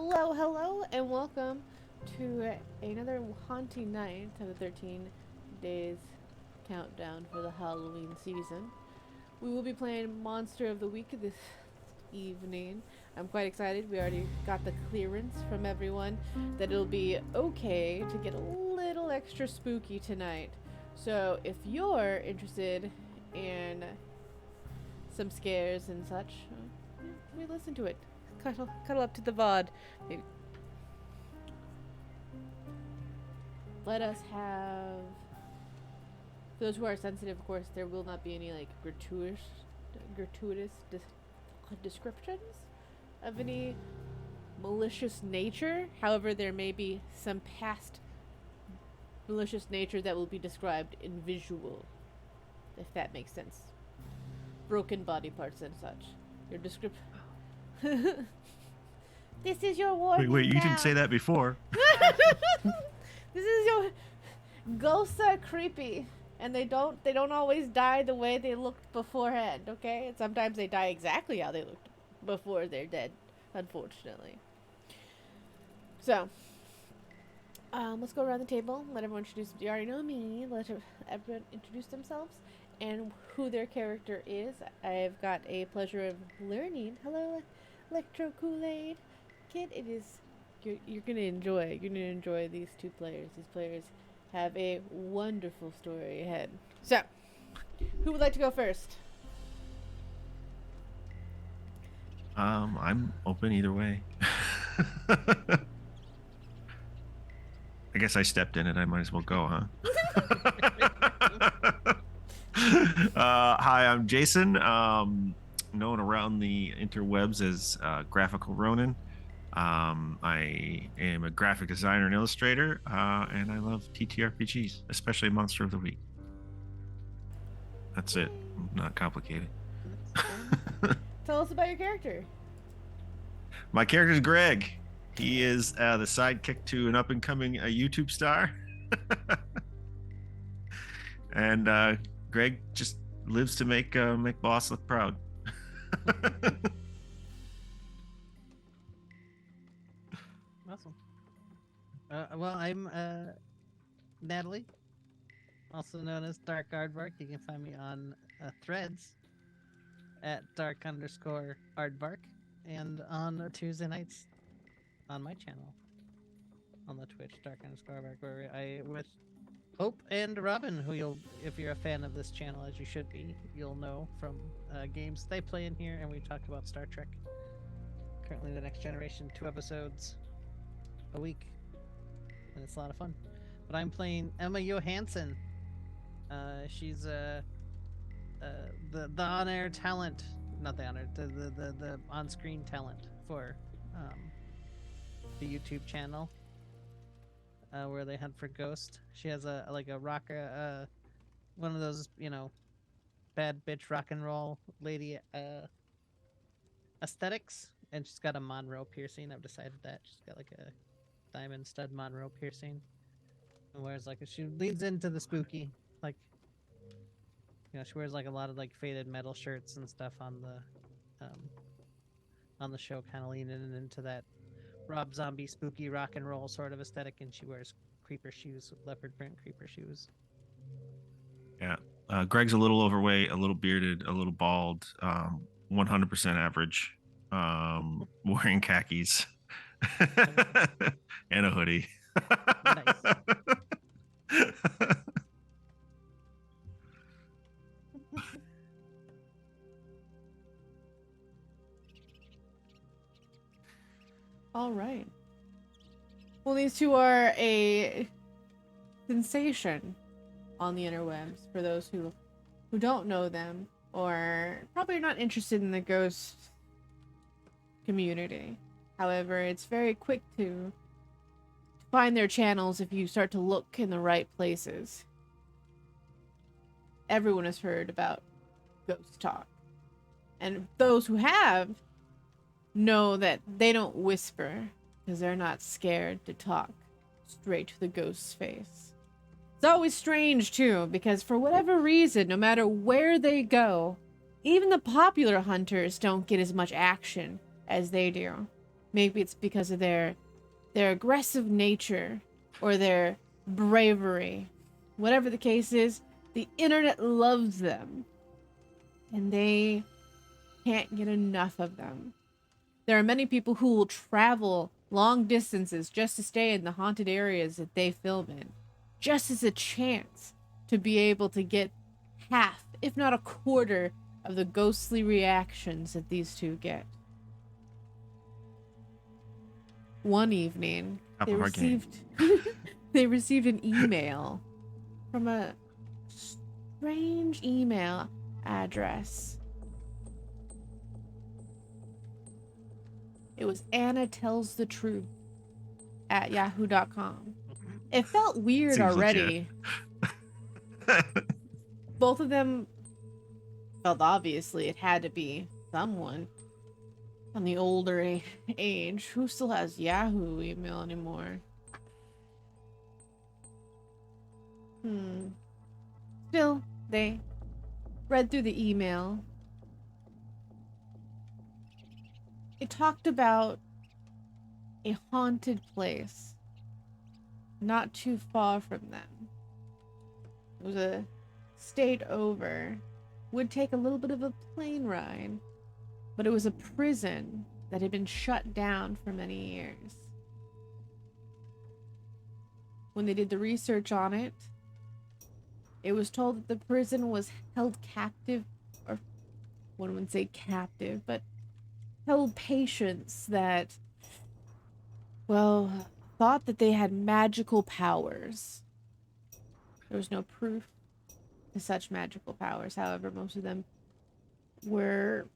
Hello, and welcome to another haunting night of the 13 days countdown for the Halloween season. We will be playing Monster of the Week this evening. I'm quite excited. We already got the clearance from everyone that it'll be okay to get a little extra spooky tonight. So, if you're interested in some scares and such, we listen to it. Cuddle up to the VOD. Maybe. Let us have. For those who are sensitive, of course, there will not be any like gratuitous descriptions of any malicious nature. However, there may be some past malicious nature that will be described in visual, if that makes sense. Broken body parts and such. Your description. This is your warning. Wait, you now. didn't say that before. This is your ghosts are creepy, and they don't always die the way they looked beforehand. Okay, and sometimes they die exactly how they looked before they're dead, unfortunately. So, let's go around the table. Let everyone introduce. You already know me. Let everyone introduce themselves and who their character is. I've got a pleasure of learning. Hello, Electro Kool-Aid Kid. It is you're gonna enjoy. You're gonna enjoy these two players. These players have a wonderful story ahead. So, who would like to go first? I'm open either way. I guess I stepped in it. I might as well go, huh? Hi, I'm Jason. Known around the interwebs as Graphical Ronin. I am a graphic designer and illustrator, and I love TTRPGs, especially Monster of the Week. That's it. Not complicated. Tell us about your character. My character is Greg. He is the sidekick to an up-and-coming YouTube star. And Greg just lives to make boss look proud. Awesome. Well, I'm Natalie, also known as Dark Aardvark. You can find me on Threads at dark_aardvark, and on Tuesday nights on my channel on the Twitch, dark_aardvark, where I with Hope and Robin, who you'll, if you're a fan of this channel, as you should be, you'll know from games they play in here, and we talk about Star Trek. Currently, The Next Generation, 2 episodes a week, and it's a lot of fun. But I'm playing Emma Johansson. She's the on-air talent, not the on-air, the on-screen talent for the YouTube channel where they hunt for ghosts. She has a rock, one of those, bad bitch rock and roll lady aesthetics, and she's got a Monroe piercing. I've decided that she's got like a diamond stud Monroe piercing, and wears she leads into the spooky, she wears like a lot of like faded metal shirts and stuff on the show, kind of leaning into that Rob Zombie spooky rock and roll sort of aesthetic, and she wears creeper shoes, leopard print creeper shoes. Yeah. Greg's a little overweight, a little bearded, a little bald, 100% average, wearing khakis and a hoodie. Nice. All right. Well, these two are a sensation on the interwebs for those who don't know them or probably are not interested in the ghost community. However, it's very quick to find their channels if you start to look in the right places. Everyone has heard about Ghost Talk. And those who have know that they don't whisper because they're not scared to talk straight to the ghost's face. It's always strange too, because for whatever reason, no matter where they go, even the popular hunters don't get as much action as they do. Maybe it's because of their aggressive nature or their bravery. Whatever the case is, the internet loves them. And they can't get enough of them. There are many people who will travel long distances just to stay in the haunted areas that they film in, just as a chance to be able to get half, if not a quarter, of the ghostly reactions that these two get. One evening, Top they of our game. received an email from a strange email address. It was Anna Tells the Truth at yahoo.com. It felt weird Seems already. Both of them felt obviously it had to be someone on the older age. Who still has Yahoo email anymore? Still, they read through the email. It talked about a haunted place not too far from them. It was a state over. Would take a little bit of a plane ride, but it was a prison that had been shut down for many years. When they did the research on it, it was told that the prison was held captive, or one would say captive, but held patients that, well, thought that they had magical powers. There was no proof to such magical powers. However, most of them were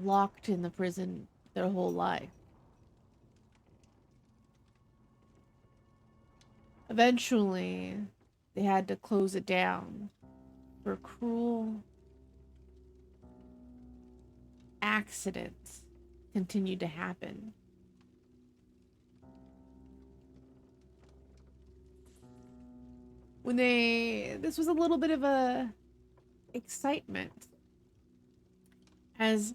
locked in the prison their whole life. Eventually, they had to close it down for cruel accidents continued to happen. This was a little bit of a excitement as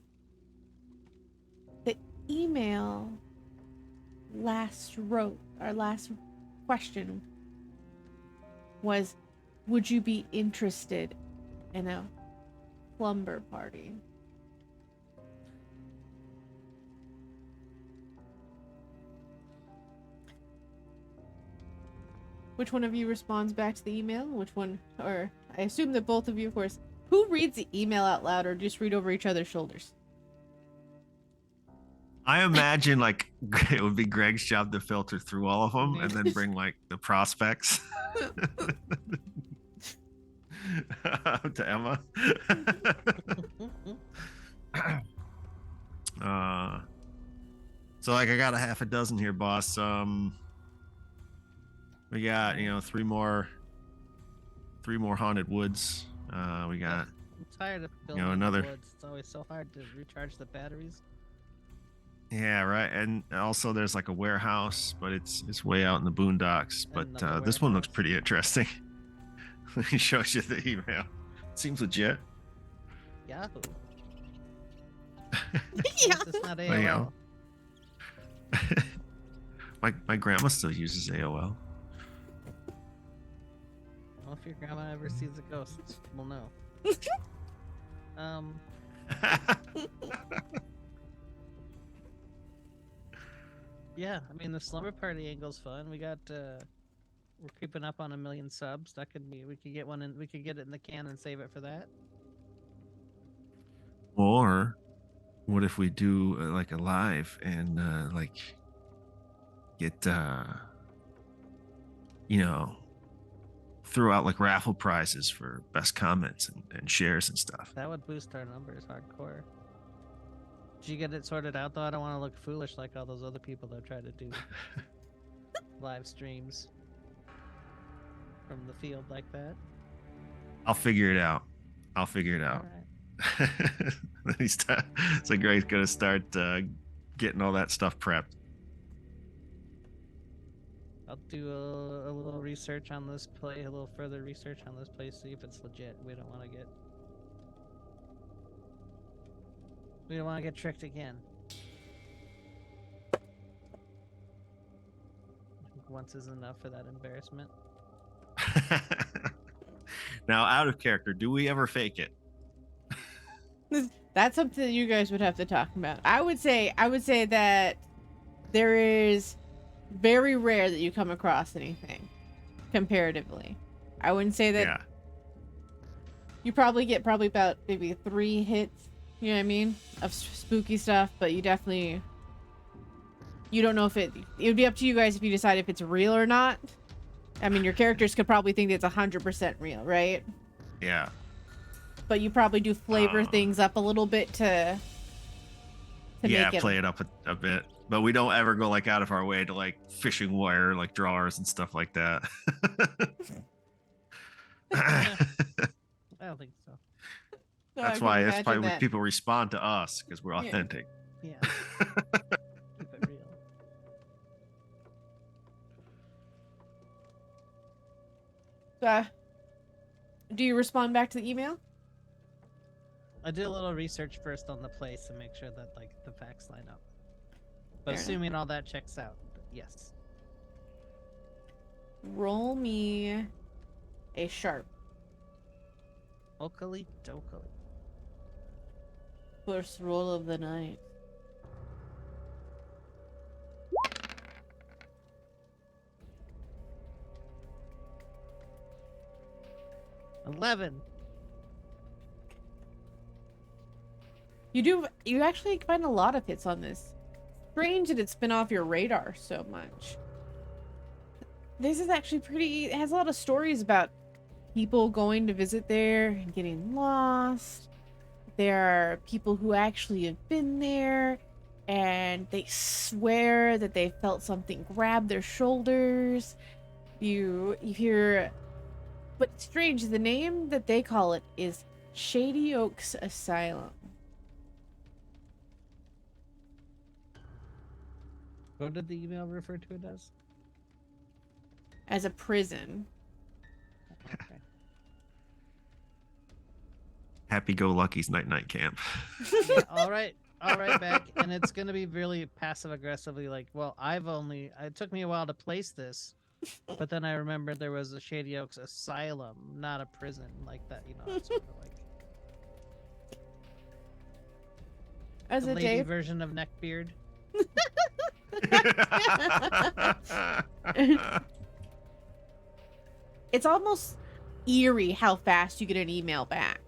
the email last question was, would you be interested in a slumber party? Which one of you responds back to the email? Which one? Or I assume that both of you, of course. Who reads the email out loud or just read over each other's shoulders? I imagine like it would be Greg's job to filter through all of them and then bring like the prospects to Emma. So like I got a half a dozen here, boss. We got, three more haunted woods. We got I'm tired of building another. woods. It's always so hard to recharge the batteries. Yeah, right. And also there's like a warehouse, but it's way out in the boondocks. But this one looks pretty interesting. He shows you the email. Seems legit. Yahoo. Yeah. It's not Well, you AOL. know. my grandma still uses AOL. Well, if your grandma ever sees a ghost, we'll know. Yeah, I mean the slumber party angle's fun. We got we're creeping up on 1 million subs. That could be, we could get one in, we could get it in the can and save it for that. Or what if we do like a live and like get throw out like raffle prizes for best comments and shares and stuff. That would boost our numbers hardcore. Did you get it sorted out though? I don't want to look foolish like all those other people that try to do live streams from the field like that. I'll figure it out. All right. So Greg's gonna start getting all that stuff prepped. I'll do a little research on this play, a little further research on this place, see if it's legit. We don't want to get We don't want to get tricked again. I think once is enough for that embarrassment. Now, out of character, do we ever fake it? That's something that you guys would have to talk about. I would say that there is very rare that you come across anything comparatively. I wouldn't say that Yeah. you probably get about maybe 3 hits, you know what I mean, of spooky stuff, but you don't know if it would be up to you guys if you decide if it's real or not. I mean, your characters could probably think it's 100% real, right? Yeah. But you probably do flavor things up a little bit to Yeah, make it. play it up a bit. But we don't ever go like out of our way to like fishing wire, like drawers and stuff like that. I don't think so. No, I That's can why imagine that. people respond to us because we're Yeah. authentic. Yeah. Keep it real. Do you respond back to the email? I did a little research first on the place and make sure that like the facts line up. But Fair enough. assuming all that checks out, yes. Roll me a sharp. Okily dokily. First roll of the night. $11. You actually find a lot of hits on this. Strange that it's been off your radar so much. This is actually it has a lot of stories about people going to visit there and getting lost. There are people who actually have been there and they swear that they felt something grab their shoulders. You hear, but strange, the name that they call it is Shady Oaks Asylum. What did the email refer to it as? As a prison. Okay. Happy Go Lucky's night camp. Yeah, all right, Beck. And it's gonna be really passive aggressively like, well, it took me a while to place this, but then I remembered there was a Shady Oaks Asylum, not a prison like that. You know, it's sort of like As the a lady day. version of Neckbeard. It's almost eerie how fast you get an email back.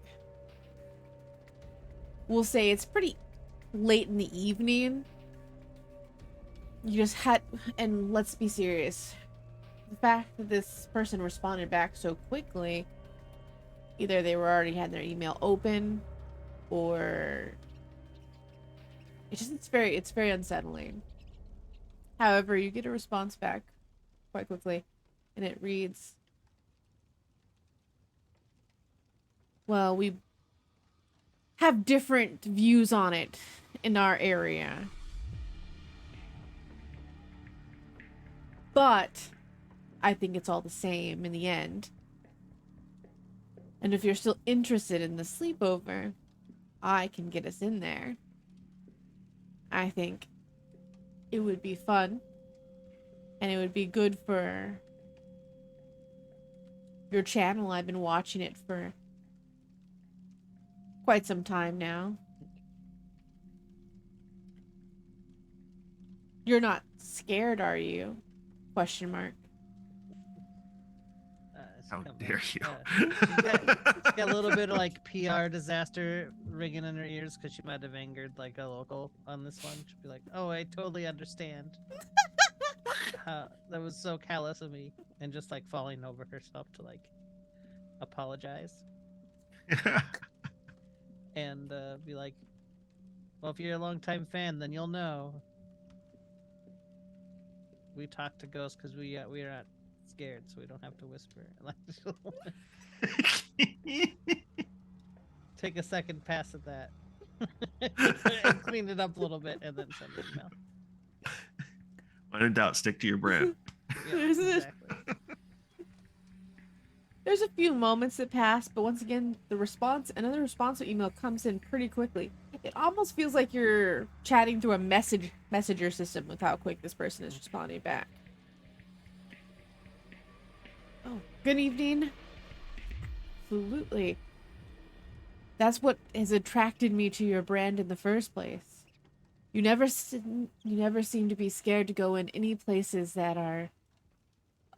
We'll say it's pretty late in the evening. You just had, and let's be serious. The fact that this person responded back so quickly, either they were already had their email open, or it's very unsettling. However, you get a response back quite quickly, and it reads, well, we have different views on it in our area. But I think it's all the same in the end. And if you're still interested in the sleepover, I can get us in there. I think it would be fun. And it would be good for your channel. I've been watching it for quite some time now. You're not scared, are you? Question mark. How dare you? She's got a little bit of like PR disaster ringing in her ears because she might have angered like a local on this one. She'll be like, "Oh, I totally understand. That was so callous of me," and just like falling over herself to like apologize and be like, "Well, if you're a longtime fan, then you'll know. We talk to ghosts because we are not scared, so we don't have to whisper." Like, take a second pass at that, and clean it up a little bit, and then send an email. When in doubt, stick to your brand. Yeah, exactly. There's a few moments that pass, but once again, another responsive email comes in pretty quickly. It almost feels like you're chatting through a messenger system with how quick this person is responding back. Oh, good evening. Absolutely. That's what has attracted me to your brand in the first place. You never seem to be scared to go in any places that are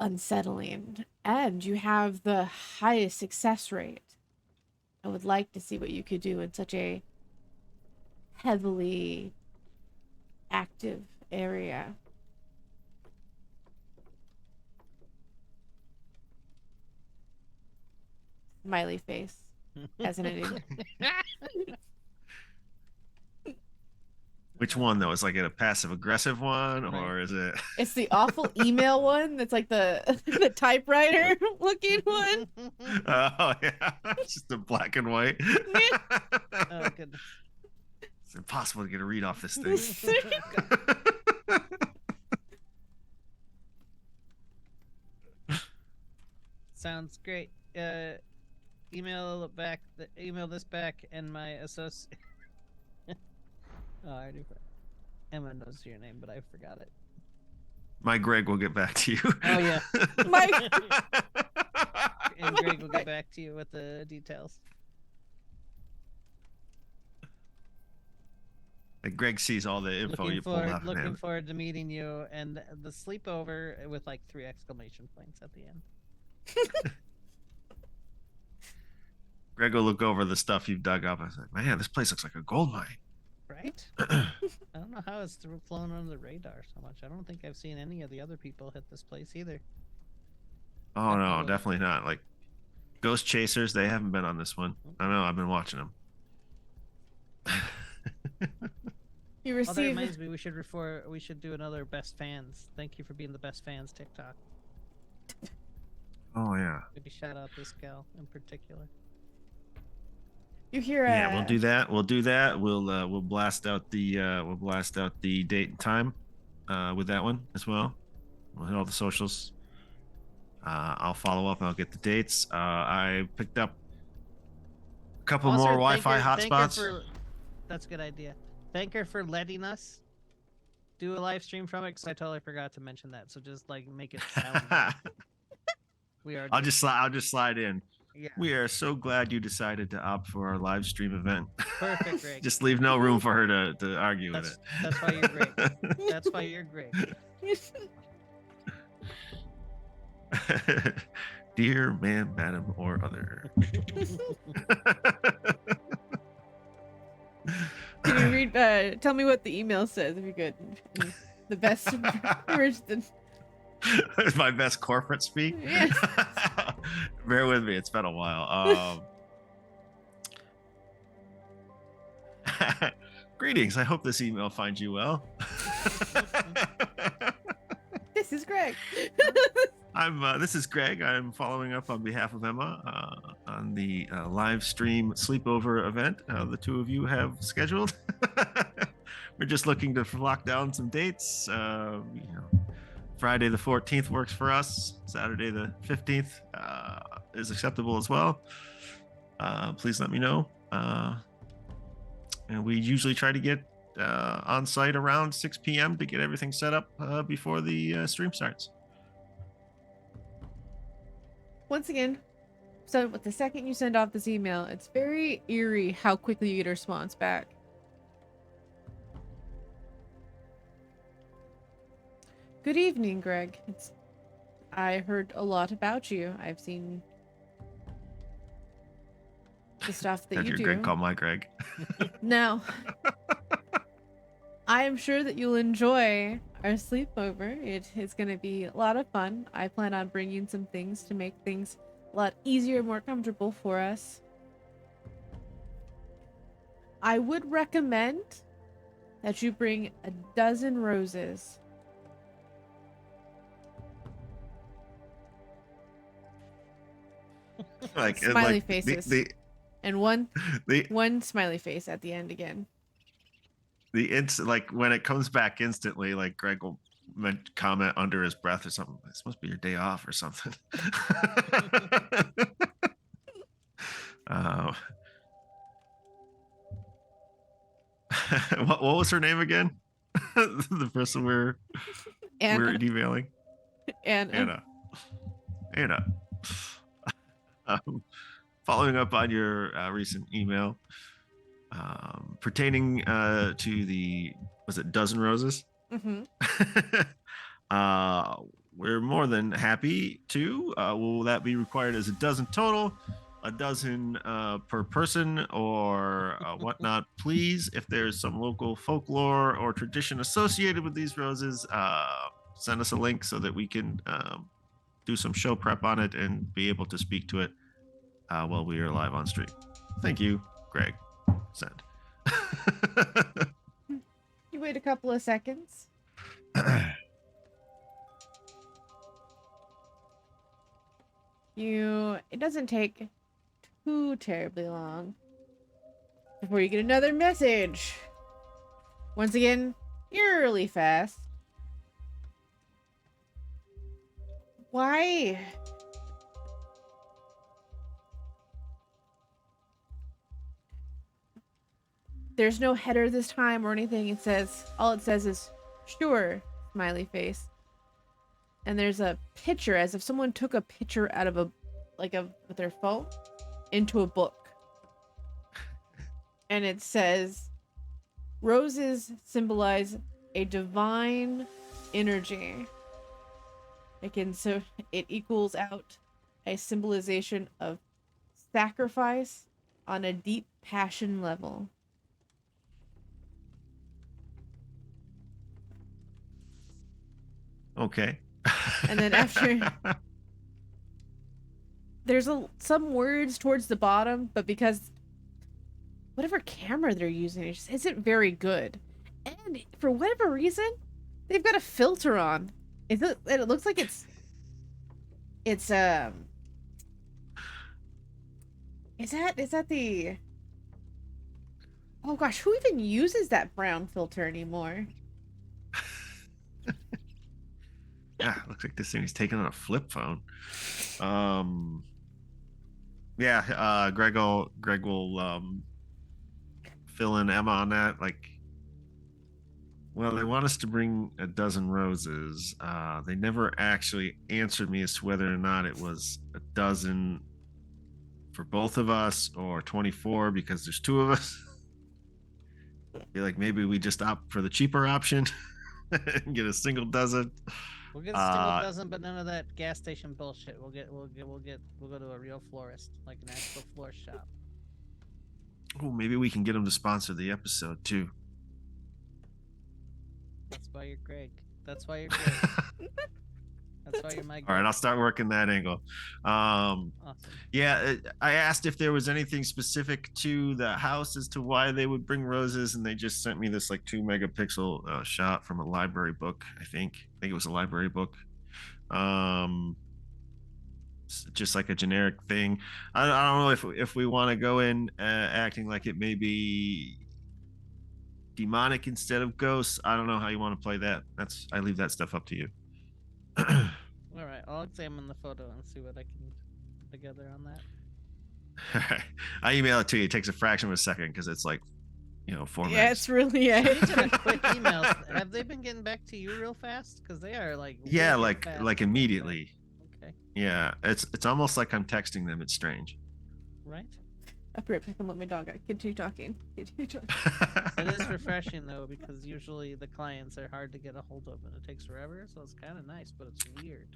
unsettling, and you have the highest success rate. I would like to see what you could do in such a heavily active area. Smiley face. As an idiot. Which one though? Is like it a passive aggressive one, Right. or is it? It's the awful email one that's like the the typewriter looking one. Oh yeah, it's just the black and white. Oh goodness. It's impossible to get a read off this thing. Sounds great. Email this back, and my associate. Oh, I already forgot. Emma knows your name, but I forgot it. My Greg will get back to you. Oh yeah, Mike. and Greg will get back to you with the details. Like Greg sees all the info you pulled off of Looking him. forward to meeting you, and the sleepover with like 3 exclamation points at the end. Greg will look over the stuff you've dug up. I was like, man, this place looks like a gold mine. Right? I don't know how it's flown under the radar so much. I don't think I've seen any of the other people hit this place either. Oh no, Definitely. definitely not. Like Ghost Chasers, they haven't been on this one. I know, I've been watching them. You Oh, that received. reminds me, we should do another best fans. Thank you for being the best fans TikTok. Oh yeah. Maybe shout out this gal in particular. You hear Yeah, we'll do that. We'll do that. We'll blast out the date and time with that one as well. We'll hit all the socials. I'll follow up and I'll get the dates. I picked up a couple Also, more thank Wi-Fi her- thank her hotspots. for- That's a good idea. Thank her for letting us do a live stream from it, because I totally forgot to mention that. So just like make it sound like we are. I'll just slide in. Yeah. We are so glad you decided to opt for our live stream event. Perfect, Greg. Just leave no room for her to argue with That's why you're great. That's why you're great. it. Dear ma'am, madam, or other. Can you read? Tell me what the email says, if you could. The best version. It's my best corporate speak. Yes. Bear with me, it's been a while. Greetings. I hope this email finds you well. This is Greg. This is Greg. I'm following up on behalf of Emma on the live stream sleepover event the two of you have scheduled. We're just looking to lock down some dates. Friday the 14th works for us. Saturday the 15th is acceptable as well. Please let me know. And we usually try to get on site around 6 p.m. to get everything set up before the stream starts. Once again, so with the second you send off this email, it's very eerie how quickly you get a response back. Good evening, Greg. I heard a lot about you. I've seen the stuff that Have you your do. Greg call my Greg. Now, I am sure that you'll enjoy our sleepover. It's going to be a lot of fun. I plan on bringing some things to make things a lot easier and more comfortable for us. I would recommend that you bring a dozen roses. Smiley faces. And one smiley face at the end again. Like when it comes back instantly, like Greg will comment under his breath or something. This must be your day off or something. what was her name again? The person we're Anna. emailing. Anna. Anna. Following up on your recent email pertaining to the was it dozen roses? Mm-hmm. We're more than happy to. Will that be required as a dozen total? A dozen per person or whatnot, please. If there's some local folklore or tradition associated with these roses, send us a link so that we can do some show prep on it and be able to speak to it while we are live on stream. Thank you, Greg. Send. You wait a couple of seconds. It doesn't take too terribly long before you get another message. Once again, eerily fast. Why? There's no header this time or anything. All it says is, sure, smiley face. And there's a picture, as if someone took a picture out of with their phone into a book. And it says, roses symbolize a divine energy. It equals out a symbolization of sacrifice on a deep passion level. Okay. And then after there's some words towards the bottom, but because whatever camera they're using it just isn't very good, and for whatever reason they've got a filter on. It looks like it's is that the oh gosh, who even uses that brown filter anymore? Yeah, looks like this thing is taken on a flip phone. Yeah, Greg will fill in Emma on that. Like, well, they want us to bring a dozen roses. They never actually answered me as to whether or not it was a dozen for both of us or 24 because there's two of us. Be like, maybe we just opt for the cheaper option and get a single dozen. We'll get a single dozen, but none of that gas station bullshit. We'll go to a real florist, like an actual florist shop. Oh, maybe we can get them to sponsor the episode too. That's why you're Greg. That's why you're Greg. That's why you're my Greg. All right, I'll start working that angle. Awesome. Yeah, I asked if there was anything specific to the house as to why they would bring roses, and they just sent me this like 2 megapixel shot from a library book. I think it was a library book. Just like a generic thing. I don't know if we want to go in acting like it may be demonic instead of ghosts. I don't know how you want to play that. I leave that stuff up to you. All right, I'll examine the photo and see what I can put together on that. I email it to you. It takes a fraction of a second because it's like, 4 minutes. Yeah, it's really Speaking of quick emails, have they been getting back to you real fast? Because they are like like immediately. Okay. Yeah, it's almost like I'm texting them. It's strange. Right. I'll be right back and let my dog out. Continue talking. It is refreshing though, because usually the clients are hard to get a hold of and it takes forever, so it's kind of nice, but it's weird.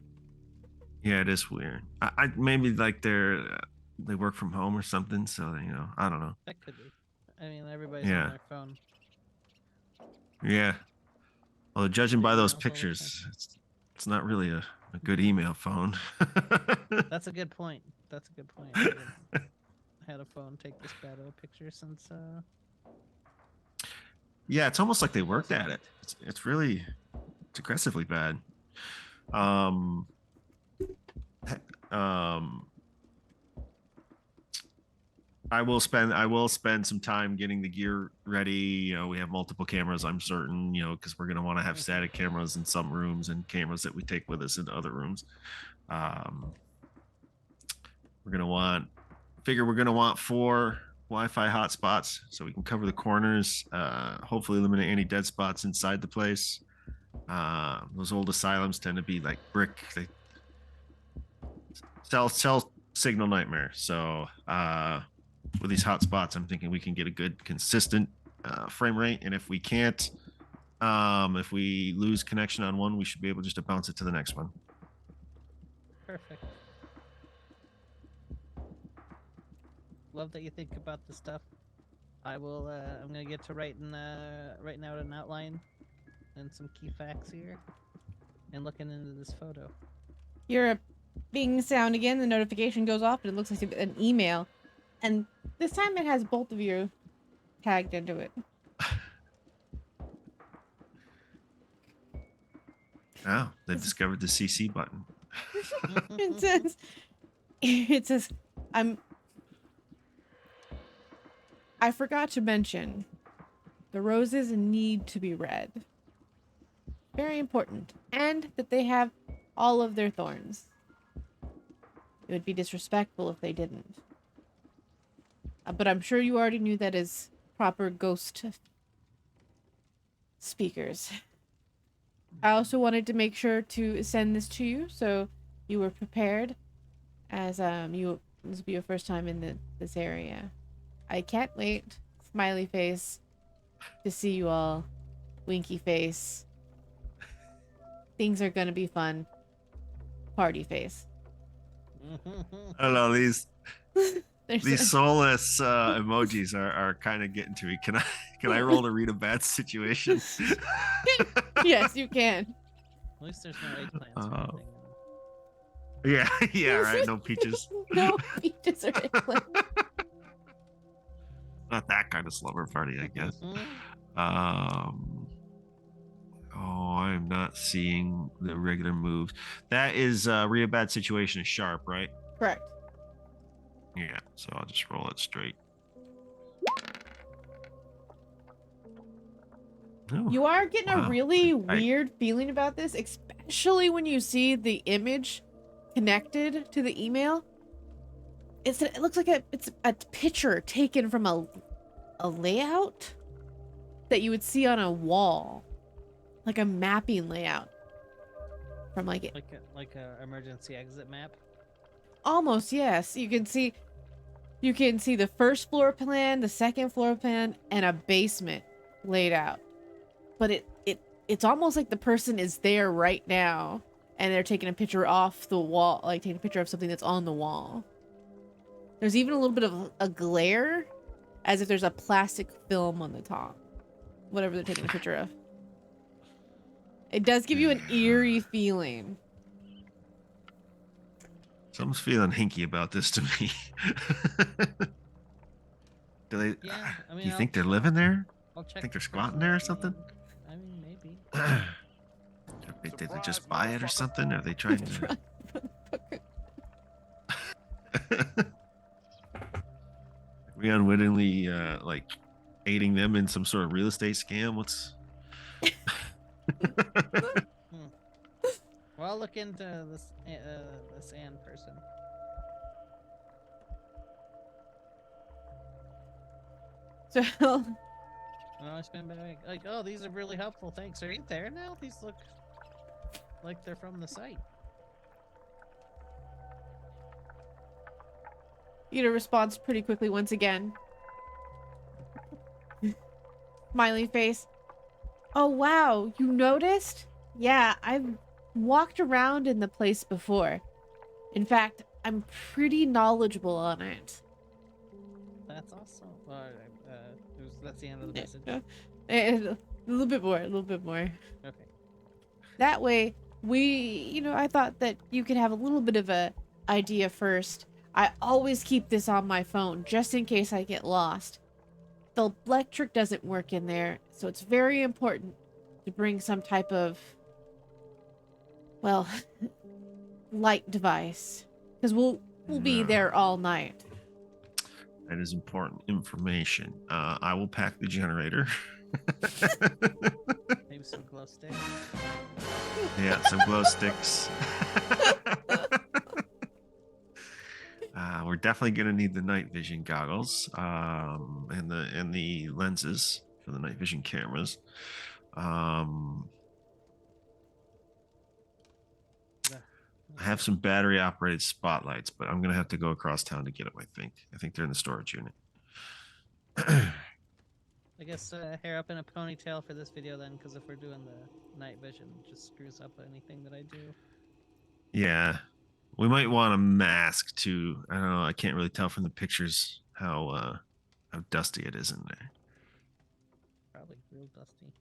Yeah, it is weird. I maybe like they work from home or something, so I don't know. That could be. I mean, everybody's on their phone. Yeah. Well, judging by those pictures, it's not really a good email phone. That's a good point. I haven't had a phone take this bad of a picture since Yeah, it's almost like they worked at it. It's aggressively bad. I will spend some time getting the gear ready. We have multiple cameras, I'm certain, because we're going to want to have static cameras in some rooms and cameras that we take with us into other rooms. We're going to want 4 Wi-Fi hotspots so we can cover the corners. Hopefully eliminate any dead spots inside the place. Those old asylums tend to be like brick. They cell signal nightmare. So with these hotspots, I'm thinking we can get a good consistent frame rate, and if we can't, if we lose connection on one, we should be able just to bounce it to the next one. Perfect. Love that you think about this stuff. I will. I'm gonna get to writing out an outline and some key facts here, and looking into this photo. You're a bing sound again. The notification goes off, and it looks like an email. And this time it has both of you tagged into it. Oh, they've discovered the CC button. It says, I forgot to mention, the roses need to be red. Very important. And that they have all of their thorns. It would be disrespectful if they didn't. But I'm sure you already knew that as proper ghost speakers. I also wanted to make sure to send this to you so you were prepared, as this will be your first time in this area. I can't wait. Smiley face to see you all. Winky face. Things are gonna be fun. Party face. I don't know, these There's soulless emojis are kind of getting to me. Can I roll to read a bad situation? Yes, you can. At least there's no eggplants or anything. Yeah, right. No peaches. No peaches or eggplant. Not that kind of slumber party, I guess. Oh, I'm not seeing the regular moves. That is read a bad situation is sharp, right? Correct. Yeah, so I'll just roll it straight. Oh, You are getting a wow. really weird feeling about this, especially when you see the image connected to the email. It looks like it's a picture taken from a layout that you would see on a wall, like a mapping layout from like a emergency exit map. Almost, yes. You can see the first floor plan, the second floor plan, and a basement laid out. But it's almost like the person is there right now and they're taking a picture off the wall, like taking a picture of something that's on the wall. There's even a little bit of a glare, as if there's a plastic film on the top. Whatever they're taking a picture of. It does give you an eerie feeling. Someone's feeling hinky about this to me. Do they? Yeah, I mean, do you think they're living there? I'll check. Think they're squatting there or something? I mean, maybe. Did they just buy it or something? Are they trying to? We unwittingly like aiding them in some sort of real estate scam? What's? Well, I'll look into this Ann person. So Oh, I spent like, oh, these are really helpful. Thanks. Are you there now? These look like they're from the site. you get a response pretty quickly once again. Smiley face. Oh wow, you noticed? Yeah, I've walked around in the place before. In fact, I'm pretty knowledgeable on it. That's awesome. That's the end of the message. A little bit more, Okay. That way, I thought that you could have a little bit of a idea first. I always keep this on my phone, just in case I get lost. The electric doesn't work in there, so it's very important to bring some type of, well, light device. Because we'll be there all night. That is important information. I will pack the generator. Maybe some glow sticks. Yeah, some glow sticks. We're we're definitely gonna need the night vision goggles, and the lenses for the night vision cameras. Yeah. I have some battery operated spotlights, but I'm gonna have to go across town to get them. I think they're in the storage unit. I guess hair up in a ponytail for this video then, because if we're doing the night vision, it just screws up anything that I do. Yeah, we might want a mask too. I don't know. I can't really tell from the pictures how dusty it is in there. Probably real dusty.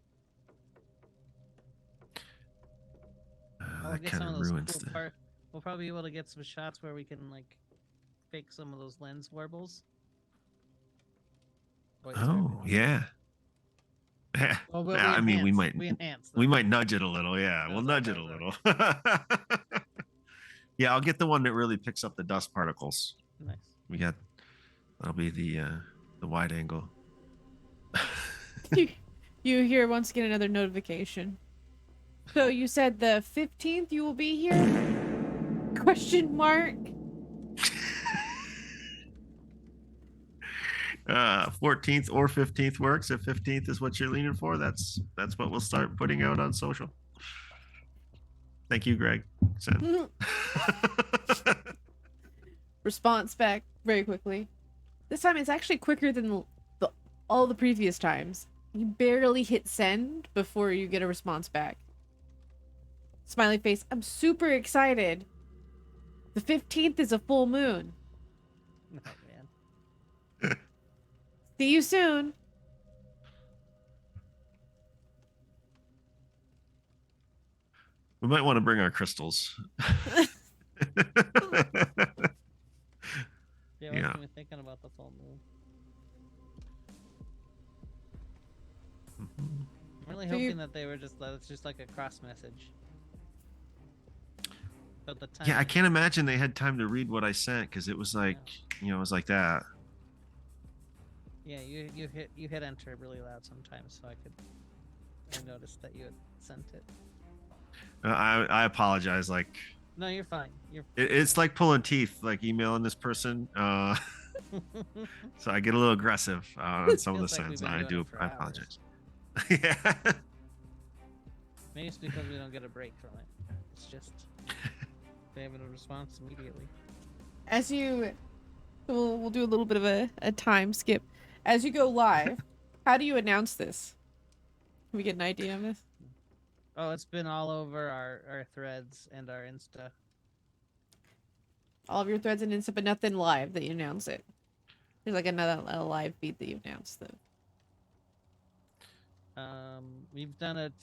That Get kind some of of those ruins cool the. part. We'll probably be able to get some shots where we can like fake some of those lens warbles. Wait, sorry. Oh yeah. Yeah. Oh, but Yeah, I mean, we enhance we them. might nudge it a little. Yeah, we'll nudge it a little. Yeah, I'll get the one that really picks up the dust particles. Nice. That'll be the wide angle. you hear once again another notification. So you said the 15th you will be here? Question mark. 14th or 15th works. If 15th is what you're leaning for, that's what we'll start putting out on social. Thank you, Greg. Send. Response back very quickly. This time it's actually quicker than all the previous times. You barely hit send before you get a response back. Smiley face. I'm super excited. The 15th is a full moon. Oh man. See you soon. We might want to bring our crystals. Yeah, Yeah. I was thinking about the full moon. I'm really So you- hoping that they were it's just like a cross message. But the time. Yeah, I can't imagine they had time to read what I sent because it was like, it was like that. Yeah, you hit enter really loud sometimes, so I noticed that you had sent it. I apologize. Like, No, you're fine. it's like pulling teeth, like emailing this person. So I get a little aggressive on some of the Feels like we've sends. been I doing do. it for I hours. apologize. Yeah. Maybe it's because we don't get a break from it. It's just they have a response immediately. As you, we'll do a little bit of a time skip. As you go live, how do you announce this? Can we get an idea of this? Oh, it's been all over our threads and our Insta. All of your threads and Insta, but nothing live that you announce it. There's like a live feed that you announced though. We've done it.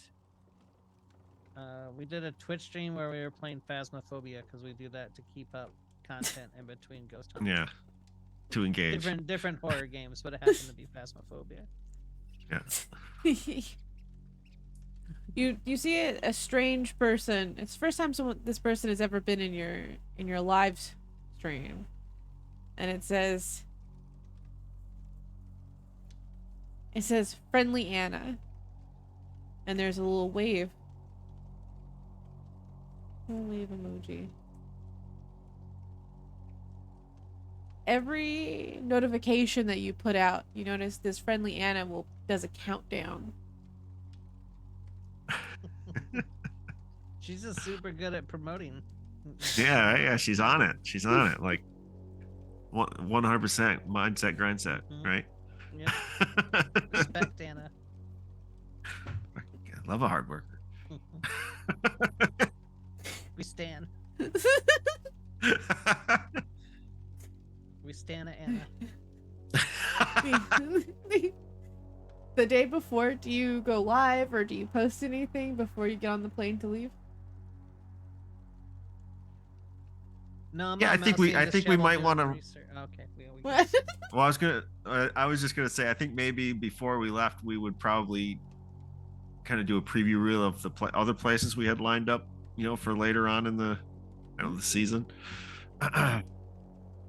We did a Twitch stream where we were playing Phasmophobia because we do that to keep up content in between Ghost Hunt. Yeah. To engage. Different horror games, but it happened to be Phasmophobia. Yeah. You see a strange person. It's the first time this person has ever been in your live stream, and it says friendly Anna, and there's a little wave. A wave emoji. Every notification that you put out, you notice this friendly Anna does a countdown. She's just super good at promoting. Yeah. She's on it. She's on it. Like 100% mindset, grindset, right? Yeah. Respect, Anna. Love a hard worker. We stan. We stan Anna. The day before, do you go live or do you post anything before you get on the plane to leave? No, I'm Yeah, not I think we mousing the might shovel want to. doing research. Okay, we What? Well, I was just gonna say, I think maybe before we left, we would probably kind of do a preview reel of the other places we had lined up, for later on in the season.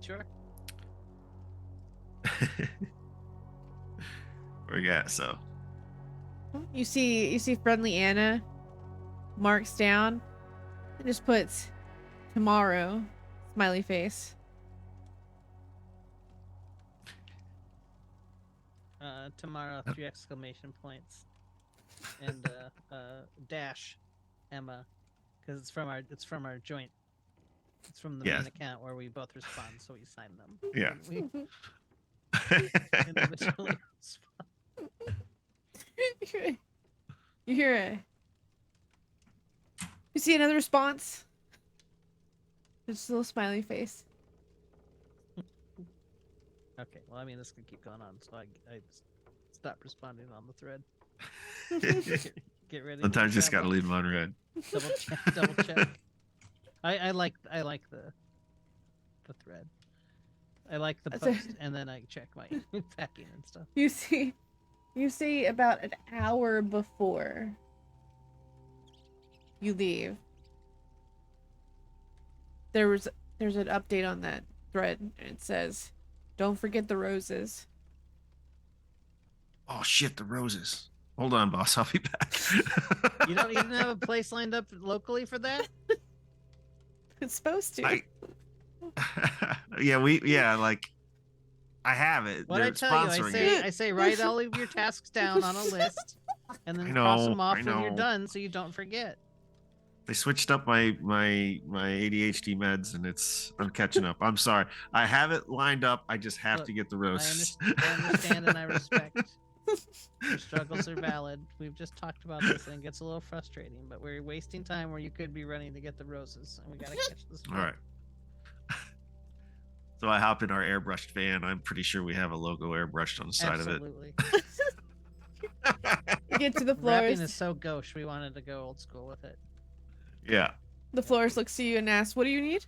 Sure. Or yeah, so You see friendly Anna marks down and just puts tomorrow smiley face. Tomorrow, 3 exclamation points, and dash Emma, because it's from our joint. It's from the Yeah. main account where we both respond, so we sign them. Yeah. And we individually respond. You hear it. You see another response? Just a little smiley face. Okay, well, I mean, this could keep going on, so I stop responding on the thread. Get ready. Sometimes you just gotta travel. leave them on red. Double check. I like the thread. I like the That's a- post, and then I check my packing and stuff. You see about an hour before you leave. There's an update on that thread, and it says, "Don't forget the roses." Oh shit, the roses. Hold on, boss. I'll be back. You don't even have a place lined up locally for that? It's supposed to. Like I have it. What They're I tell you, sponsoring I say write all of your tasks down on a list, and then I cross know, them off I when you're know. done, so you don't forget. They switched up my ADHD meds, and I'm catching up. I'm sorry. I have it lined up. I just have Look, to get the I roses. understand and I respect. Your struggles are valid. We've just talked about this, and it gets a little frustrating. But we're wasting time where you could be running to get the roses, and we gotta catch this. All right. So I hop in our airbrushed van. I'm pretty sure we have a logo airbrushed on the side Absolutely. You get to the Wrapping florist. is so gauche. We wanted to go old school with it. of it. Yeah. The florist looks to you and asks, "What do you need?"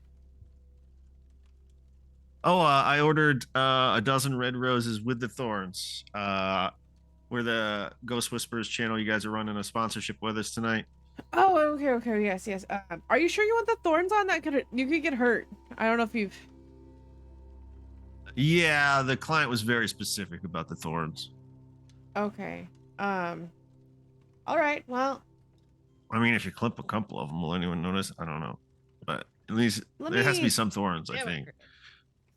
Oh, I ordered a dozen red roses with the thorns. We're the Ghost Whisperers channel. You guys are running a sponsorship with us tonight. Oh, okay, yes. Are you sure you want the thorns on? You could get hurt. I don't know if you've. Yeah, the client was very specific about the thorns. Okay. All right. Well, I mean, if you clip a couple of them, will anyone notice? I don't know, but at least Let there has to me- be some thorns. I Damn it, think. Chris.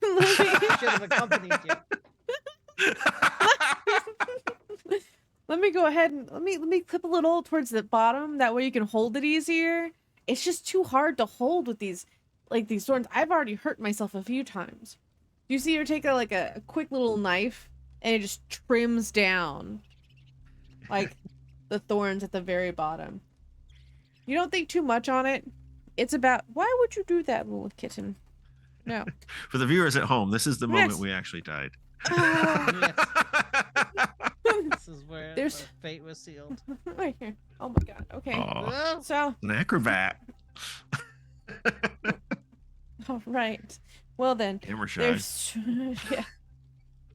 let me- Should have accompanied you. let me go ahead and let me clip a little towards the bottom. That way you can hold it easier. It's just too hard to hold with these thorns. I've already hurt myself a few times. You see her take a quick little knife and it just trims down like the thorns at the very bottom. You don't think too much on it. It's about, why would you do that, little kitten? No. For the viewers at home, this is the Yes. moment we actually died. This is where There's- the fate was sealed. Right here. Oh my god. Okay. Aw, Whoa. So, an acrobat. all right. Well then, Camera shy. there's yeah.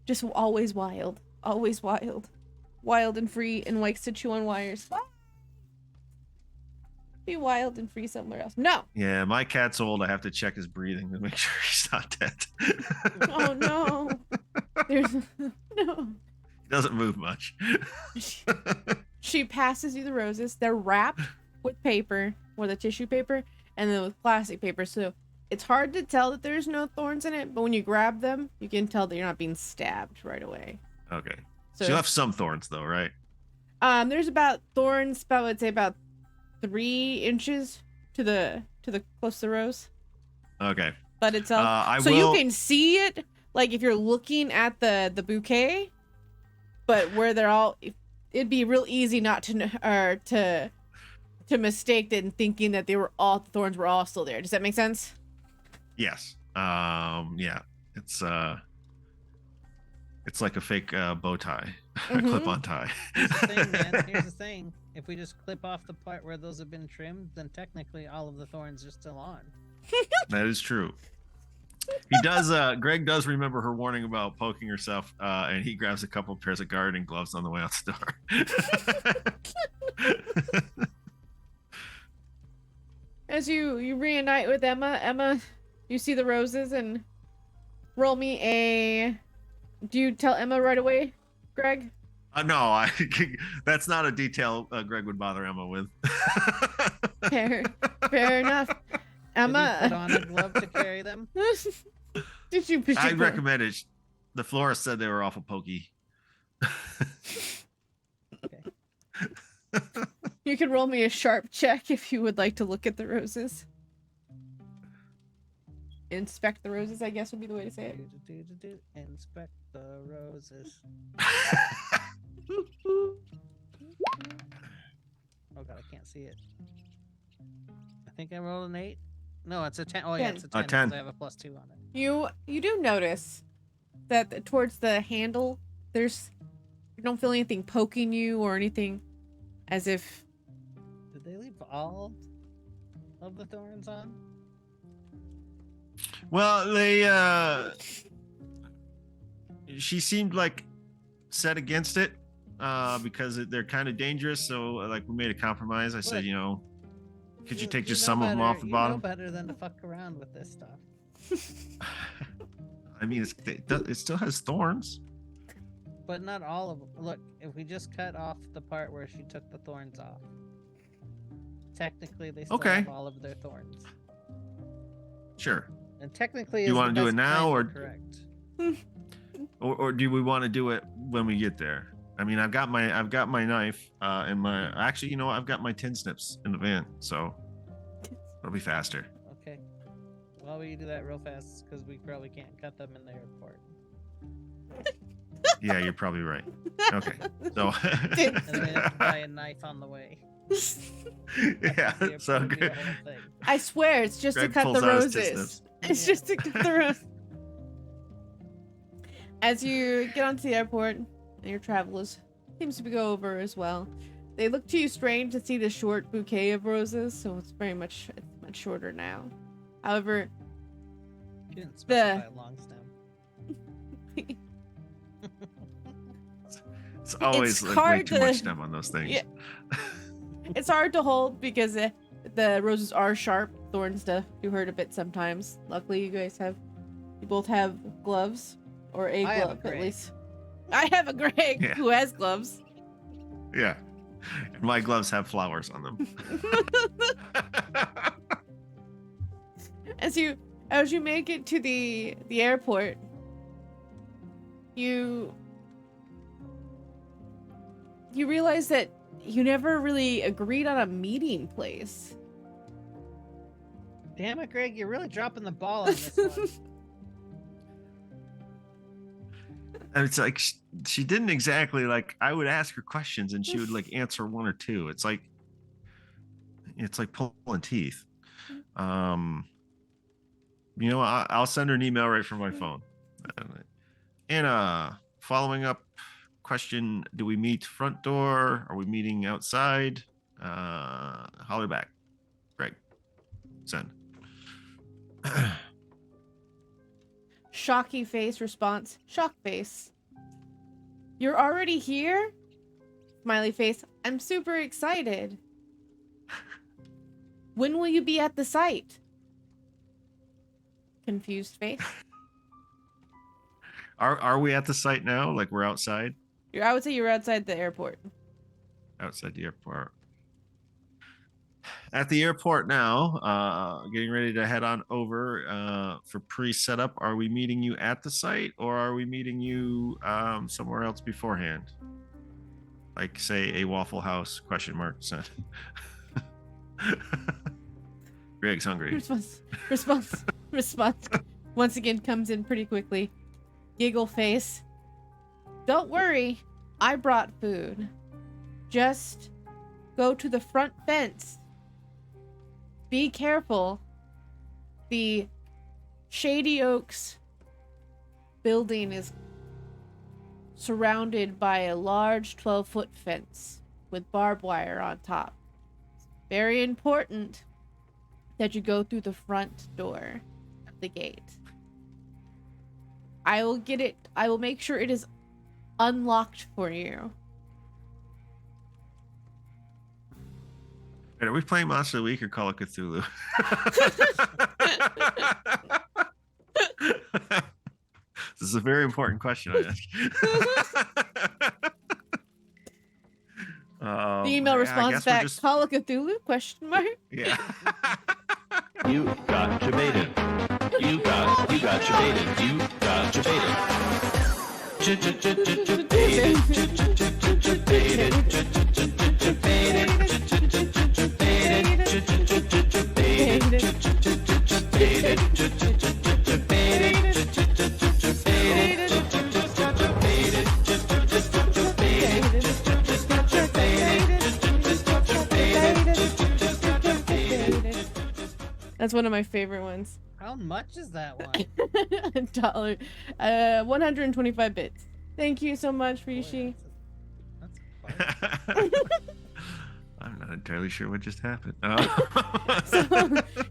Just always wild. Always wild. Wild and free and likes to chew on wires. Be wild and free somewhere else. No. Yeah, my cat's old. I have to check his breathing to make sure he's not dead. Oh no. There's no. He doesn't move much. She passes you the roses. They're wrapped with paper, with a tissue paper, and then with plastic paper. So it's hard to tell that there's no thorns in it, but when you grab them, you can tell that you're not being stabbed right away. Okay. So She left some thorns though, right? there's about thorns, I would say about 3 inches to the close to the rose. Okay. But it's I so will. you can see it like if you're looking at the bouquet, but where they're all, it'd be real easy not to or to mistake it and thinking that the thorns were all still there. Does that make sense? Yes. Yeah. It's like a fake bow tie, Mhm. clip-on tie. Here's the thing, man. Here's the thing. If we just clip off the part where those have been trimmed, then technically all of the thorns are still on. That is true. He does. Greg does remember her warning about poking herself, and he grabs a couple pairs of gardening gloves on the way out the door. As you reunite with Emma, you see the roses and roll me a. Do you tell Emma right away, Greg? No, that's not a detail Greg would bother Emma with. Fair enough. Did you Emma, put on a glove to carry them? did you? I recommend it. The florist said they were awful pokey. You can roll me a sharp check if you would like to look at the roses. Inspect the roses, I guess would be the way to say it. Inspect the roses. Oh god, I can't see it. I think I rolled an 8. No, it's a 10. Oh yeah, it's a 10. 10. 'cause I have a +2 on it. You do notice that towards the handle, you don't feel anything poking you or anything, as if. Did they leave all of the thorns on? Well, she seemed like set against it because they're kind of dangerous. So like we made a compromise. I said, What? could you take You just know some of them better- off the you bottom? know better than to fuck around with this stuff. I mean, it still has thorns. But not all of them. Look, if we just cut off the part where she took the thorns off, technically they still Okay. have all of their thorns. Sure. And technically, You is wanna the do it best now, plan or- correct? Or do we want to do it when we get there? I mean, I've got my knife and my actually, I've got my tin snips in the van, so it'll be faster. Okay. Well, we do that real fast because we probably can't cut them in the airport. Yeah, you're probably right. Okay, so And then we have to buy a knife on the way. yeah, It'd so be a good. whole thing. I swear, it's just Greg to cut pulls the out his tin roses. snips. It's Yeah. just to cut the roses. As you get onto the airport, and your travelers seems to go over as well. They look to you strange to see the short bouquet of roses, so it's much shorter now. However, She didn't specify a long stem. It's always It's like, way hard too much to- stem on those things. Yeah. It's hard to hold because the roses are sharp. Thorns do hurt a bit sometimes. Luckily, you both have gloves, or a I have a glove at Greg. least. I have a Greg Yeah. who has gloves. Yeah. And my gloves have flowers on them. As you make it to the airport, you realize that you never really agreed on a meeting place. Damn it, Greg! You're really dropping the ball on this one. And it's like she didn't exactly like. I would ask her questions and she would like answer one or two. It's like pulling teeth. I'll send her an email right from my phone. And following up question: do we meet front door? Are we meeting outside? Holler back, Greg. Send. Shocky face response. Shock face. You're already here? Smiley face. I'm super excited. When will you be at the site? Confused face. Are we at the site now? Like we're outside? I would say you're outside the airport. Outside the airport. At the airport now, getting ready to head on over for pre-setup. Are we meeting you at the site, or are we meeting you somewhere else beforehand? Like, say, a Waffle House ? Sent. Greg's hungry. Response. Once again comes in pretty quickly. Giggle face. Don't worry, I brought food. Just go to the front fence. Be careful. The Shady Oaks building is surrounded by a large 12-foot fence with barbed wire on top. It's very important that you go through the front door of the gate. I will make sure it is unlocked for you. Wait, are we playing Monster of the Week or Call of Cthulhu? This is a very important question I ask. The email yeah, I response guess we're back, just- Call of Cthulhu? Question mark. Yeah. You got debated. You got debated. You got debated. That's one of my favorite ones. How much is that one? $1. 125 bits. Thank you so much, Rishi. That's fun. I'm not entirely sure what just happened.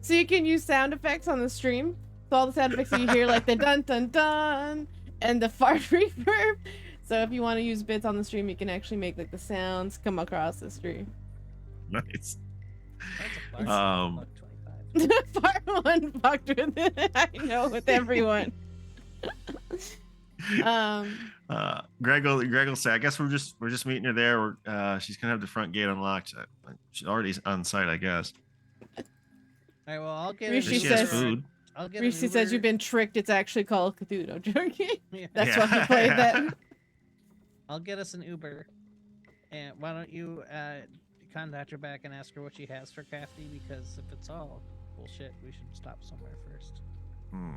So you can use sound effects on the stream. So all the sound effects that you hear, like the dun dun dun and the fart reverb. So if you want to use bits on the stream, you can actually make like the sounds come across the stream. Nice. That's a Um, $1.25. Fart one fucked with it. I know, with everyone. Greg will say, I guess we're just meeting her there. She's gonna have the front gate unlocked. She's already on site, I guess. All right, well, I'll get Rishi She has says- food. I'll get Rishi says you've been tricked. It's actually Call of Cthulhu. Joking. Yeah. That's Yeah. why he played that. I'll get us an Uber. And why don't you contact her back and ask her what she has for Crafty? Because if it's all bullshit, we should stop somewhere first. Hmm.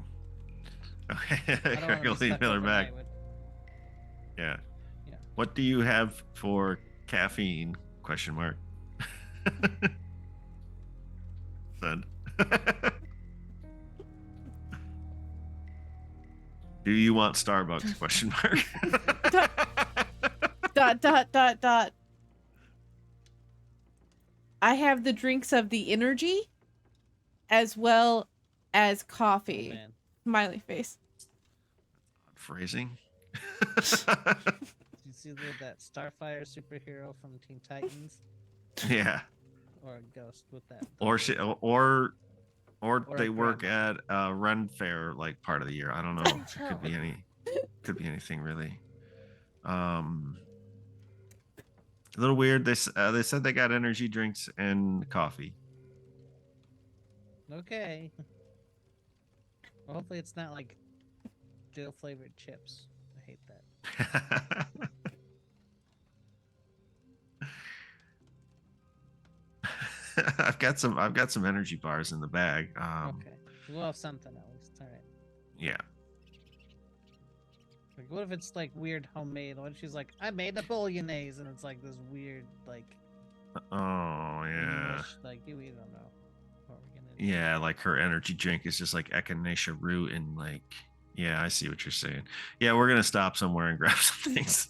Okay, I don't wanna Greg be will stuck email her back. overnight with- Yeah. Yeah. What do you have for caffeine? Question mark. Son. Do you want Starbucks? Question mark. ... I have the drinks of the energy as well as Oh, coffee. man. Smiley face. Phrasing. Did you see that Starfire superhero from Teen Titans? Yeah. Or a ghost with that? Or Or they a work grandma. at Ren Fair like part of the year. I don't know. It could be anything really. A little weird. They said they got energy drinks and coffee. Okay. Well, hopefully it's not like dill flavored chips. I hate that. I've got some energy bars in the bag. Okay. We'll have something at least. All right. Yeah. Like, what if it's like weird homemade? What if she's like, I made a bolognese, and it's like this weird like. Oh yeah. English, like we don't know what we're gonna do. Yeah, like her energy drink is just like echinacea root and like. Yeah, I see what you're saying. Yeah, we're gonna stop somewhere and grab some things.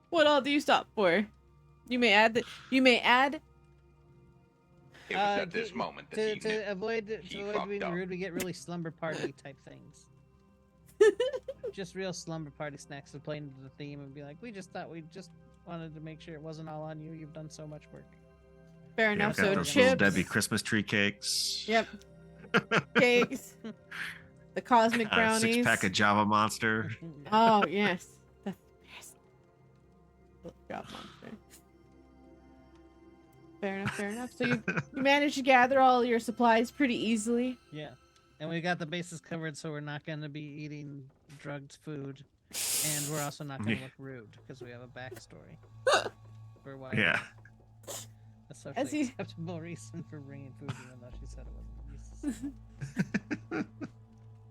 What all do you stop for? You may add. It was at to- this moment that he knew. To avoid He being fucked up. rude, we get really slumber party type things. Just real slumber party snacks to play into the theme and be like, we just thought we just wanted to make sure it wasn't all on you. You've done so much work. Fair Yeah, enough. got So those little chips. Debbie Christmas tree cakes. Yep. Cakes. The cosmic brownies. 6-pack of Java Monster. Oh yes. The best. Drop monster. Fair enough. Fair enough. So you managed to gather all your supplies pretty easily. Yeah. And we got the bases covered, so we're not going to be eating drugged food. And we're also not going to Yeah. look rude because we have a backstory. For why Yeah. a socially As you- acceptable reason for bringing food, even though she said it wasn't.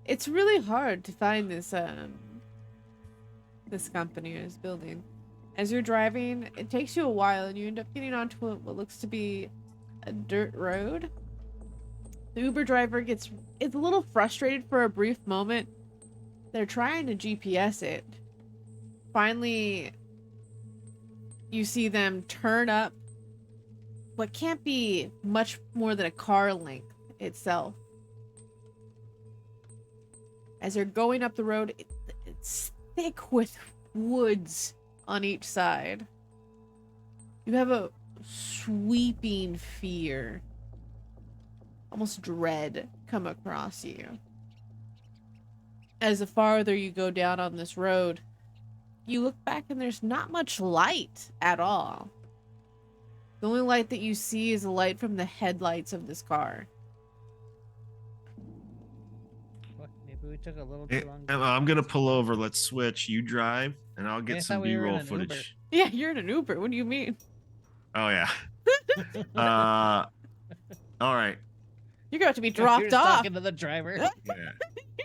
It's really hard to find this this company or this building. As you're driving, it takes you a while and you end up getting onto what looks to be a dirt road. The Uber driver is a little frustrated for a brief moment. They're trying to GPS it. Finally, you see them turn up what can't be much more than a car length itself. As you're going up the road, it's thick with woods on each side. You have a sweeping fear, almost dread, come across you. As the farther you go down on this road, you look back and there's not much light at all. The only light that you see is the light from the headlights of this car. What? Maybe we we took a little Eh, too long. Emma, I'm gonna pull over. Let's switch. You drive, and I'll I get some thought we were in B-roll an Uber. footage. Yeah, you're in an Uber. What do you mean? Oh yeah. Uh, all right. You're going to be You're dropped just off. talking to the driver. Yeah.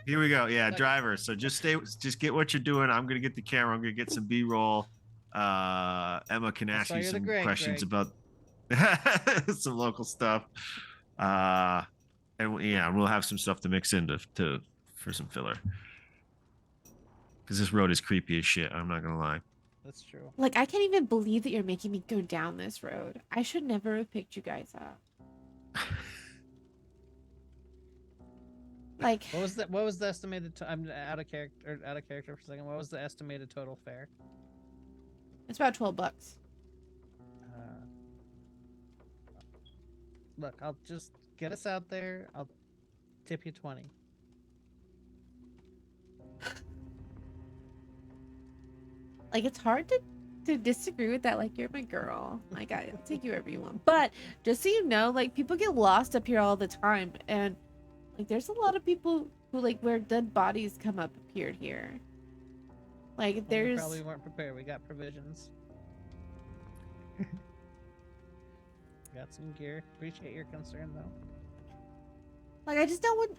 Here we go. Yeah, Okay. driver. So just get what you're doing. I'm gonna get the camera. I'm gonna get some B-roll. Emma can That's ask why you you're the some Greg, questions Greg. about some local stuff. Yeah, we'll have some stuff to mix in for some filler. Because this road is creepy as shit. I'm not gonna lie. That's true. Like, I can't even believe that you're making me go down this road. I should never have picked you guys up. Like, What was the estimated? I'm out of character for a second. What was the estimated total fare? it's about $12. Look, I'll just get us out there. I'll tip you 20. Like, it's hard to disagree with that. Like, you're my girl. Like, I'll take you wherever you want. But just so you know, like, people get lost up here all the time. And, like, there's a lot of people who, like, where dead bodies come up appeared here. Like, Well, we there's... probably weren't prepared. We got provisions. Got some gear. Appreciate your concern, though. Like, I just don't want...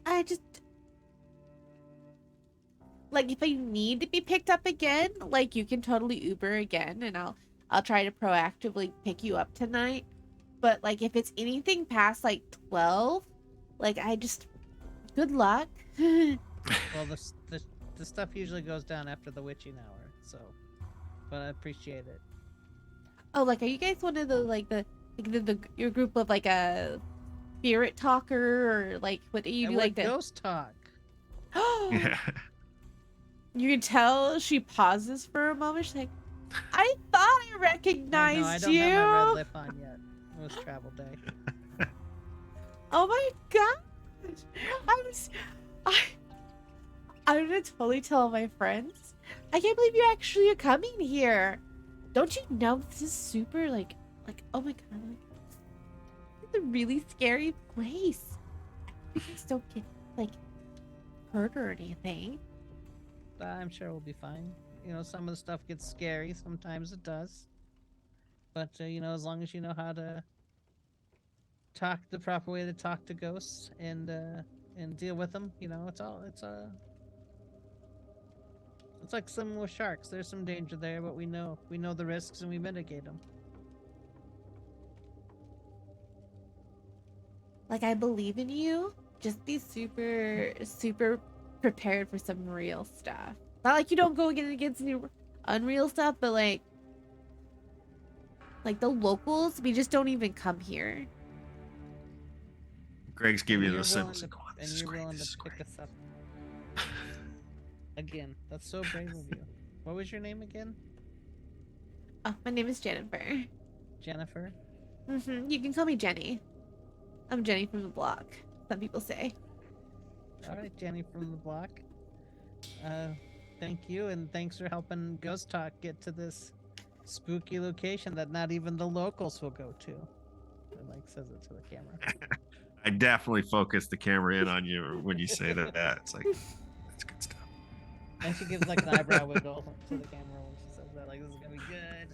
Like, if I need to be picked up again, like, you can totally Uber again, and I'll try to proactively pick you up tonight. But, like, if it's anything past, like, 12, like, I just... Good luck. Well, the stuff usually goes down after the witching hour, so. But I appreciate it. Oh, like, are you guys one of your group of, like, a spirit talker, or, like, what do you And do, we're like, the... ghost talk. Yeah. You can tell she pauses for a moment. She's like, I thought I recognized I don't you. have my red lip on yet. It was travel day. Oh my god! I'm gonna totally tell my friends. I can't believe you actually are coming here. Don't you know this is super like oh my god, it's a really scary place. You guys don't get like hurt or anything. I'm sure we'll be fine. You know, some of the stuff gets scary. Sometimes it does. But, you know, as long as you know how to talk the proper way to talk to ghosts and deal with them, you know, it's like swimming with sharks. There's some danger there, but we know the risks and we mitigate them. Like, I believe in you. Just be super prepared for some real stuff. Not like you don't go against any unreal stuff, but like the locals, we just don't even come here. Greg's giving you You're the willing symbols. to- Go on, and this is you're great. willing This is to pick great. us up. Again, that's so brave of you. What was your name again? Oh, my name is Jennifer. Jennifer? You can call me Jenny. I'm Jenny from the block, some people say. Alright, Jenny from the block. Thank you, and thanks for helping Ghost Talk get to this spooky location that not even the locals will go to. And like says it to the camera. I definitely focus the camera in on you when you say that. It's like that's good stuff. And she gives like an eyebrow wiggle to the camera when she says that, like, this is gonna be good.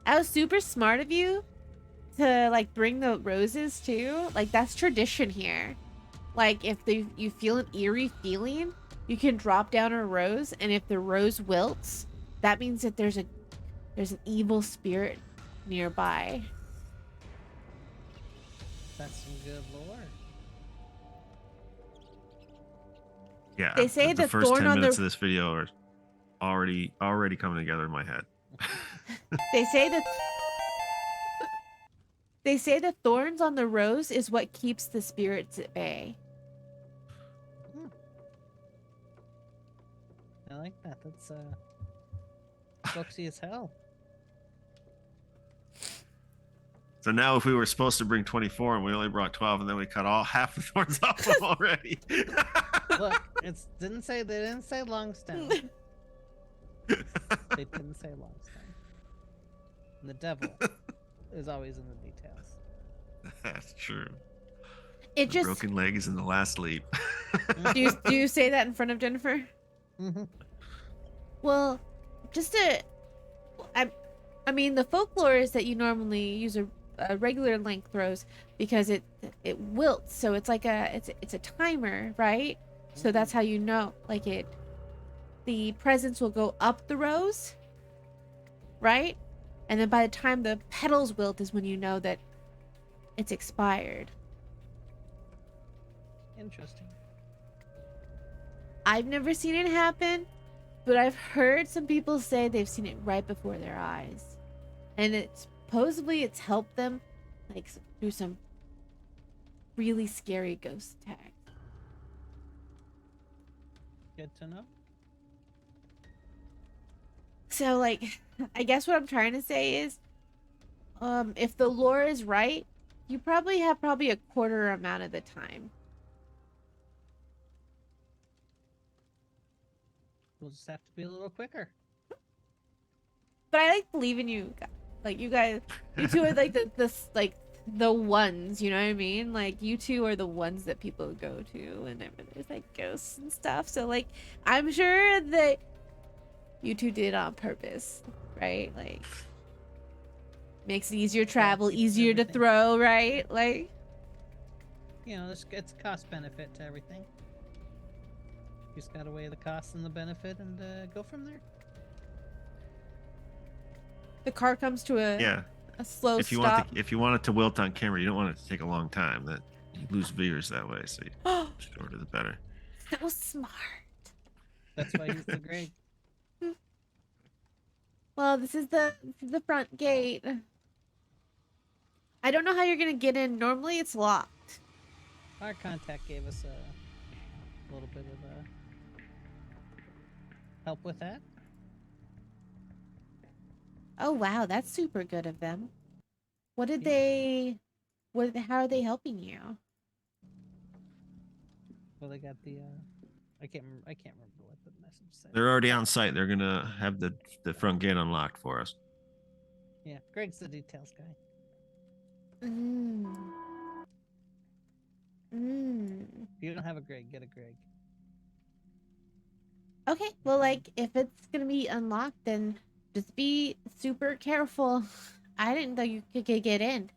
I was super smart of you to like bring the roses too. Like, that's tradition here. Like, if you feel an eerie feeling, you can drop down a rose, and if the rose wilts, that means that there's an evil spirit nearby. That's some good lore. Yeah. They say the the first thorn 10 on minutes the- of this video are already coming together in my head. They say the thorns on the rose is what keeps the spirits at bay. I like that. That's folksy as hell. So now, if we were supposed to bring 24 and we only brought 12, and then we cut all half the thorns off them already. Look, they didn't say long stem. They didn't say long stem. And the devil is always in the details. That's true. It The just broken leg is in the last leap. do you say that in front of Jennifer? Mhm. Well, just to I mean the folklore is that you normally use a regular length rose because it wilts, so it's like it's a timer, right? So that's how you know, like the presents will go up the rose, right? And then by the time the petals wilt is when you know that it's expired. Interesting. I've never seen it happen, but I've heard some people say they've seen it right before their eyes. And it's supposedly it's helped them like do some really scary ghost attacks. Good to know. So like I guess what I'm trying to say is if the lore is right, you probably have a quarter amount of the time. We'll just have to be a little quicker. But I like believe in you. Like you guys, you two are like the ones. You know what I mean? Like you two are the ones that people go to whenever there's like ghosts and stuff. So like I'm sure that you two did it on purpose, right? Like makes it easier to travel, it's easier to everything. throw, right? Like You know, it's cost benefit to everything. You just gotta weigh the cost and the benefit and go from there. the car comes to Yeah. a slow If you stop. if you want it to wilt on camera, you don't want it to take a long time. That you lose viewers that way. So Oh, shorter the better. that was smart. That's why he's the Greg. Well, this is the front gate. I don't know how you're gonna get in. Normally, it's locked. Our contact gave us a little bit of help with that. Oh wow, that's super good of them. What did Yeah. they? How are they helping you? Well, they got the I can't remember what the message said. They're already on site. They're gonna have the front gate unlocked for us. Yeah, Greg's the details guy. Mm. Mm. If you don't have a Greg, get a Greg. Okay, well, like if it's gonna be unlocked, then just be super careful. I didn't know you could get in.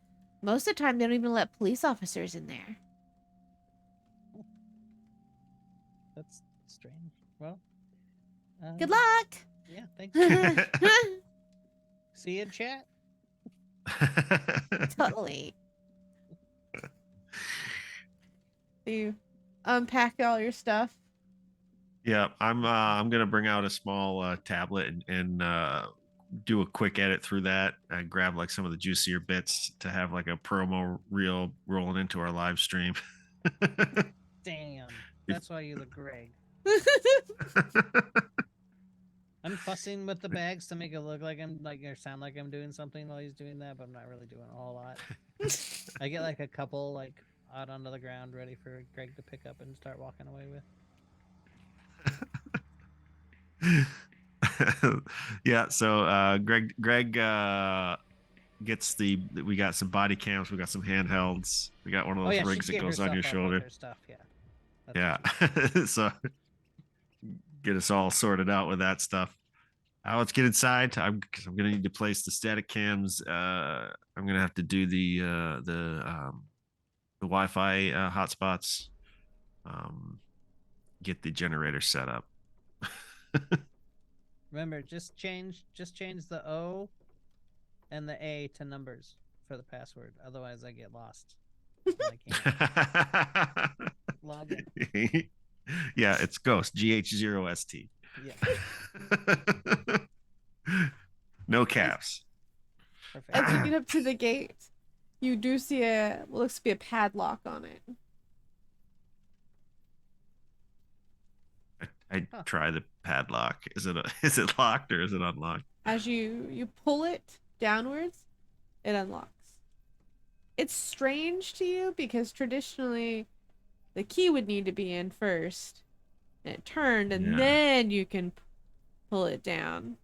Most of the time, they don't even let police officers in there. That's strange. Well, Good luck. Yeah, thanks. See you in chat. Totally. You unpack all your stuff. Yeah, I'm gonna bring out a small tablet and do a quick edit through that and grab like some of the juicier bits to have like a promo reel rolling into our live stream. Damn, that's why you look Greg. I'm fussing with the bags to make it look like I'm like or sound like I'm doing something while he's doing that, but I'm not really doing a whole lot. I get like a couple like out onto the ground ready for Greg to pick up and start walking away with. Yeah, so Greg gets we got some body cams, we got some handhelds, we got one of Oh those yeah, she rigs that geared goes on your herself up with shoulder. her stuff, yeah. That's Yeah. what she- So get us all sorted out with that stuff. Let's get inside. 'Cause I'm gonna need to place the static cams. I'm gonna have to do the Wi-Fi hotspots. Get the generator set up. Remember, just change the O and the A to numbers for the password. Otherwise, I get lost. And I can't log in. Yeah, it's Ghost GH0ST. Yeah, No caps. perfect. As you get up to the gate, you do see what looks to be a padlock on it. I Huh. try the padlock. Is it locked or is it unlocked? As you pull it downwards, it unlocks. It's strange to you because traditionally the key would need to be in first and it turned and Yeah. then you can pull it down.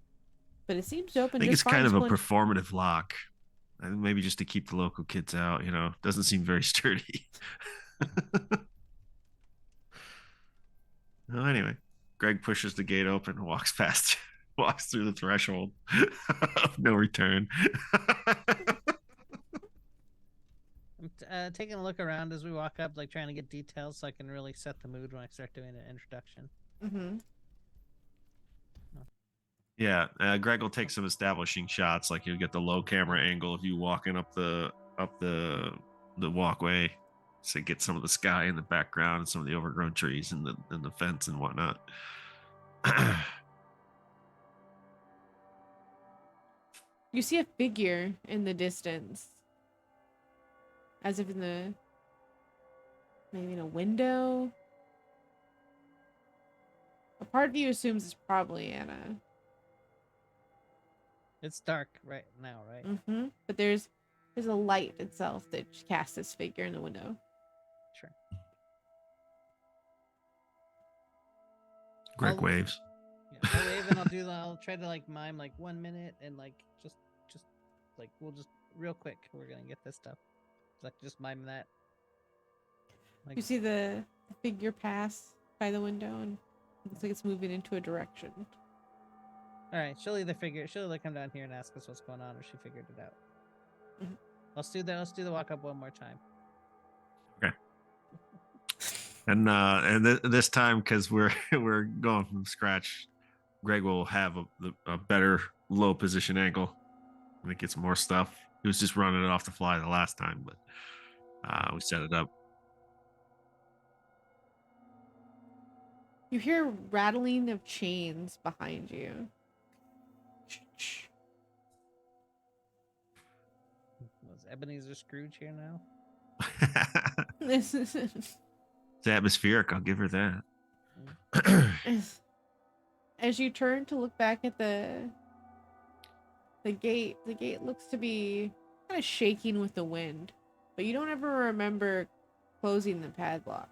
But it seems to I open think just it's fine. kind of Just a pulling- performative lock. Maybe just to keep the local kids out, doesn't seem very sturdy. Well, anyway, Greg pushes the gate open and walks past, walks through the threshold of no return. I'm taking a look around as we walk up, like trying to get details so I can really set the mood when I start doing an introduction. Mm-hmm. Yeah, Greg will take some establishing shots, like you'll get the low camera angle of you walking up the walkway, so get some of the sky in the background and some of the overgrown trees and the fence and whatnot. You see a figure in the distance, as if maybe in a window. A part of you assumes it's probably Anna. It's dark right now, right? Mm-hmm. But there's a light itself that casts this figure in the window. Sure. Greg I'll- waves. Yeah, I'll wave and I'll try to like mime like 1 minute and like just like we'll just real quick we're gonna get this stuff. Like just mime that. Like, You see the figure pass by the window, and it looks like it's moving into a direction. all right, she'll either come down here and ask us what's going on, or she figured it out. Mhm. Let's do the walk up one more time. And this time, because we're we're going from scratch, Greg will have a better low position angle when it gets more stuff. He was just running it off the fly the last time, but we set it up. You hear rattling of chains behind you. Was Ebenezer Scrooge here now? It's atmospheric. I'll give her that. As you turn to look back at the gate looks to be kind of shaking with the wind, but you don't ever remember closing the padlock.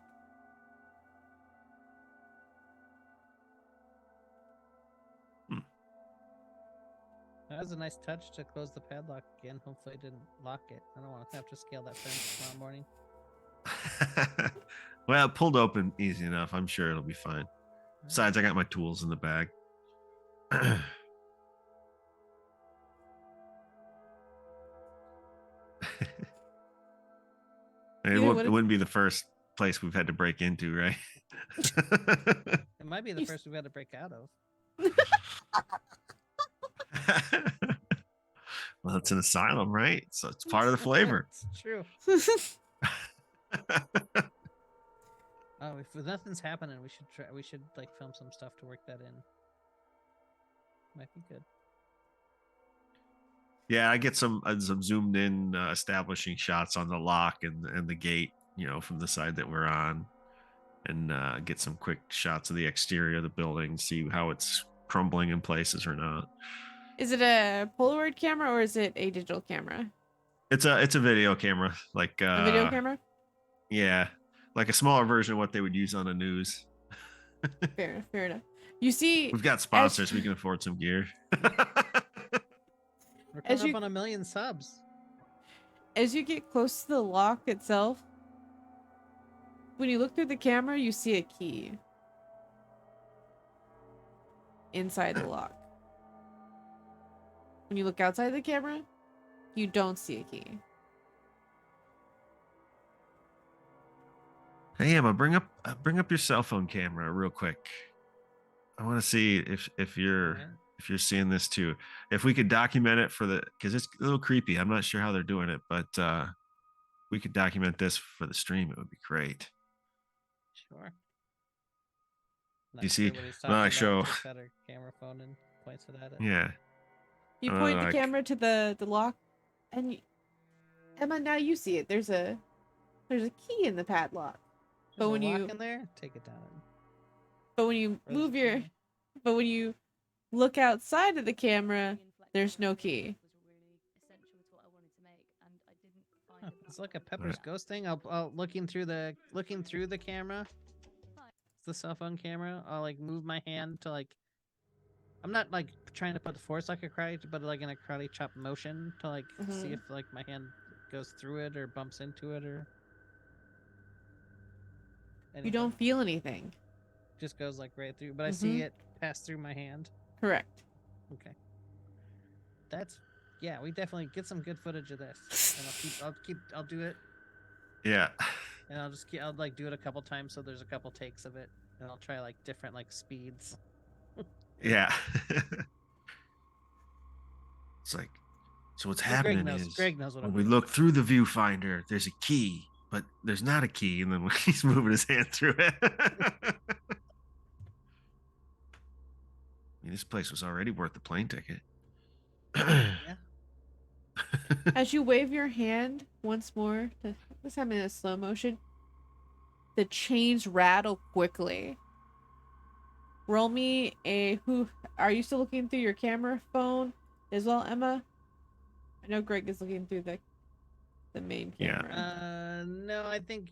That was a nice touch to close the padlock again. Hopefully, I didn't lock it. I don't want to have to scale that fence tomorrow morning. Well, it pulled open easy enough. I'm sure it'll be fine. Besides, I got my tools in the bag. Yeah, what it if- wouldn't be the first place we've had to break into, right? It might be the You first we've had to break out of. Well, it's an asylum, right? So it's part of the flavor. It's true. Oh, if nothing's happening, we should try. We should like film some stuff to work that in. Might be good. Yeah, I get some zoomed in establishing shots on the lock and the gate, from the side that we're on, and get some quick shots of the exterior of the building, see how it's crumbling in places or not. Is it a Polaroid camera or is it a digital camera? It's a video camera, like A video camera? Yeah, like a smaller version of what they would use on the news. Fair enough. You see, We've got sponsors; we can afford some gear. We're As coming you- up on 1 million subs. as you get close to the lock itself, when you look through the camera, you see a key inside the lock. When you look outside the camera, you don't see a key. Hey Emma, bring up your cell phone camera real quick. I want to see if you're Alright. if you're seeing this too. If we could document it because it's a little creepy. I'm not sure how they're doing it, but we could document this for the stream. It would be great. Sure. Not You see, what he's when I talking show- about, takes out her camera phone and points it at it. Yeah. You point the like- camera to the lock, and Emma, now you see it. There's a key in the padlock. There's a when lock you- in there, take it down. But when you Where's move the your, key? but when you look outside of the camera, there's no key. Huh, it's like a Pepper's ghost thing. I'll looking through the camera. It's the cell phone camera. I'll like move my hand to like. I'm not like trying to put the force like a karate, but like in a karate chop motion to like see Mhm. if like my hand goes through it or bumps into it or. You anything. don't feel anything. Just goes like right through, but I Mhm. see it pass through my hand. Correct. Okay. Yeah, we definitely get some good footage of this. And I'll do it, Yeah. and I'll like do it a couple times so there's a couple takes of it, and I'll try like different like speeds. Yeah. It's like, so what's Well, happening is Greg knows what when I'm we doing. look through the viewfinder, there's a key, but there's not a key. And then when he's moving his hand through it. I mean, this place was already worth the plane ticket. Yeah. As you wave your hand once more, this time in a slow motion, the chains rattle quickly. Roll me who are you still looking through your camera phone as well, Emma? I know Greg is looking through the main Yeah. camera. No, I think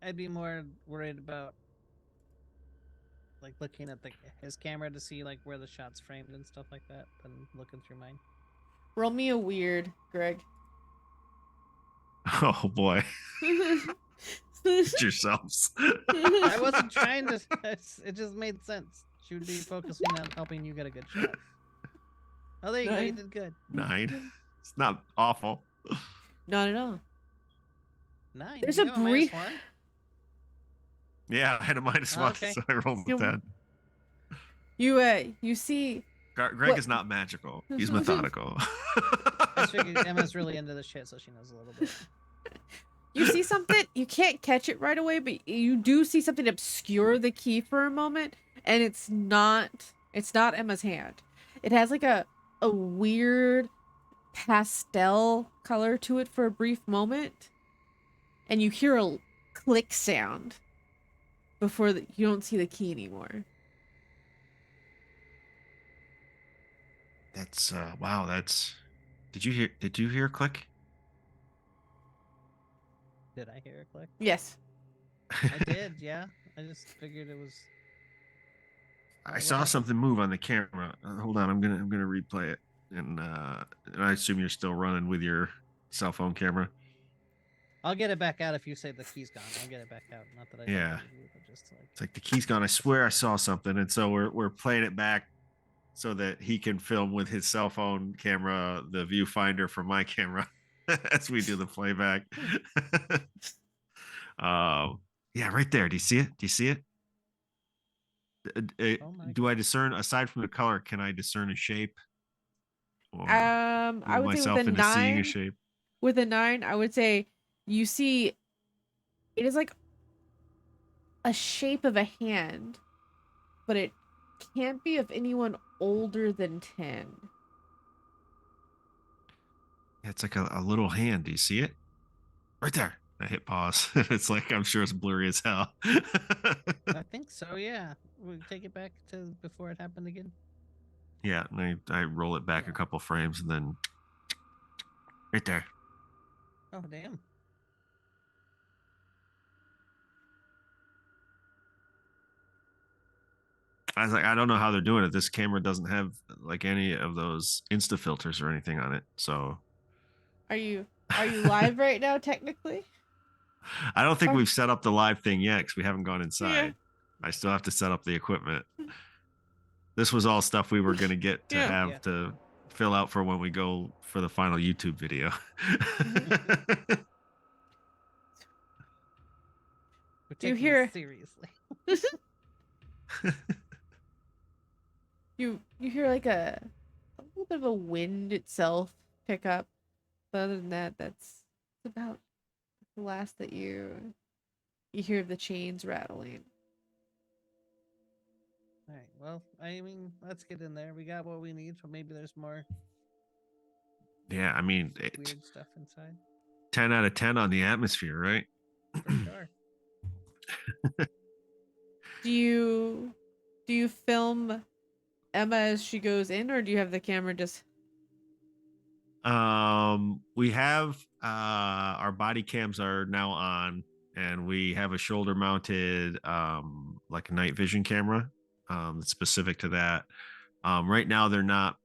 I'd be more worried about like looking at his camera to see like where the shot's framed and stuff like that than looking through mine. Roll me a weird, Greg. Oh boy. Yourselves. I wasn't trying to. It just made sense. She would be focusing on helping you get a good shot. Oh, there you go. You 9. did good. 9. It's not awful. Not at all. 9. There's You a have minus brief- 1? Yeah, I had a -1, Okay. so I rolled You- with that. You see Greg What- is not magical. He's methodical. I figured Emma's really into this shit, so she knows a little bit. you see something, you can't catch it right away, but you do see something obscure the key for a moment, and it's not Emma's hand. It has like a weird pastel color to it for a brief moment, and you hear a click sound before you don't see the key anymore. That's wow, that's did you hear a click? Did I hear a click? Yes. I did, yeah. I just figured it was. I What saw happened? something move on the camera. Hold on, I'm gonna replay it, and I assume you're still running with your cell phone camera. I'll get it back out if you say the key's gone. I'll get it back out. Not that I don't Yeah. believe you, but just like. It's like the key's gone. I swear I saw something, and so we're playing it back so that he can film with his cell phone camera the viewfinder from my camera as we do the playback. Yeah, right there. Do you see it? Do you see it? Oh my Do I discern, aside from the color, can I discern a shape? Or I fool would say myself with a into seeing a 9, shape? with a 9, I would say you see it is like a shape of a hand, but it can't be of anyone older than 10. It's like a little hand. Do you see it? Right there. I hit pause. It's like, I'm sure it's blurry as hell. I think so, yeah. We'll take it back to before it happened again. Yeah, and I roll it back a couple frames and then right there. Oh, damn. I was like, I don't know how they're doing it. This camera doesn't have like any of those Insta filters or anything on it. So Are you live right now technically? I don't think Or- we've set up the live thing yet because we haven't gone inside. Yeah. I still have to set up the equipment. This was all stuff we were going to get to Yeah. have Yeah. to fill out for when we go for the final YouTube video. We're Do you taking hear- this seriously. You hear like a little bit of a wind itself pick up. But other than that, that's about the last that you hear of the chains rattling. All right. Well, I mean, let's get in there. We got what we need, but maybe there's more Yeah, I mean, it's weird stuff inside. 10 out of 10 on the atmosphere, right? For sure. Do you film Emma as she goes in, or do you have the camera just? We have our body cams are now on, and we have a shoulder mounted like a night vision camera that's specific to that. Right now they're not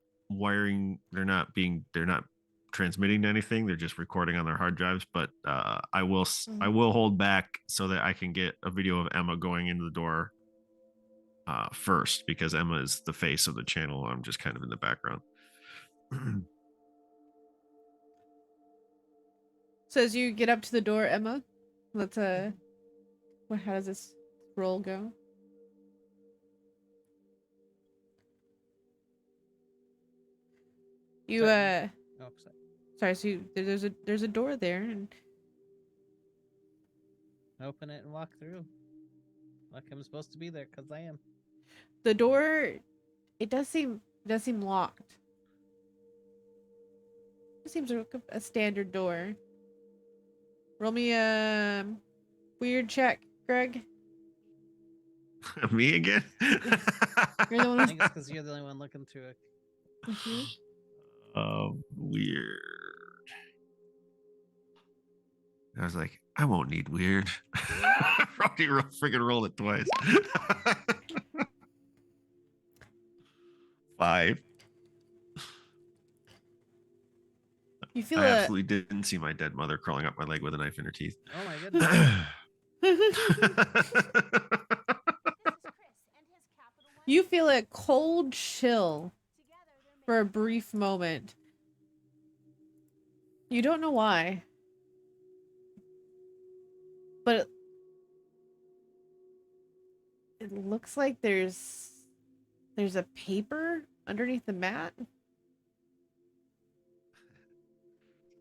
transmitting to anything. They're just recording on their hard drives. But I will Mhm. hold back so that I can get a video of Emma going into the door first, because Emma is the face of the channel. I'm just kind of in the background. So as you get up to the door, Emma, let's how does this roll go? You Sorry. Oh, sorry. sorry, so there's a door there, and Open it and walk through. Like I'm supposed to be there, because I am. the door, it does seem locked. It seems like a standard door. Roll me a weird check, Greg. Me again? You're the one I who's think it's because you're the only one looking through it. Weird. I was like, I won't need weird. Freaking rolled it twice. 5. You feel I a absolutely didn't see my dead mother crawling up my leg with a knife in her teeth. Oh my goodness. you feel a cold chill for a brief moment. You don't know why. But it looks like there's a paper underneath the mat.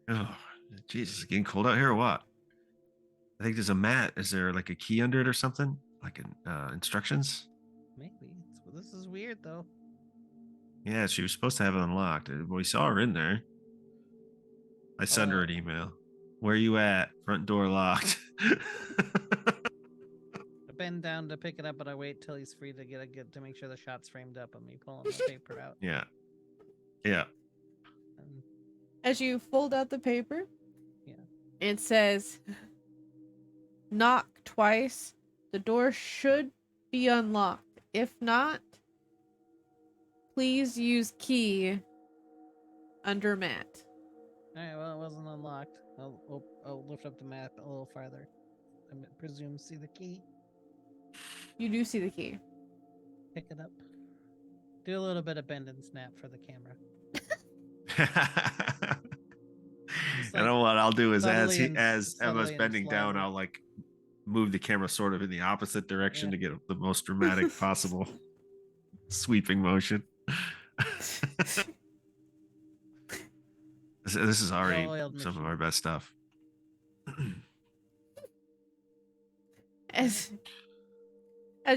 Oh, Jesus, getting cold out here or what? I think there's a mat. Is there like a key under it or something? Like instructions? Maybe. This is weird though. Yeah, she was supposed to have it unlocked. We saw her in there. I sent her an email. Where you at? Front door locked. I bend down to pick it up, but I wait till he's free to to make sure the shot's framed up and me pulling the paper out. Yeah. Yeah. And As you fold out the paper, Yeah. it says, knock twice. The door should be unlocked. If not, please use key under mat. Alright, well, it wasn't unlocked. I'll lift up the mat a little farther. I presume see the key. You do see the key. Pick it up. Do a little bit of bend and snap for the camera. You know what I'll do is subtly as Emma's and bending down, slowly. I'll like move the camera sort of in the opposite direction to get the most dramatic possible sweeping motion. This is already Well-oiled some of machine. our best stuff. As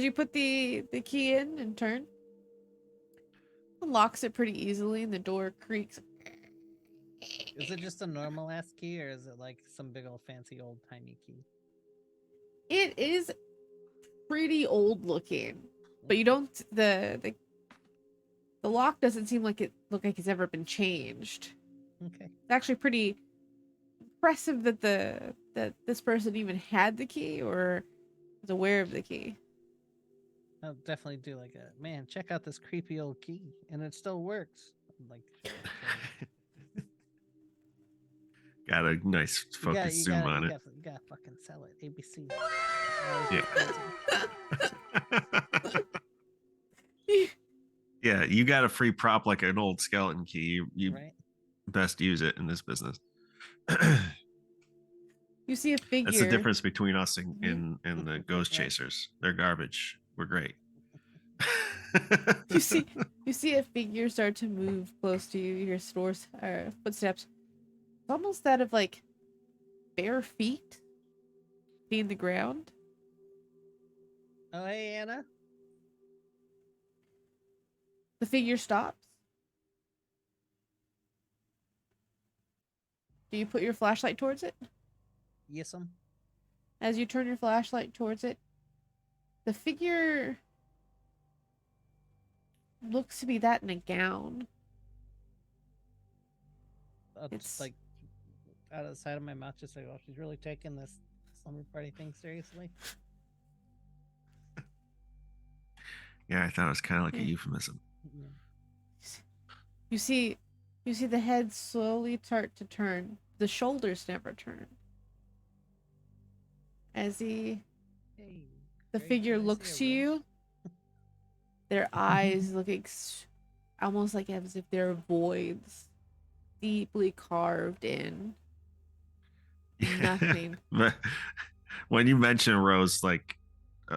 you put the key in and turn, it locks it pretty easily, and the door creaks. Is it just a normal ass key, or is it like some big old fancy old timey key? It is pretty old looking, but you don't the lock doesn't seem like it's ever been changed. Okay. It's actually pretty impressive that this person even had the key or was aware of the key. I'll definitely do like a man. Check out this creepy old key, and it still works. Like, Got a nice focus zoom on it. You gotta fucking sell it. ABC. Yeah. Yeah, you got a free prop like an old skeleton key. You Right? best use it in this business. You see a figure. That's the difference between us and the ghost Right. chasers. They're garbage. We're great. You see a figure start to move close to you. You hear footsteps. It's almost that of like bare feet being the ground. Oh, hey, Anna. The figure stops. Do you put your flashlight towards it? Yes, As you turn your flashlight towards it, the figure looks to be that in a gown. I'll It's- just like out of the side of my mouth, just like, oh, she's really taking this slumber party thing seriously. Yeah, I thought it was kind of like a Yeah. euphemism. Yeah. You see You see the head slowly start to turn. The shoulders never turn. As the Hey, Greg, figure can I looks see to a you, rose? their eyes look almost like as if they're voids, deeply carved in. Nothing. But when you mention Rose, like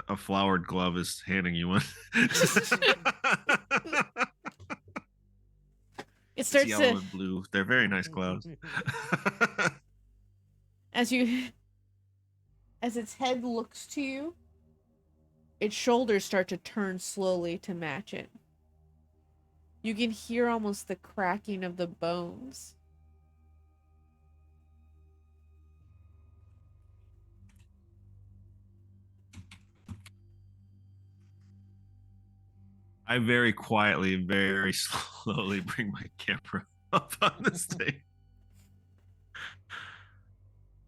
a flowered glove is handing you one. It It's starts yellow to, and blue. They're very nice gloves. as you, as its head looks to you, its shoulders start to turn slowly to match it. You can hear almost the cracking of the bones. I very quietly and very slowly bring my camera up on the stage.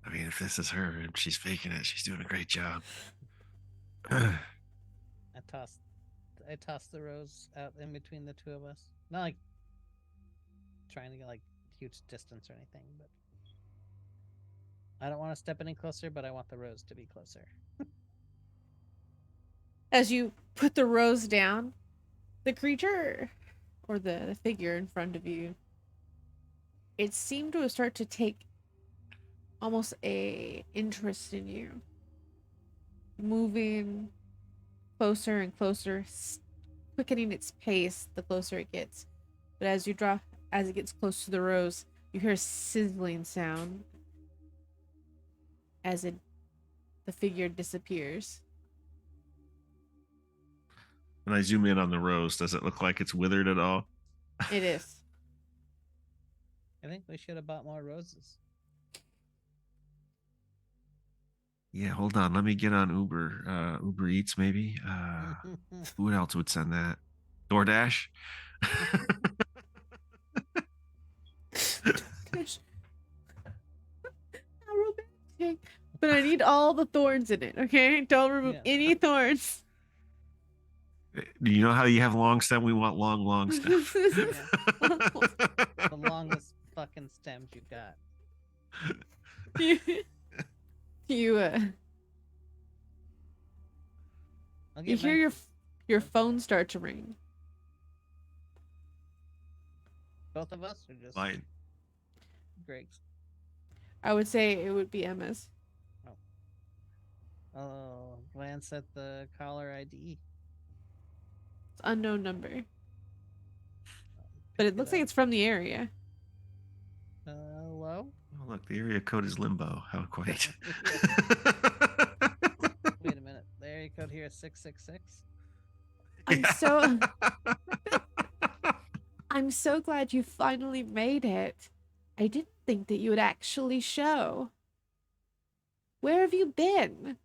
I mean, if this is her and she's faking it, she's doing a great job. I tossed the rose out in between the two of us. Not like trying to get like huge distance or anything, but I don't want to step any closer, but I want the rose to be closer. As you put the rose down, the creature or the figure in front of you, it seemed to start to take almost a interest in you, moving closer and closer, quickening its pace the closer it gets. But as it gets close to the rose, you hear a sizzling sound as the figure disappears. And I zoom in on the rose. Does it look like it's withered at all? It is. I think we should have bought more roses. Yeah, hold on. Let me get on Uber Eats maybe. Who else would send that? DoorDash? How romantic. But I need all the thorns in it, okay? Don't remove Yeah. any thorns. Do you know how you have long stem? We want long stem. The longest fucking stems you got. you I'll you get hear my- your phone start to ring. both of us or just Fine. Greg's? I would say it would be Emma's. Oh, glance at the caller ID. It's unknown number. But it looks like up. it's from the area. Hello? Oh, look, the area code is limbo. How quaint. Wait a minute. The area code here is 666. I'm so glad you finally made it. I didn't think that you would actually show. Where have you been?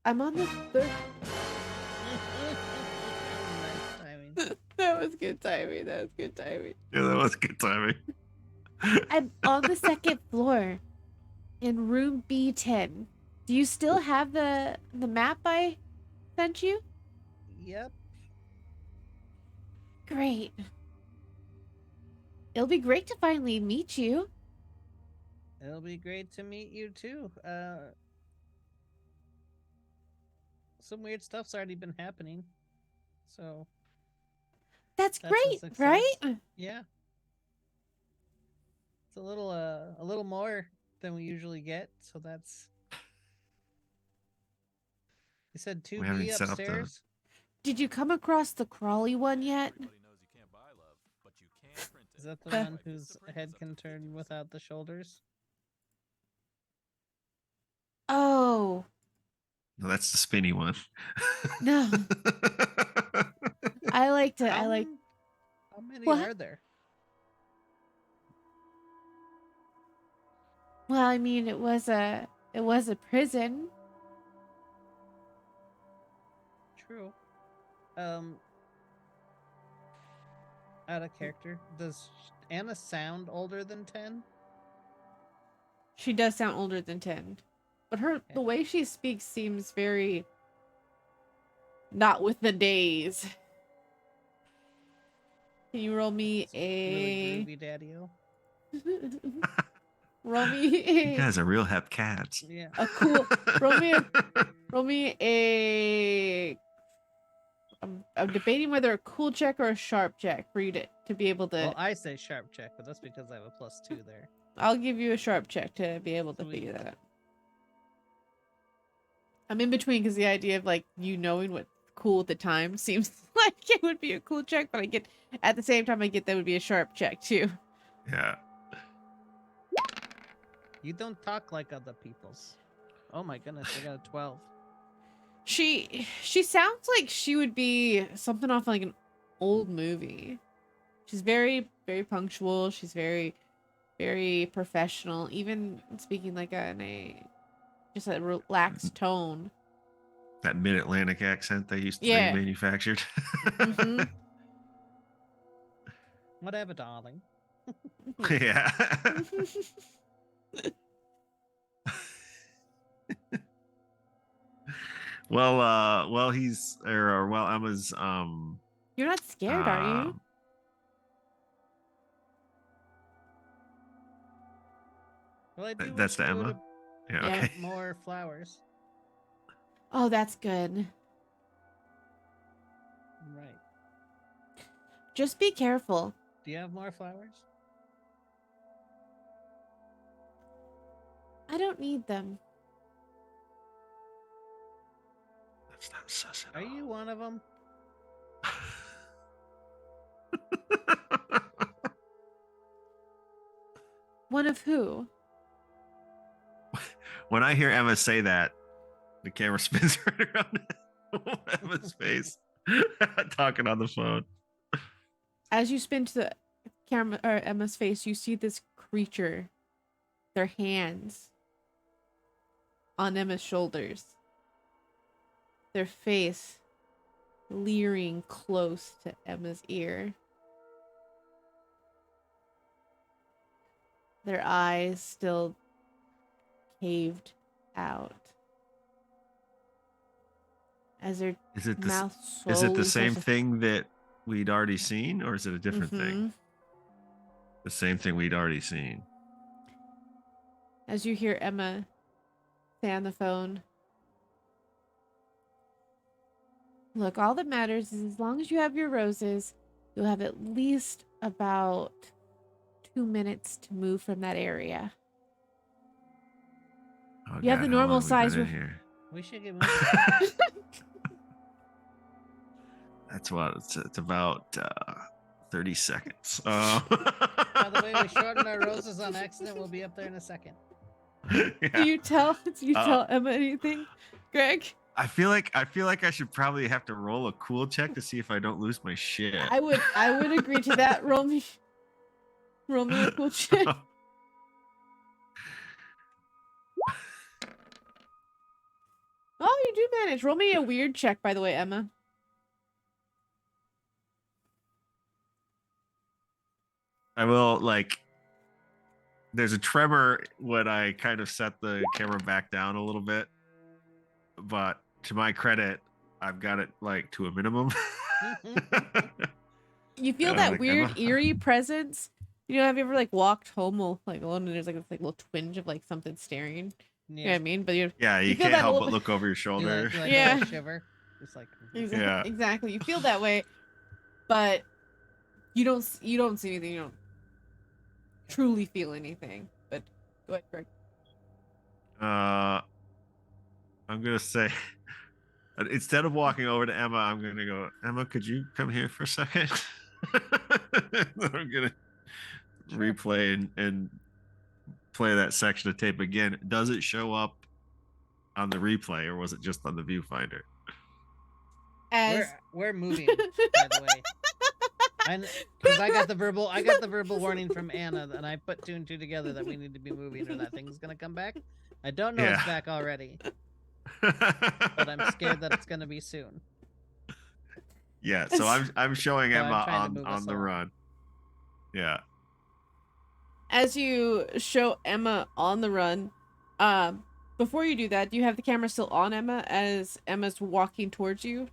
I'm on the third. Nice timing. That was good timing. Yeah, that was good timing. I'm on the second floor in room B10. Do you still have the map I sent you? Yep. Great. It'll be great to finally meet you. It'll be great to meet you too. Some weird stuff's already been happening. So That's That's a great, success. right? yeah. It's a little more than we usually get, so that's You said We haven't 2B set up the- upstairs? Did you come across the crawly one yet? Is that the Huh. one whose head can turn without the shoulders? Oh, No, that's the spinny one. no. I like to. How, I like. How many What? are there? Well, I mean, it was a prison. True. Out of character, does Anna sound older than 10? She does sound older than 10, but the way she speaks seems very not with the days. Can you roll me Really a groovy, Daddy-o. roll me You a guys are real hep cats. Yeah. a cool roll me a I'm debating whether a cool check or a sharp check for you to be able to Well, I say sharp check, but that's because I have a +2 there. I'll give you a sharp check to be able to Sweet. figure that out. I'm in between because the idea of like you knowing what cool at the time seems like it would be a cool check, but I get at the same time I get that would be a sharp check too. Yeah. You don't talk like other people's. Oh my goodness, I got a 12. She sounds like she would be something off like an old movie. She's very very punctual. She's very very professional. Even speaking like in a just a relaxed tone. That mid-Atlantic accent they used to Yeah. be manufactured. Mhm. Whatever, darling. Yeah. well, Emma's You're not scared, are you? um, Well, I do that's wish the you Emma. Yeah. Yeah. Okay. more flowers. Oh, that's good. Right. Just be careful. Do you have more flowers? I don't need them. That's not sus at Are all. you one of them? One of who? When I hear Emma say that, the camera spins right around Emma's face, talking on the phone. As you spin to the camera or Emma's face, you see this creature. Their hands on Emma's shoulders. Their face leering close to Emma's ear. Their eyes still caved out. As their Is it mouth is it the slowly same starts to- thing that we'd already seen, or is it a different thing? Mhm. The same thing we'd already seen. As you hear Emma say on the phone, look, all that matters is as long as you have your roses, you'll have at least about 2 minutes to move from that area. Oh, You have the how normal long have we been size in ro- here. We should get moving. That's what it's about 30 seconds. By the way, we shortened our roses on accident. We'll be up there in a second. Do yeah. you tell Emma anything, Greg? I feel like I should probably have to roll a cool check to see if I don't lose my shit. I would agree to that. Roll me a cool check. Oh, you do manage. Roll me a weird check, by the way, Emma. I will there's a tremor when I kind of set the camera back down a little bit, but to my credit, I've got it to a minimum. You feel Yeah, that like weird Emma. eerie presence. You know, have you ever walked home alone and there's this little twinge of something staring? You know what I mean? But you're Yeah, you You feel can't that a help little but bit- look over your You shoulder. like Yeah. a shiver. Just like Yeah. exactly. You feel that way, but you don't see anything. You don't truly feel anything. But go ahead, Greg. I'm gonna say instead of walking over to Emma, I'm gonna go, Emma, could you come here for a second? I'm gonna replay and play that section of tape again. Does it show up on the replay, or was it just on the viewfinder? As we're moving, by the way. Because I got the verbal warning from Anna, and I put 2 and 2 together that we need to be moving, or that thing's gonna come back. I don't know it's Yeah. back already, but I'm scared that it's gonna be soon. Yeah, so I'm showing So I'm Emma trying to move on us the along. run. Yeah. as you show Emma on the run, before you do that, do you have the camera still on Emma as Emma's walking towards you?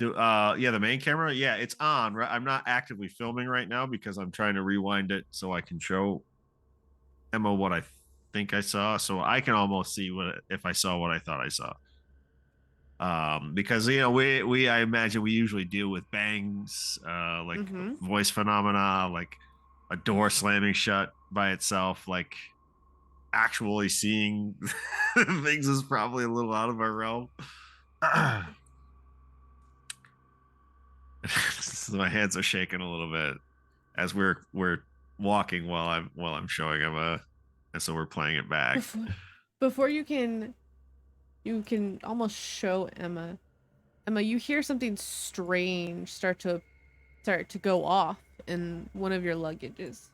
Yeah, the main camera, yeah, it's on. Right, I'm not actively filming right now because I'm trying to rewind it so I can show Emma what I think I saw, so I can almost see what if I saw what I thought I saw. Because we I imagine we usually deal with bangs, like Mm-hmm. voice phenomena, like a door slamming shut by itself, like actually seeing things is probably a little out of our realm. So my hands are shaking a little bit as we're walking while I'm showing him and so we're playing it back. Before you can almost show Emma. Emma, you hear something strange start to go off in one of your luggages.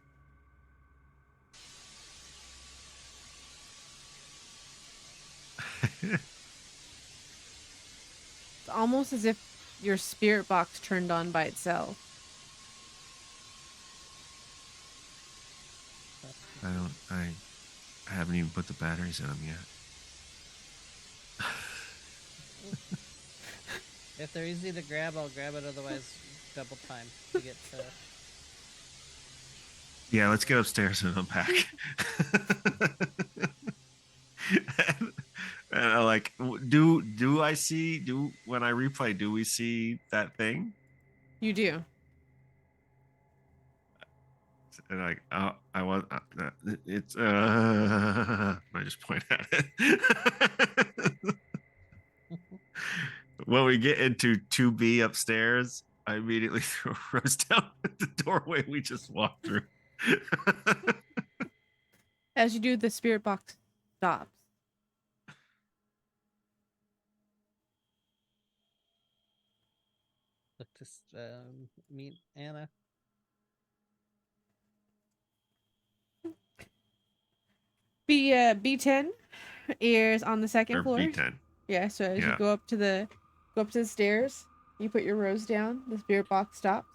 It's almost as if your spirit box turned on by itself. I haven't even put the batteries in them yet. If they're easy to grab, I'll grab it. Otherwise, double time to get to. Yeah, let's get upstairs and unpack. and I like, do I see when I replay? Do we see that thing? You do. And like, oh, I was. It's. I just point at it. When we get into 2B upstairs, I immediately throw Rose down at the doorway we just walked through. As you do, the spirit box stops. Look to meet Anna. B10 is on the second Or floor. B10. Yeah, so as you Yeah. go up to the stairs, you put your rose down, the spirit box stops.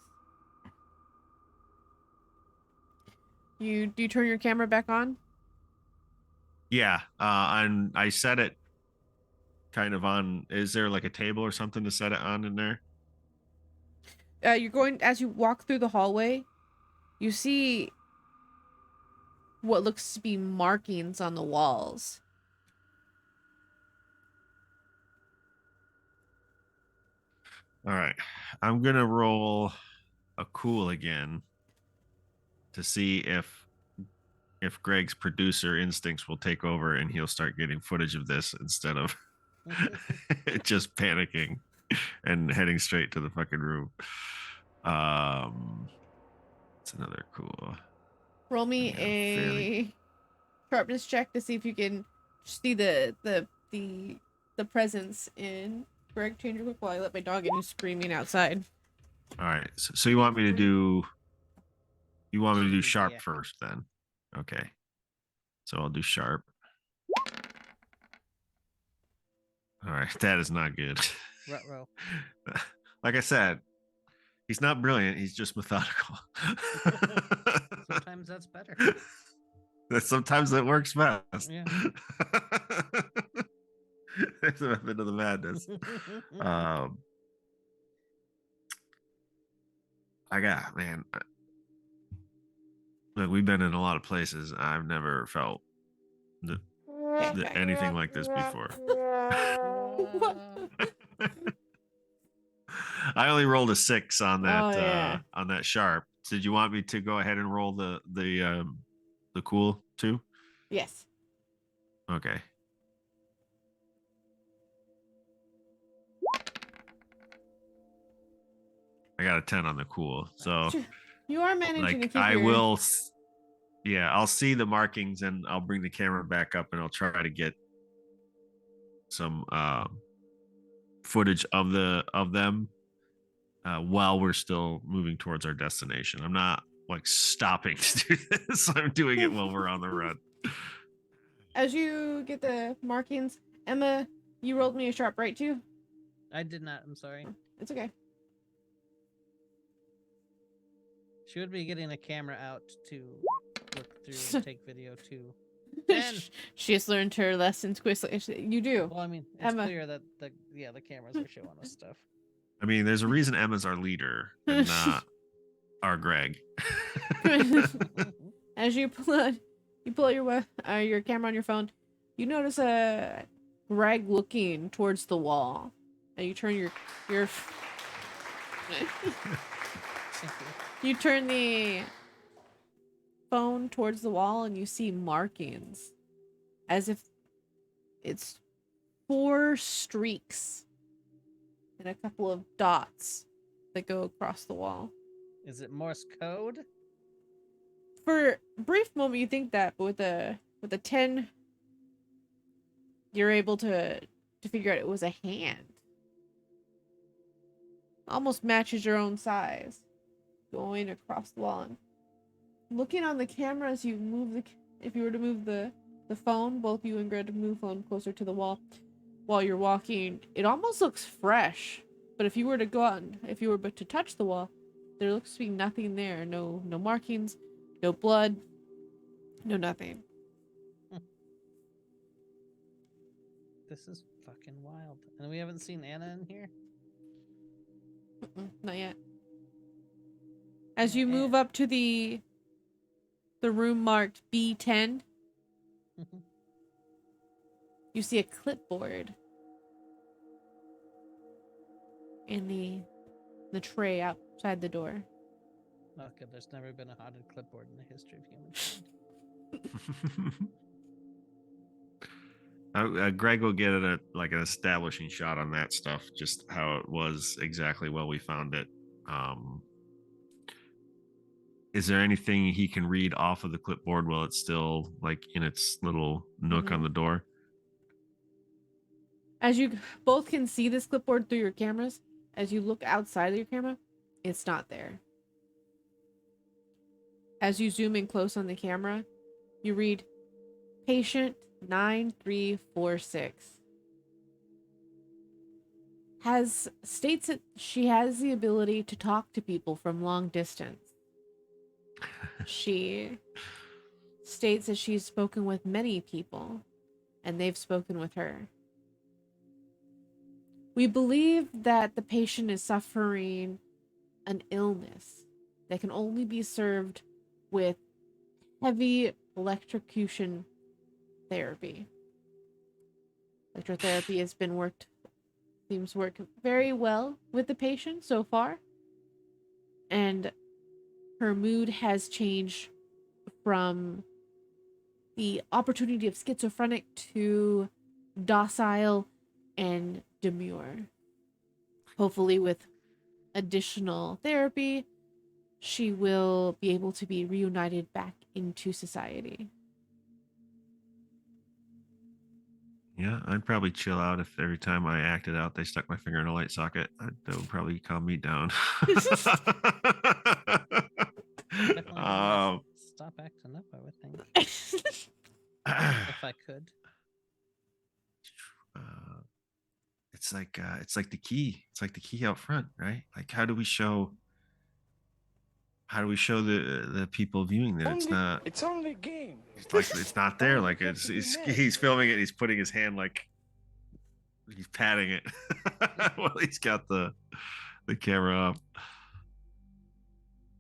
Do you turn your camera back on? Yeah, and I set it kind of on. Is there like a table or something to set it on in there? You're going as you walk through the hallway, you see what looks to be markings on the walls. All right, I'm gonna roll a cool again to see if Greg's producer instincts will take over and he'll start getting footage of this instead of just panicking and heading straight to the fucking room. It's another cool. Roll me Yeah, a fairly- sharpness check to see if you can see the presence in Greg. Change your quick while I let my dog in who's screaming outside. All right, so you want me to do sharp Yeah. first then? Okay, so I'll do sharp. All right, that is not good. Ruh-roh. Like I said, he's not brilliant. He's just methodical. Sometimes that's better. Sometimes that works best. Yeah. There's a method of the madness. I got, man. Look, we've been in a lot of places. I've never felt anything like this before. I only rolled a 6 on that on that sharp. Did you want me to go ahead and roll the cool too? Yes. Okay. I got a 10 on the cool. So You are managing to like keep I your... will yeah, I'll see the markings and I'll bring the camera back up and I'll try to get some footage of them while we're still moving towards our destination. I'm not like stopping to do this. I'm doing it while we're on the run. As you get the markings, Emma, you rolled me a sharp right too? I did not. I'm sorry. It's okay. She would be getting a camera out to look through and take video too. And She has learned her lessons quickly. You do. well, I mean, it's Emma. clear that the cameras are showing us stuff. I mean, there's a reason Emma's our leader and not our Greg. As you pull your camera on your phone, you notice a Greg looking towards the wall, and you turn your you turn the phone towards the wall, and you see markings, as if it's 4 streaks and a couple of dots that go across the wall. Is it Morse code? For a brief moment, you think that, but with a 10, you're able to figure out it was a hand. Almost matches your own size, going across the wall. And looking on the camera as you move if you were to move the phone, both you and Greg move phone closer to the wall while you're walking, it almost looks fresh. But if you were to go out and if you were to touch the wall, there looks to be nothing there. No markings, no blood, no nothing. This is fucking wild. And we haven't seen Anna in here? Not yet. As you move up to the room marked B10, you see a clipboard in the tray outside the door. Oh, good. There's never been a haunted clipboard in the history of humankind. Greg will get an establishing shot on that stuff, just how it was exactly while we found it. Is there anything he can read off of the clipboard while it's still like in its little nook on the door? As you both can see this clipboard through your cameras, as you look outside of your camera, it's not there. As you zoom in close on the camera, you read patient 9346. States that she has the ability to talk to people from long distance. She states that she's spoken with many people, and they've spoken with her. We believe that the patient is suffering an illness that can only be served with heavy electrocution therapy. Electrotherapy seems to work very well with the patient so far. And her mood has changed from the opportunity of schizophrenic to docile and demure. Hopefully with additional therapy, she will be able to be reunited back into society. Yeah, I'd probably chill out if every time I acted out they stuck my finger in a light socket. That would probably calm me down. Definitely stop acting up, I would think. If I could. It's like the key. It's like the key out front, right? Like how do we show the people viewing that it's only a game. It's like it's not there. Like he's filming it. He's putting his hand like he's patting it while he's got the camera up.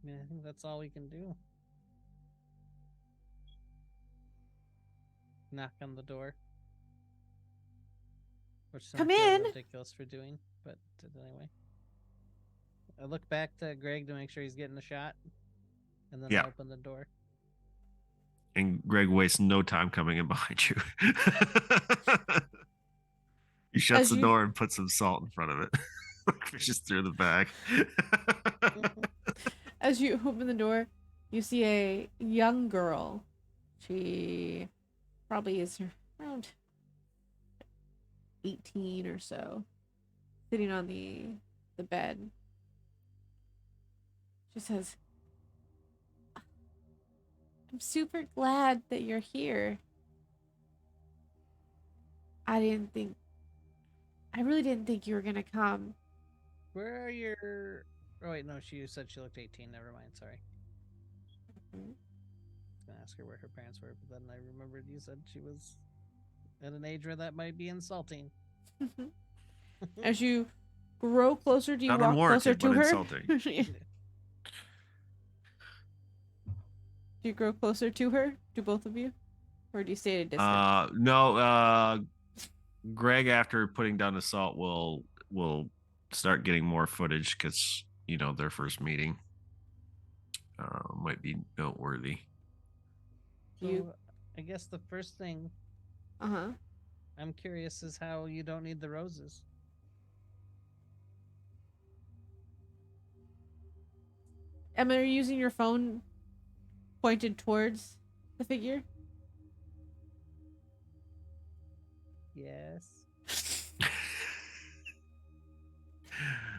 Yeah, I think that's all we can do. Knock on the door. Which sounds Come in. ridiculous for doing, but anyway. I look back to Greg to make sure he's getting the shot, and then I open the door. And Greg wastes no time coming in behind you. He shuts the door and puts some salt in front of it. Fishes through the bag. As you open the door, you see a young girl. She probably is around 18 or so, sitting on the bed. She says, "I'm super glad that you're here. I really didn't think you were gonna come." Where are your... Oh, wait, no, you said she looked 18. Never mind, sorry. I was going to ask her where her parents were, but then I remembered you said she was at an age where that might be insulting. As you grow closer? Do you Not walk closer unwarranted, to but her? insulting. Do you grow closer to her? Do both of you? Or do you stay at a distance? No. Greg, after putting down the salt, will start getting more footage because their first meeting might be noteworthy. You- So, I guess the first thing Uh-huh. I'm curious is how you don't need the roses. Emma, are you using your phone pointed towards the figure? Yes.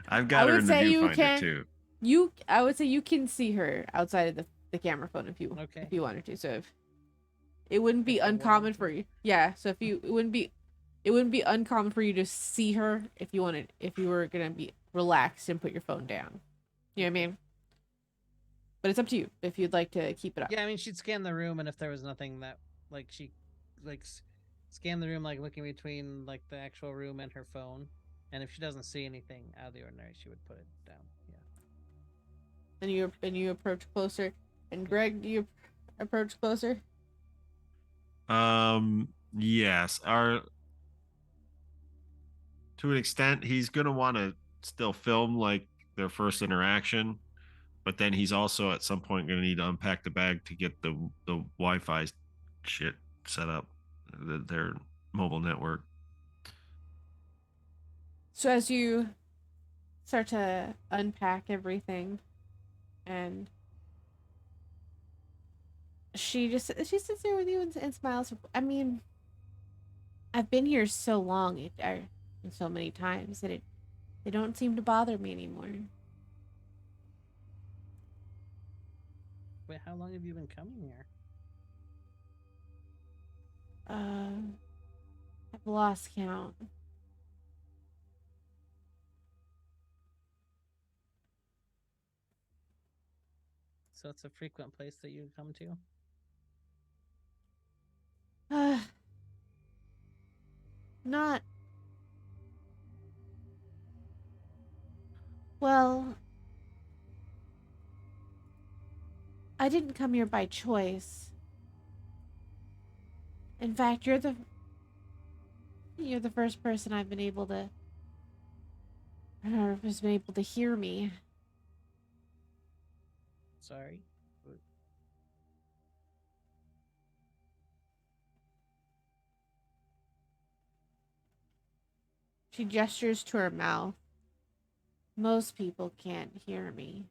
I've got I her would in the say you viewfinder can- too. I would say you can see her outside of the camera phone if you Okay. wanted to. So if it wouldn't be If I wanted uncommon to. for you. Yeah, so if you it wouldn't be uncommon for you to see her if you were going to be relaxed and put your phone down. You know what I mean? But it's up to you if you'd like to keep it up. Yeah, I mean, she'd scan the room, and if there was nothing that, she, scan the room, looking between, the actual room and her phone. And if she doesn't see anything out of the ordinary, she would put it down. Yeah. And you approach closer. And Greg, do you approach closer? Yes. To an extent, he's gonna want to still film their first interaction, but then he's also at some point gonna need to unpack the bag to get the Wi-Fi shit set up, their mobile network. So as you start to unpack everything, and she sits there with you and smiles. I mean, I've been here so long, so many times that they don't seem to bother me anymore. Wait, how long have you been coming here? I've lost count. So it's a frequent place that you come to? Not. Well, I didn't come here by choice. In fact, you're the first person I've been able to has been able to hear me. Sorry. She gestures to her mouth. Most people can't hear me.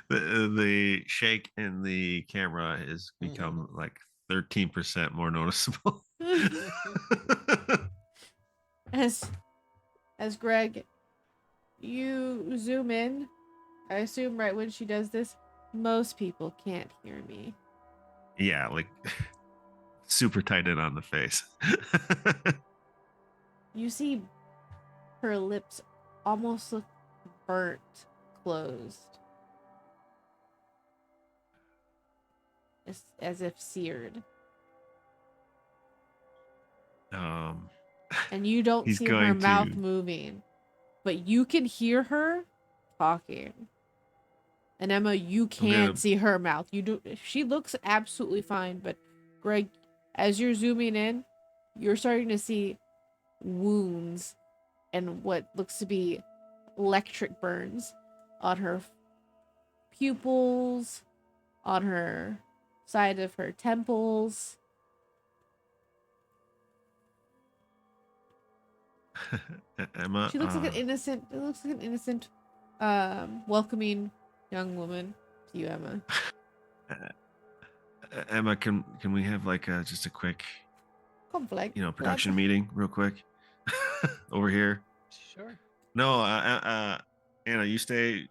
the shake in the camera has become 13% more noticeable. As Greg, you zoom in. I assume right when she does this, most people can't hear me. Yeah, super tight in on the face. You see her lips almost look burnt closed. As if seared. And you don't He's see her going mouth to- moving. But you can hear her talking. And Emma, you can't see her mouth. You do. She looks absolutely fine, but Greg, as you're zooming in, you're starting to see wounds and what looks to be electric burns on her pupils, on her side of her temples. Emma, She looks like an innocent. It looks like an innocent, welcoming young woman to you, Emma. Emma, can we have just a quick, Conflict. production meeting real quick over here? Sure. No, Anna, you stay.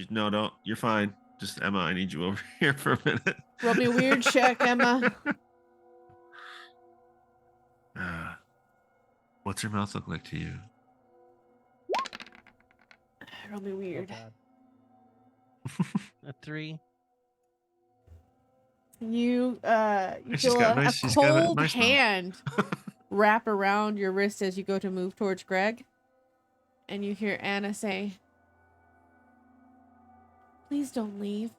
No, don't. You're fine. Just Emma, I need you over here for a minute. Roll me a weird check, Emma. What's her mouth look like to you? Roll me weird. Oh, God. A 3. You And she's feel got a she's got a cold nice mouth. hand wrap around your wrist as you go to move towards Greg. And you hear Anna say, "Please don't leave."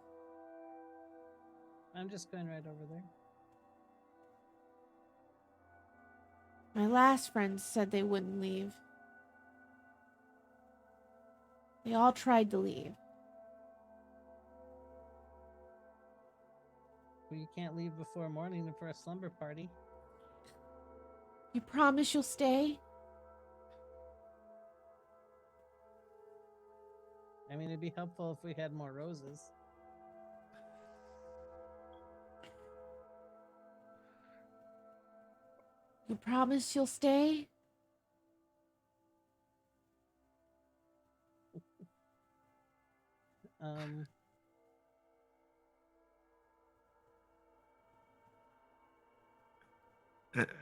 I'm just going right over there. My last friends said they wouldn't leave. They all tried to leave. Well, you can't leave before morning for a slumber party. You promise you'll stay? I mean, it'd be helpful if we had more roses. You promise you'll stay? Um,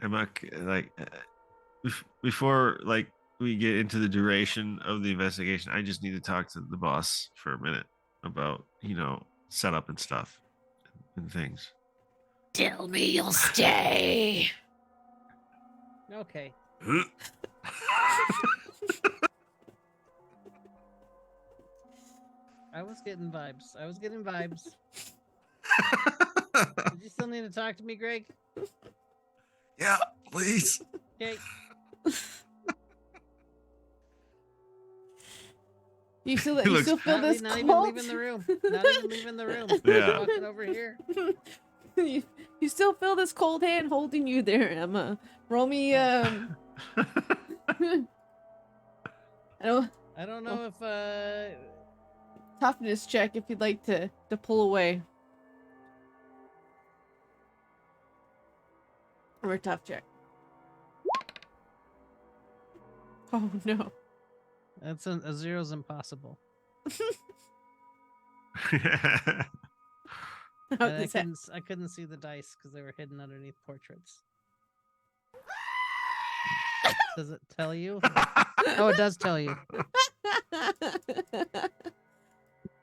Am I like before like we get into the duration of the investigation? I just need to talk to the boss for a minute about setup and stuff and things. Tell me you'll stay. okay. I was getting vibes. Did you still need to talk to me, Greg? Yeah, please. Okay. You still, He you looks- still feel Not, this not even cold? leaving the room. Not even leaving the room. Yeah. Walking over here. you still feel this cold hand holding you there, Emma. Roll me, I don't, I don't know if toughness check if you'd like to pull away. Or a tough check. Oh no. that's a zero's impossible. How And does that- I couldn't see the dice because they were hidden underneath portraits. Does it tell you? Oh, it does tell you.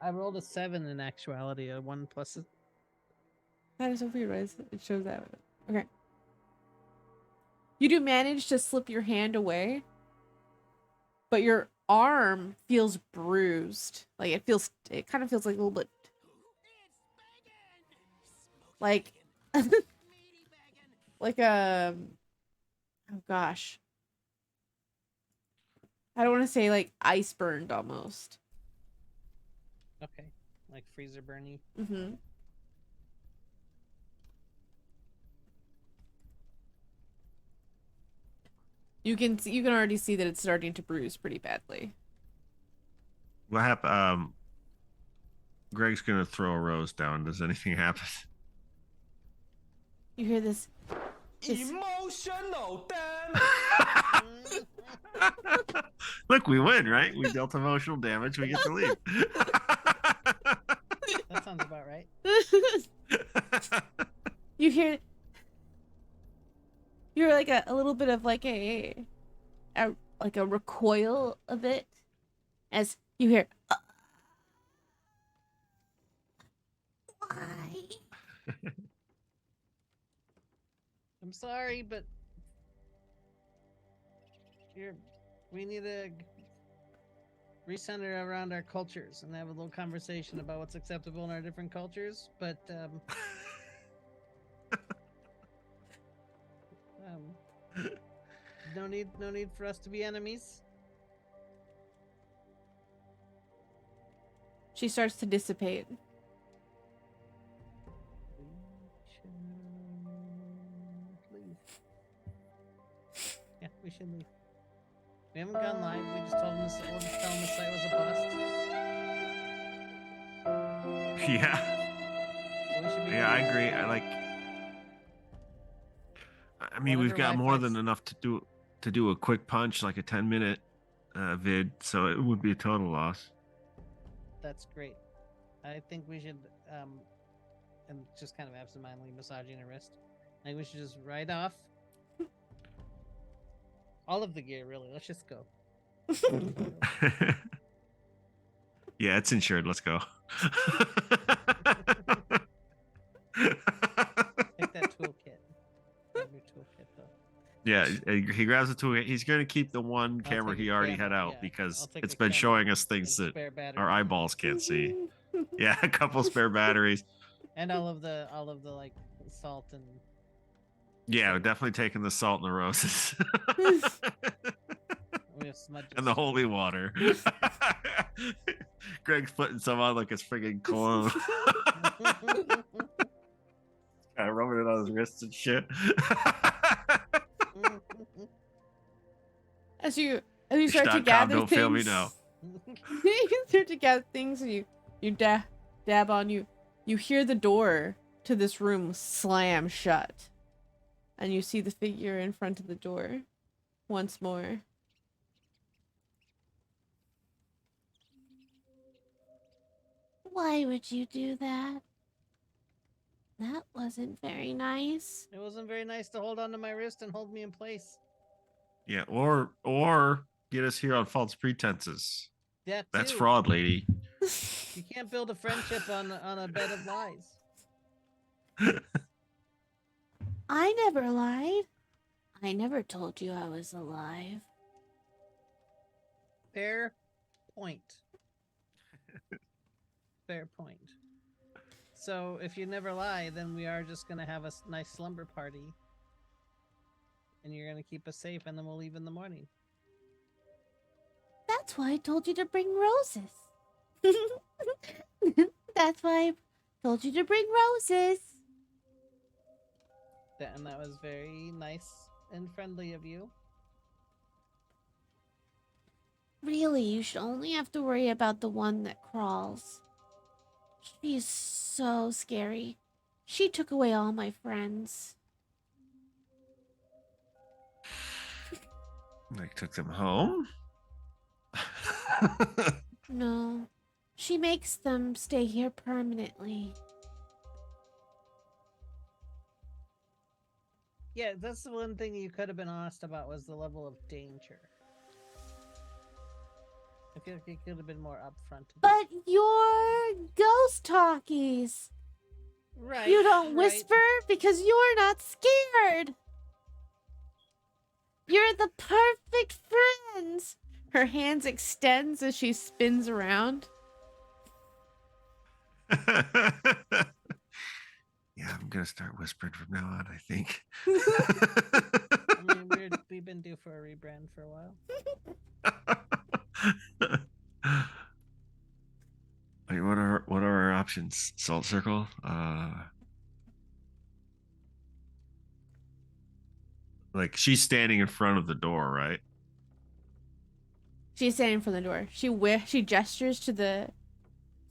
I rolled a 7 in actuality, a 1 plus. That is so weird. Why it shows that? Okay. You do manage to slip your hand away, but your arm feels bruised. Like it kind of feels like a little bit like like oh gosh. I don't want to say like ice burned almost. Okay, like freezer burny. Mm-hmm. You can already see that it's starting to bruise pretty badly. What happened? Greg's gonna throw a rose down. Does anything happen? You hear this? Emotional damn. Look, we win, right? We dealt emotional damage. We get to leave. That sounds about right. You hear? You're like a little bit of like a recoil of it as you hear. Why? I'm sorry, but we need to recenter around our cultures and have a little conversation about what's acceptable in our different cultures. But no need for us to be enemies. She starts to dissipate. We should leave. Yeah, we should leave. We haven't gone live. We just told them we'll just tell them the site was a bust. Yeah. We should be Yeah, I agree. I mean, we've Whatever got more Wi-Fi's- than enough to do a quick punch, like a 10-minute vid, so it would be a total loss. That's great. I think we should, and just kind of absentmindedly massaging her wrist. I think we should just ride off. All of the gear, really. Let's just go. Yeah, it's insured. Let's go. Yeah, he grabs the two. He's going to keep the one I'll camera take he a already camera, had out yeah. I'll because take it's a been camera showing us and things that spare our batteries. eyeballs can't see. Yeah, a couple spare batteries. And all of the like salt and Yeah, we're definitely taking the salt and the roses. we have smudges. And the holy water. Greg's putting some on like it's friggin' cologne. Kind of rubbing it on his wrists and shit. As you start to Wish.com, gather don't things, fail me now. you start to gather things, and you dab on you. You hear the door to this room slam shut, and you see the figure in front of the door once more. Why would you do that? That wasn't very nice. It wasn't very nice to hold onto my wrist and hold me in place. Yeah, or get us here on false pretenses. That too. That's fraud, lady. You can't build a friendship on a bed of lies. I never lied. I never told you I was alive. Fair point. Fair point. So if you never lie, then we are just gonna have a nice slumber party, and you're gonna keep us safe, and then we'll leave in the morning. That's why I told you to bring roses. That's why I told you to bring roses. And that was very nice and friendly of you. Really, you should only have to worry about the one that crawls. She's so scary. She took away all my friends. Like took them home? No, she makes them stay here permanently. Yeah, that's the one thing you could have been honest about, was the level of danger. I feel like you could have been more upfront. But you're ghost talkies. Right. You don't right. whisper because you're not scared. You're the perfect friends. Her hands extends as she spins around. Yeah, I'm gonna start whispering from now on, I think. I mean, we've been due for a rebrand for a while. Like, what are our options? Salt Circle? Like she's standing in front of the door, right? She's standing from the door. She gestures to the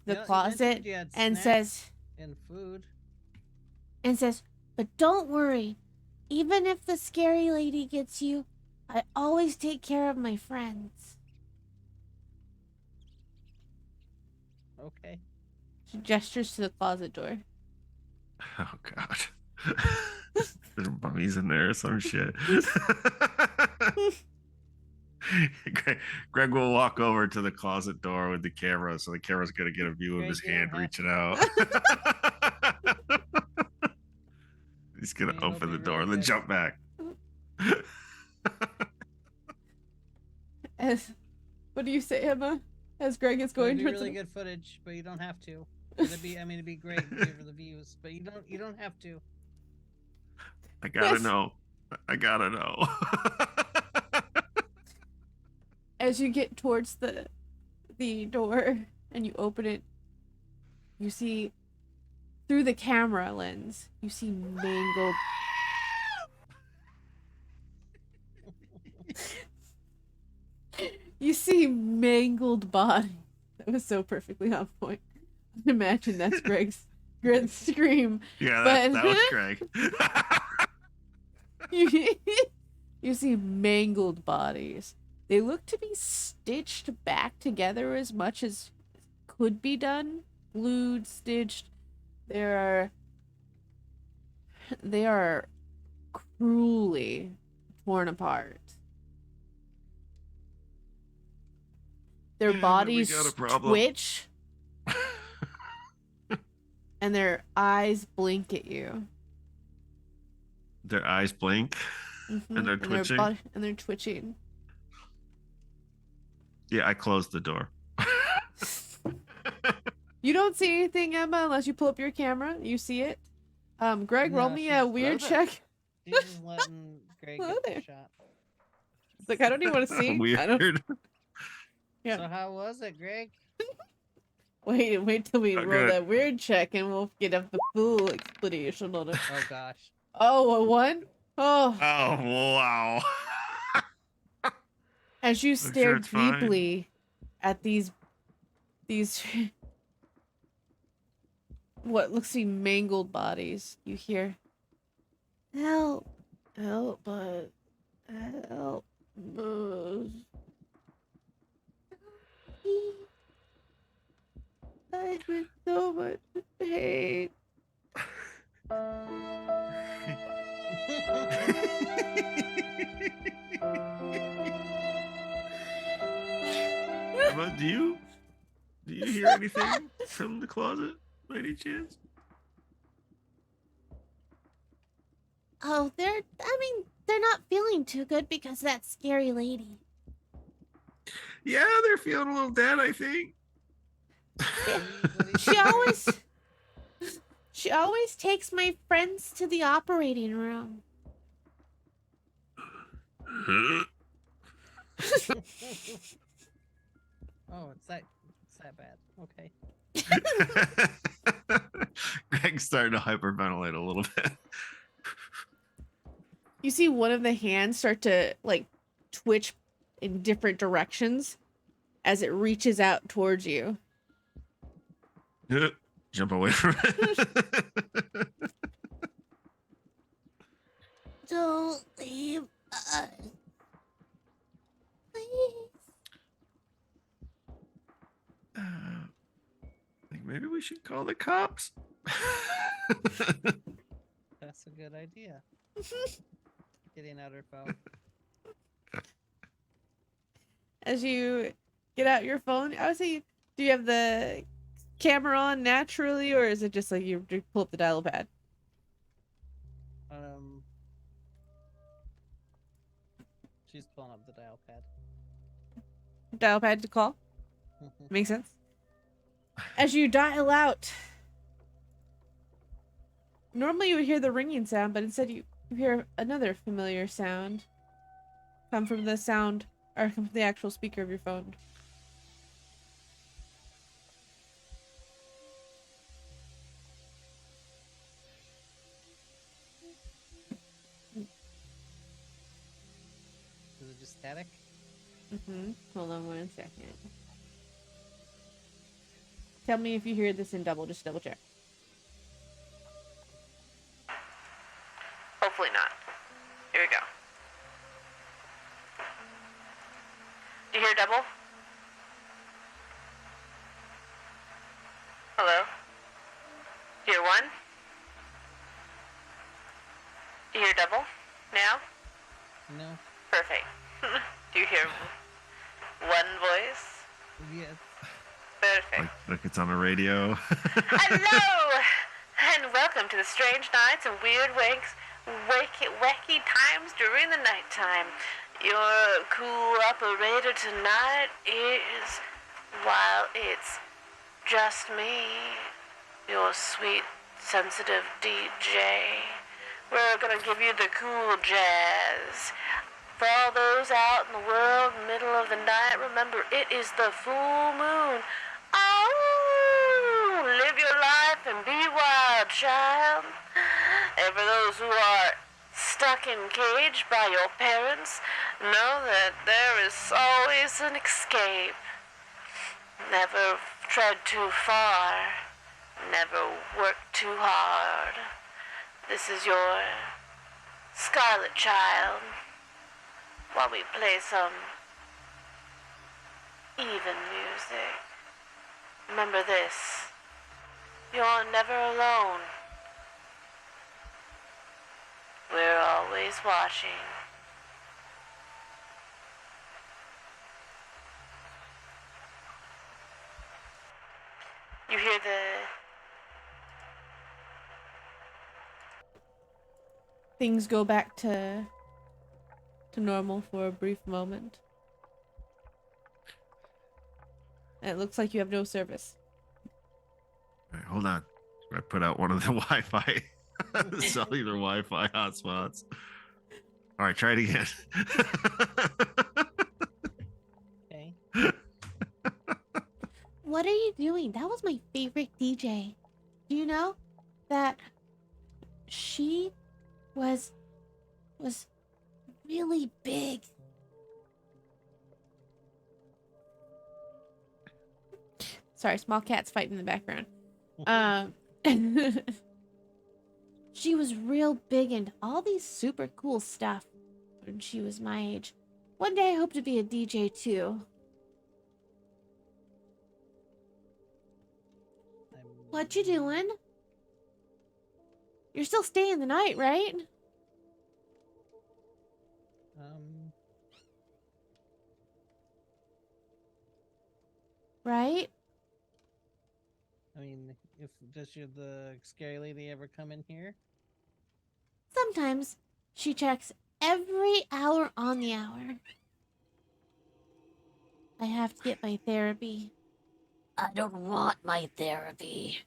You know, you closet mentioned you had and snacks says, and food. but don't worry. Even if the scary lady gets you, I always take care of my friends. Okay. She gestures to the closet door. Oh God. There's mummies in there or some shit. Greg will walk over to the closet door with the camera, so the camera's gonna get a view of Greg, his you don't hand have reaching to. out. He's gonna I mean, it'll open be the door really and then good. jump back. What do you say, Emma? As Greg is going It'd be towards really the... good footage, but you don't have to. It'd be great for the views, but you don't have to. I gotta Yes. know. I gotta know. As you get towards the door and you open it, you see through the camera lens, you see mangled you see mangled body. That was so perfectly on point. Imagine that's Greg's scream. Yeah, But- that was Greg. You see mangled bodies. They look to be stitched back together as much as could be done. Glued, stitched. They are cruelly torn apart. Their Yeah, we bodies got a problem. twitch and their eyes blink at you. Their eyes blink. And they're twitching? And they're twitching. Yeah, I closed the door. You don't see anything, Emma, unless you pull up your camera. You see it. Greg, roll No, me she's- a weird Hello there. check. She's just letting Greg Hello get there. the shot. It's like I don't even want to see. I don't. Weird. Yeah. So how was it, Greg? Wait till we Oh, roll good. that weird check, and we'll get up the full explanation on it. Oh gosh. Oh, a 1? Oh. Oh, wow. As you sure stare it's fine. deeply at these what looks to be mangled bodies, you hear, "Help, help us, help us." I'm in so much pain. Emma, do you hear anything from the closet by any chance? Oh, they're not feeling too good because of that scary lady. Yeah, they're feeling a little dead, I think. She always takes my friends to the operating room. Oh, it's that bad. Okay. Greg's starting to hyperventilate a little bit. You see one of the hands start to like twitch in different directions as it reaches out towards you. Jump away from it. Don't leave us. Please. Think maybe we should call the cops. That's a good idea. Getting out her phone. As you get out your phone, I would say, do you have the camera on naturally, or is it just like you pull up the dial pad? She's pulling up the dial pad. Dial pad to call? Makes sense. As you dial out, normally you would hear the ringing sound, but instead you hear another familiar sound come from the actual speaker of your phone. Is it just static? Hold on 1 second. Tell me if you hear this in double, just double check. Hopefully not. Here we go. Do you hear double? Hello? Do you hear 1? Do you hear double? Now? No. Perfect. Do you hear 1 voice? Yes. Perfect. Like it's on the radio. Hello, and welcome to the strange nights and weird wacky times during the nighttime. Your cool operator tonight is, while it's just me, your sweet, sensitive DJ. We're gonna give you the cool jazz. For all those out in the world, middle of the night, remember it is the full moon. Oh, live your life and be wild, child. And for those who are stuck in cage by your parents, know that there is always an escape. Never tread too far. Never work too hard. This is your Scarlet Child. While we play some even music. Remember this, you're never alone. We're always watching. You hear things go back to to normal for a brief moment. And it looks like you have no service. All right, hold on. I put out one of the Wi-Fi, the cellular Wi-Fi hotspots. All right, try it again. Okay. What are you doing? That was my favorite DJ. Do you know that she was really big? Sorry, small cats fighting in the background. She was real big into all these super cool stuff when she was my age. One day I hope to be a DJ too. What you doing? You're still staying the night, right? Um, Right? I mean, if does the scary lady ever come in here? Sometimes she checks every hour on the hour. I have to get my therapy. I don't want my therapy,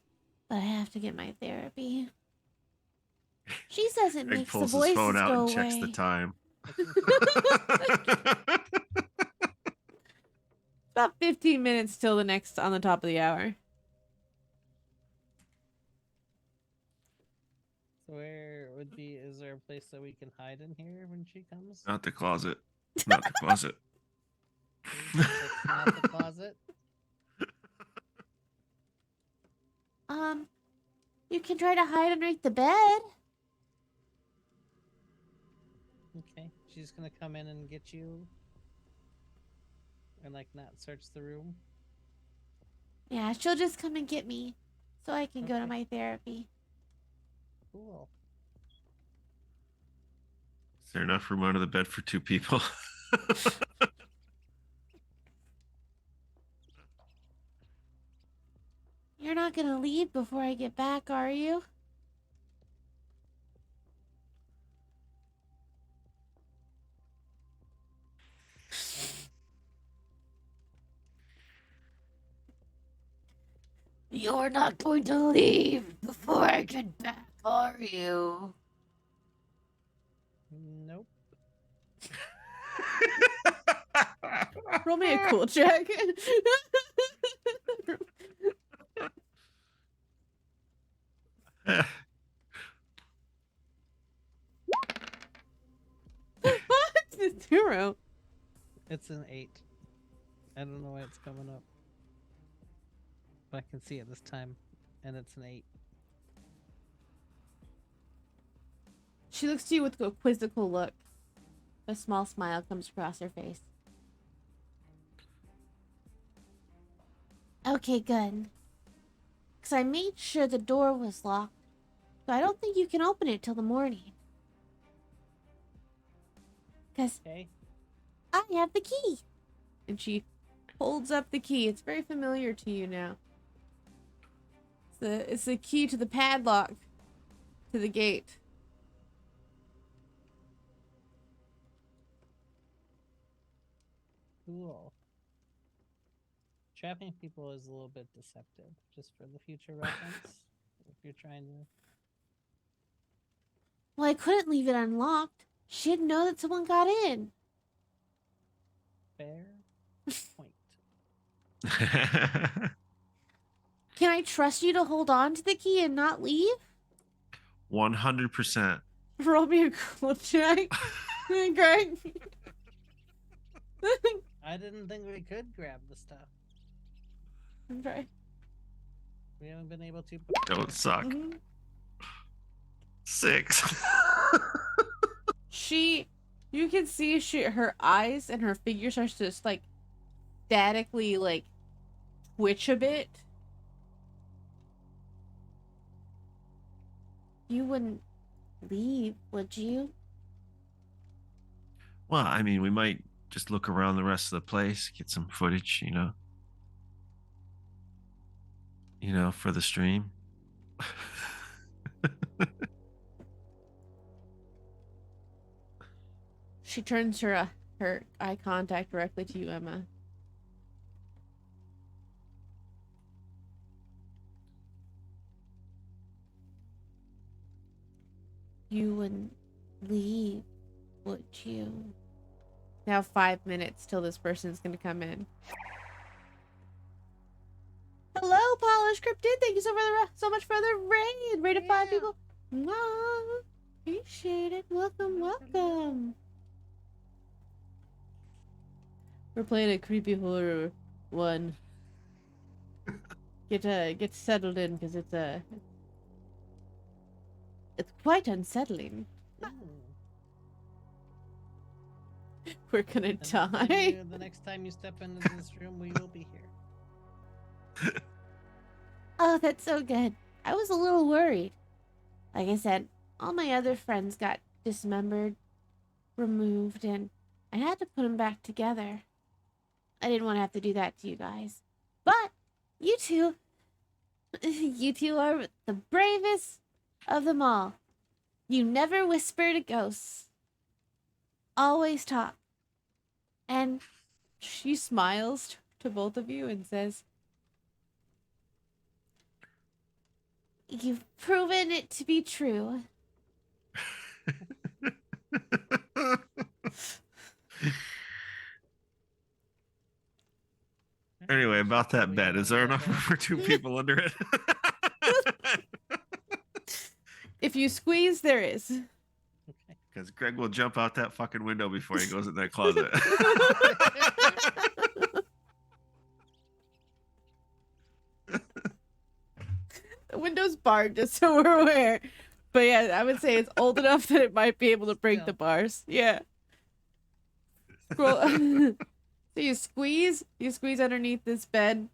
but I have to get my therapy. She says it Greg makes the pulls his phone voices out go and checks the away. time. About 15 minutes till the next on the top of the hour. So where would be? Is there a place that we can hide in here when she comes? Not the closet. Not the closet. It's not the closet. You can try to hide underneath the bed. Okay, she's gonna come in and get you, and like not search the room. Yeah, she'll just come and get me so I can go to Okay. my therapy. Cool. Is there enough room under the bed for 2 people? You're not gonna leave before I get back, are you? You're not going to leave before I get back, are you? Nope. Roll me a cool check. What? It's 0. It's an 8. I don't know why it's coming up, but I can see it this time, and it's an 8. She looks to you with a quizzical look. A small smile comes across her face. Okay, good. Because I made sure the door was locked, so I don't think you can open it till the morning. Because Okay. I have the key. And she holds up the key. It's very familiar to you now. It's the key to the padlock to the gate. Cool. Trapping people is a little bit deceptive, just for the future reference. If you're trying to. Well, I couldn't leave it unlocked. She didn't know that someone got in. Fair point. Can I trust you to hold on to the key and not leave? 100%. Roll me a cool check. Greg. I didn't think we could grab the stuff. Okay. We haven't been able to. Don't suck. Mhm. 6. You can see her eyes and her figure starts to just like statically like twitch a bit. You wouldn't leave, would you? Well, I mean, we might just look around the rest of the place, get some footage, for the stream. She turns her eye contact directly to you, Emma. You wouldn't leave, would you? Now 5 minutes till this person's gonna come in. Hello, Polish Cryptid. Thank you so much for the raid. Raid of 5 Yeah. people. Mwah. Appreciate it. Welcome, welcome. We're playing a creepy horror one. Get settled in, because it's quite unsettling. Ooh. We're gonna die. The next time you step into this room, we will be here. Oh, that's so good. I was a little worried. Like I said, all my other friends got dismembered, removed, and I had to put them back together. I didn't want to have to do that to you guys. But you two, you two are the bravest of them all. You never whisper to ghosts. Always talk. And She smiles to both of you and says, you've proven it to be true. Anyway, about that bed, is there enough room for 2 people under it? if you squeeze, there is. Okay. Because Greg will jump out that fucking window before he goes in that closet. The window's barred, just so we're aware. But yeah, I would say it's old enough that it might be able to break Still. the bars. Yeah. Scroll. So you squeeze underneath this bed.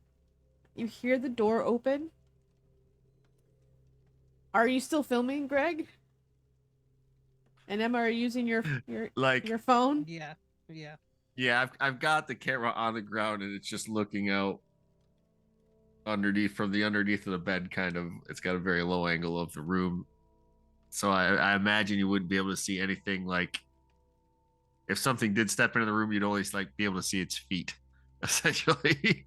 You hear the door open. Are you still filming, Greg? And Emma, are you using your Like, your phone? Yeah. Yeah. yeah, I've got the camera on the ground and it's just looking out underneath of the bed, kind of. It's got a very low angle of the room. So I imagine you wouldn't be able to see anything. Like, if something did step into the room, you'd always like be able to see its feet, essentially.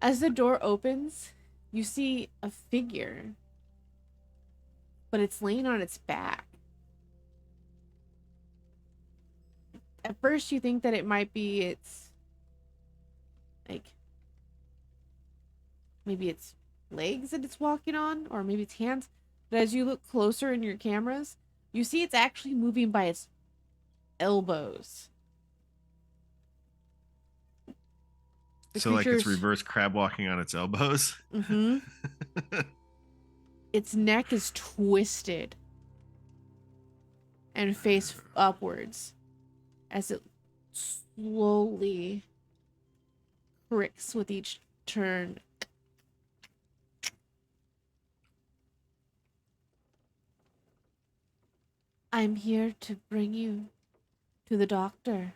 As the door opens, you see a figure. But it's laying on its back. At first you think that it might be its maybe it's legs that it's walking on, or maybe it's hands. But as you look closer in your cameras, you see it's actually moving by its elbows. So like it's reverse crab walking on its elbows. Mm-hmm. Its neck is twisted and face upwards as it slowly cricks with each turn. I'm here to bring you to the doctor.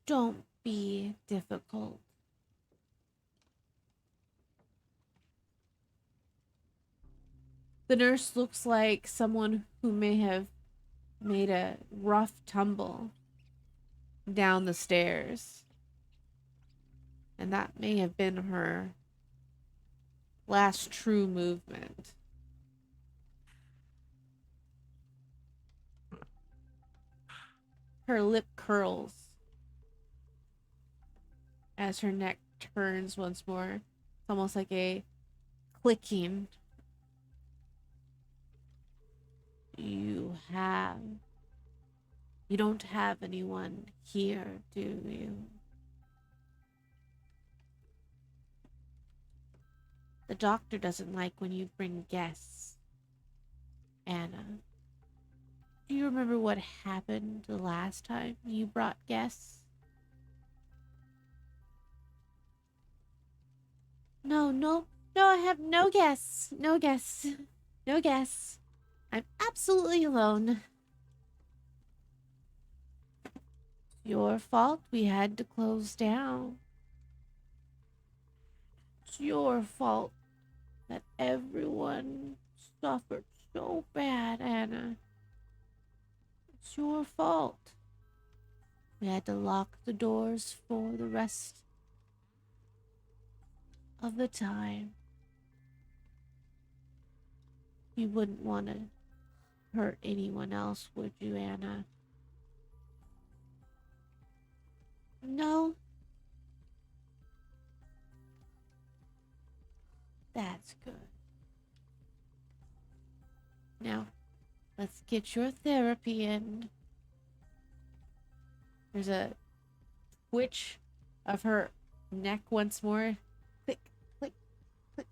Don't be difficult. The nurse looks like someone who may have made a rough tumble down the stairs. And that may have been her last true movement. Her lip curls as her neck turns once more. It's almost like a clicking. You don't have anyone here, do you? The doctor doesn't like when you bring guests. Anna, do you remember what happened the last time you brought guests? No, I have no guests. No guests. No guests. I'm absolutely alone. Your fault we had to close down. It's your fault that everyone suffered so bad, Anna. It's your fault. We had to lock the doors for the rest of the time. You wouldn't want to hurt anyone else, would you, Anna? No? That's good. Now, let's get your therapy in. There's a twitch of her neck once more. Click, click, click.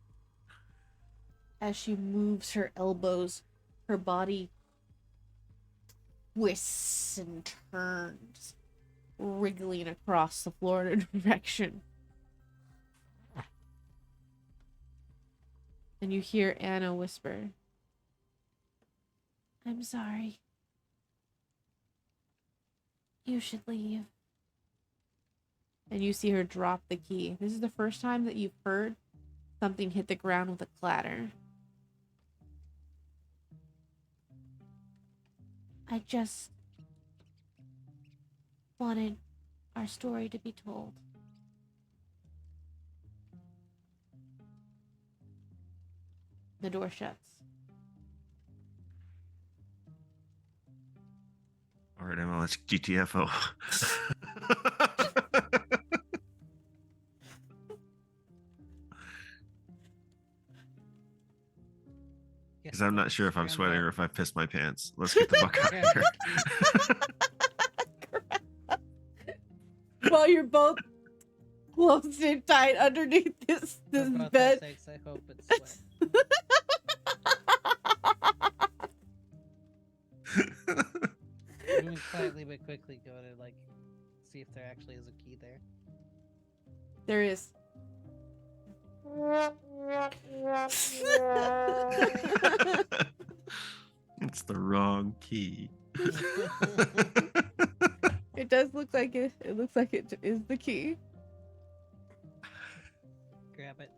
As she moves her elbows, her body twists and turns, wriggling across the floor in a direction. And you hear Anna whisper, I'm sorry. You should leave. And you see her drop the key. This is the first time that you've heard something hit the ground with a clatter. I just wanted our story to be told. The door shuts. All right, Emma, let's GTFO. Because I'm not sure if I'm sweating or if I pissed my pants. Let's get the fuck out of here. While you're both closed in tight underneath this For both our bed. sakes, I hope it's sweat. Moving quietly but quickly, go to like see if there actually is a key there. There is. It's the wrong key. It does look like it. It looks like it is the key. Grab it.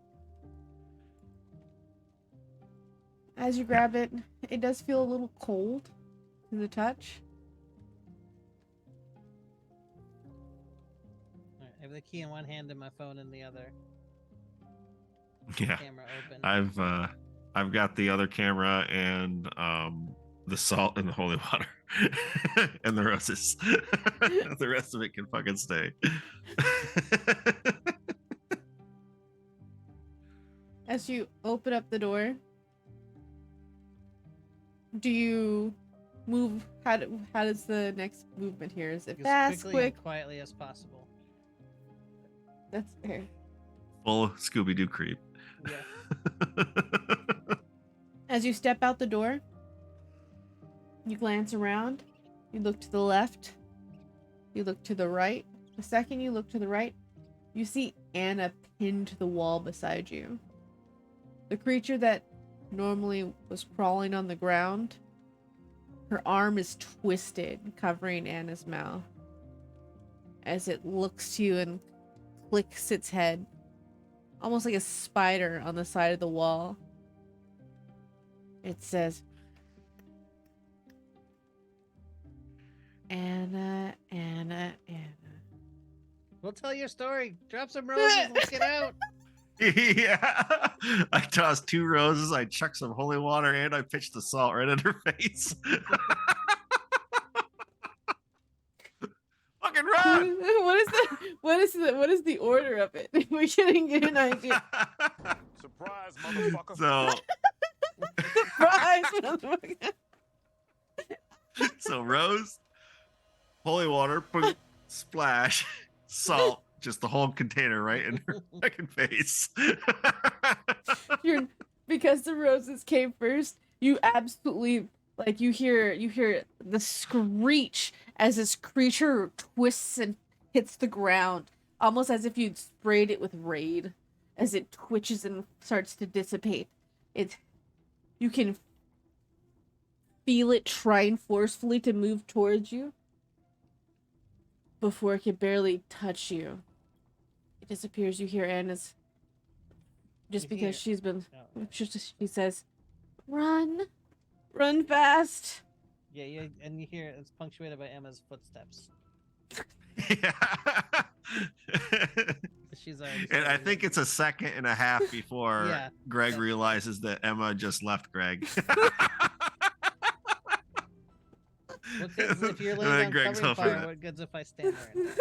As you grab it, it does feel a little cold to the touch. Alright, I have the key in one hand and my phone in the other. Yeah, Camera open. I've got the other camera and the salt and the holy water and the roses. The rest of it can fucking stay. As you open up the door, do you move? How does the next movement here? Is it As fast, quickly quick? and quietly as possible. That's fair. Full Scooby-Doo creep. Yeah. As you step out the door, you glance around. You look to the left. You look to the right. The second you look to the right, you see Anna pinned to the wall beside you. The creature that normally was crawling on the ground, her arm is twisted, covering Anna's mouth. As it looks to you and clicks its head, almost like a spider on the side of the wall. It says, Anna, Anna, Anna. We'll tell your story. Drop some roses. Let's get out. Yeah. I tossed 2 roses, I chucked some holy water, and I pitched the salt right in her face. Fucking run! What is the order of it? We're getting an idea. Surprise, motherfucker. So Surprise, motherfucker. so rose, holy water, boom, splash, salt, just the whole container right in her fucking face. Because the roses came first, you absolutely you hear the screech as this creature twists and hits the ground, almost as if you'd sprayed it with Raid, as it twitches and starts to dissipate. You can feel it trying forcefully to move towards you before it can barely touch you. It disappears. You hear Anna's, just You because hear- she's been, Oh. she says, run fast. Yeah, and you hear it's punctuated by Emma's footsteps. Yeah. She's already. And I started think it's a second and a half before Yeah, Greg that's- realizes that Emma just left Greg. Well, 'cause if you're And laying then down Greg's covering over fire, that. what good's if I stand there?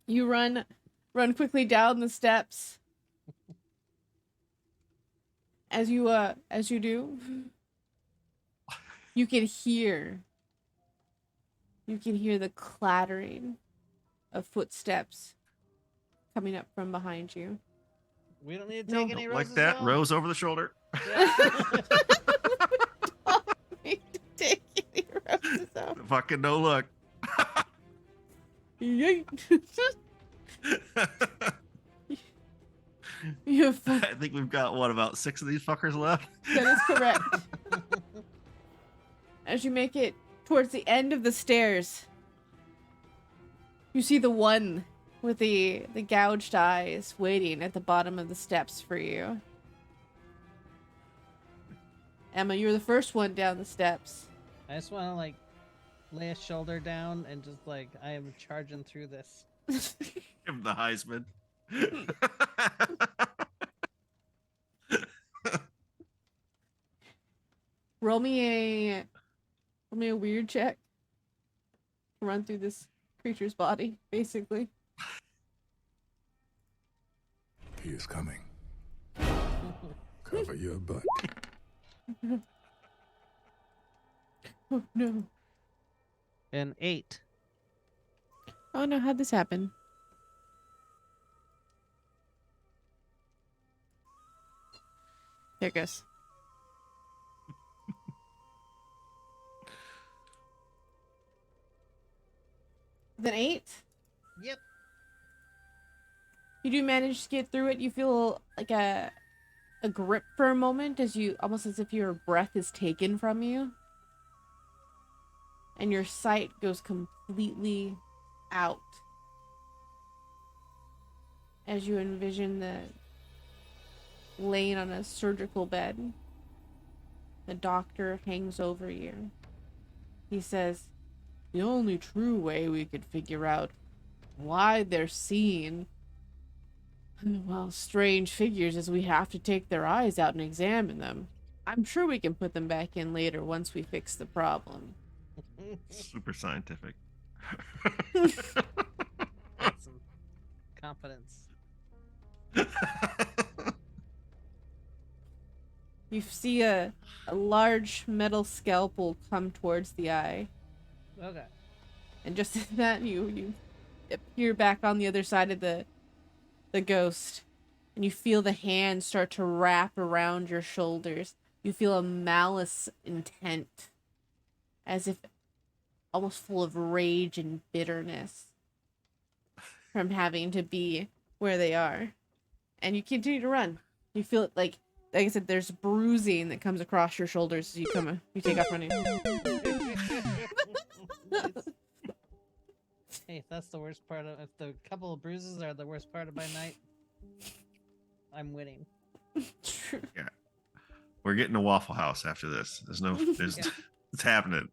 You run quickly down the steps. As you do, you can hear the clattering of footsteps coming up from behind you. We don't need to No. take any Like roses that, home. Rose over the shoulder. Yeah. Take any roses out. Fucking no look. Yeet. You have I think we've got about 6 of these fuckers left. That is correct. As you make it towards the end of the stairs, you see the one with the gouged eyes waiting at the bottom of the steps for you. Emma, you're the first one down the steps. I just want to like lay a shoulder down and just like I am charging through this. Give him the Heisman. Roll me a weird check. Run through this creature's body, basically. He is coming. Cover your butt. Oh no. An 8. Oh no, how'd this happen? There it goes. Then 8? Yep. You do manage to get through it. You feel like a grip for a moment as you almost as if your breath is taken from you. And your sight goes completely out. As you envision the laying on a surgical bed. The doctor hangs over you. He says, "The only true way we could figure out why they're seeing, well, strange figures is we have to take their eyes out and examine them. I'm sure we can put them back in later once we fix the problem." Super scientific. Some confidence. You see a large metal scalpel come towards the eye. Okay. And just in that, you appear back on the other side of the ghost. And you feel the hand start to wrap around your shoulders. You feel a malice intent. As if almost full of rage and bitterness. From having to be where they are. And you continue to run. You feel it like I said, there's bruising that comes across your shoulders as you take off running. Hey, if that's the worst part of, if the couple of bruises are the worst part of my night, I'm winning. True. We're getting a Waffle House after this. There's Yeah. it's happening.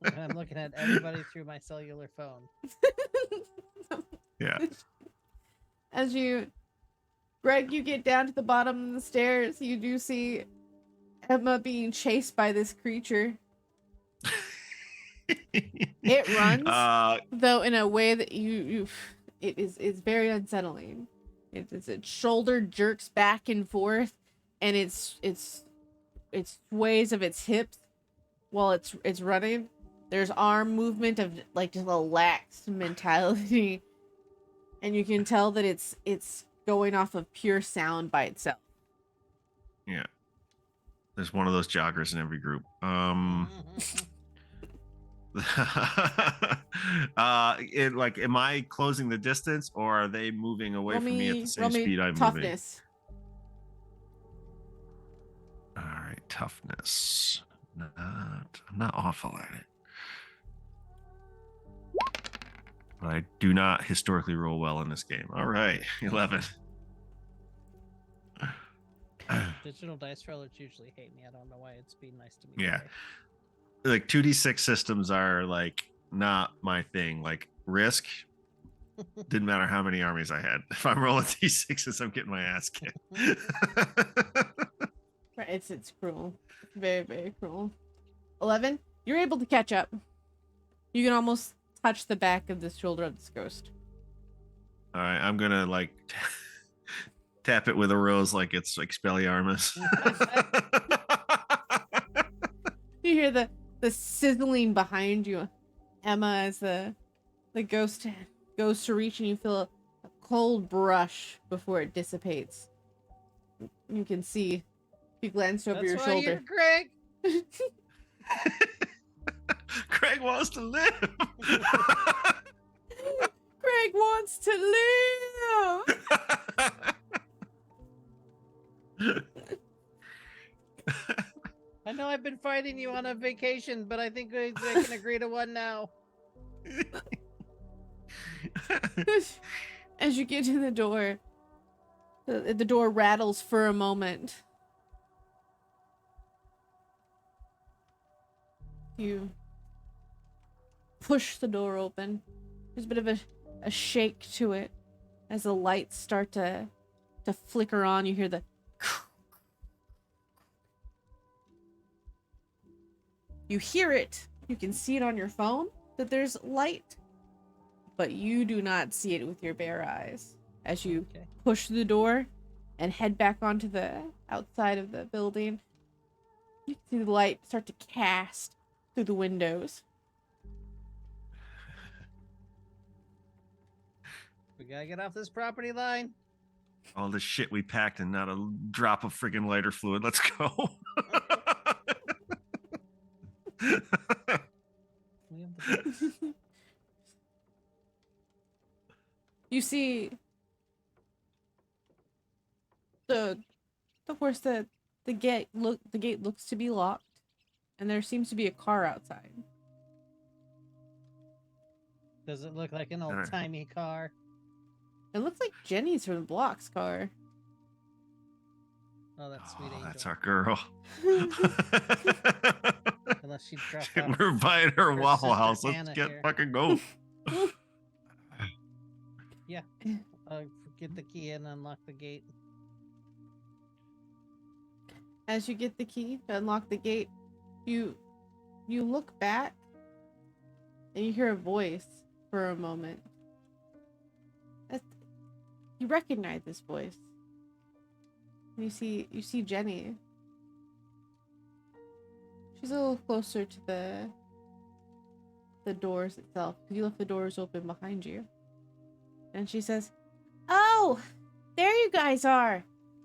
And I'm looking at everybody through my cellular phone. Yeah. As Greg, you get down to the bottom of the stairs, you do see Emma being chased by this creature. It runs, though, in a way that it's very unsettling. Its shoulder jerks back and forth, and its sways of its hips while it's running. There's arm movement of like just a lax mentality, and you can tell that it's going off of pure sound by itself. Yeah. There's one of those joggers in every group. Am I closing the distance, or are they moving away Roll from me at the roll same me speed I'm moving? toughness. All right, toughness. I'm not awful at it, but I do not historically roll well in this game. All right, 11. Digital dice rollers usually hate me. I don't know why it's being nice to me. Yeah. today. Like 2d6 systems are like not my thing. Like Risk didn't matter how many armies I had. If I'm rolling d6s, I'm getting my ass kicked. Right, it's cruel. It's very, very cruel. 11, you're able to catch up. You can almost touch the back of the shoulder of this ghost. All right, I'm gonna like tap it with a rose like it's Expelliarmus. You hear the sizzling behind you, Emma, as the ghost goes to reach and you feel a cold brush before it dissipates. You can see, if you glance over That's your why shoulder. you're Greg. Craig wants to live. Greg wants to live! I know I've been fighting you on a vacation, but I think I can agree to one now. As you get to the door, the door rattles for a moment. You push the door open. There's a bit of a shake to it as the lights start to flicker on. You hear the you hear it. You can see it on your phone that there's light, but you do not see it with your bare eyes. As you Okay. push the door and head back onto the outside of the building, you can see the light start to cast through the windows. We gotta get off this property line. All the shit we packed and not a drop of friggin' lighter fluid. Let's go. We have the You see the course the gate looks to be locked, and there seems to be a car outside. Does it look like an Alright. old-timey car? It looks like Jenny's from the Block's car. Oh, that's sweet Oh, angel. that's our girl. Unless she dropped off. We're buying her her Waffle sister House. Let's Anna get here. fucking go. Get the key and unlock the gate. As you get the key to unlock the gate, you look back and you hear a voice for a moment. You recognize this voice. And you see Jenny. She's a little closer to the doors itself. You left the doors open behind you. And she says, "Oh, there you guys are.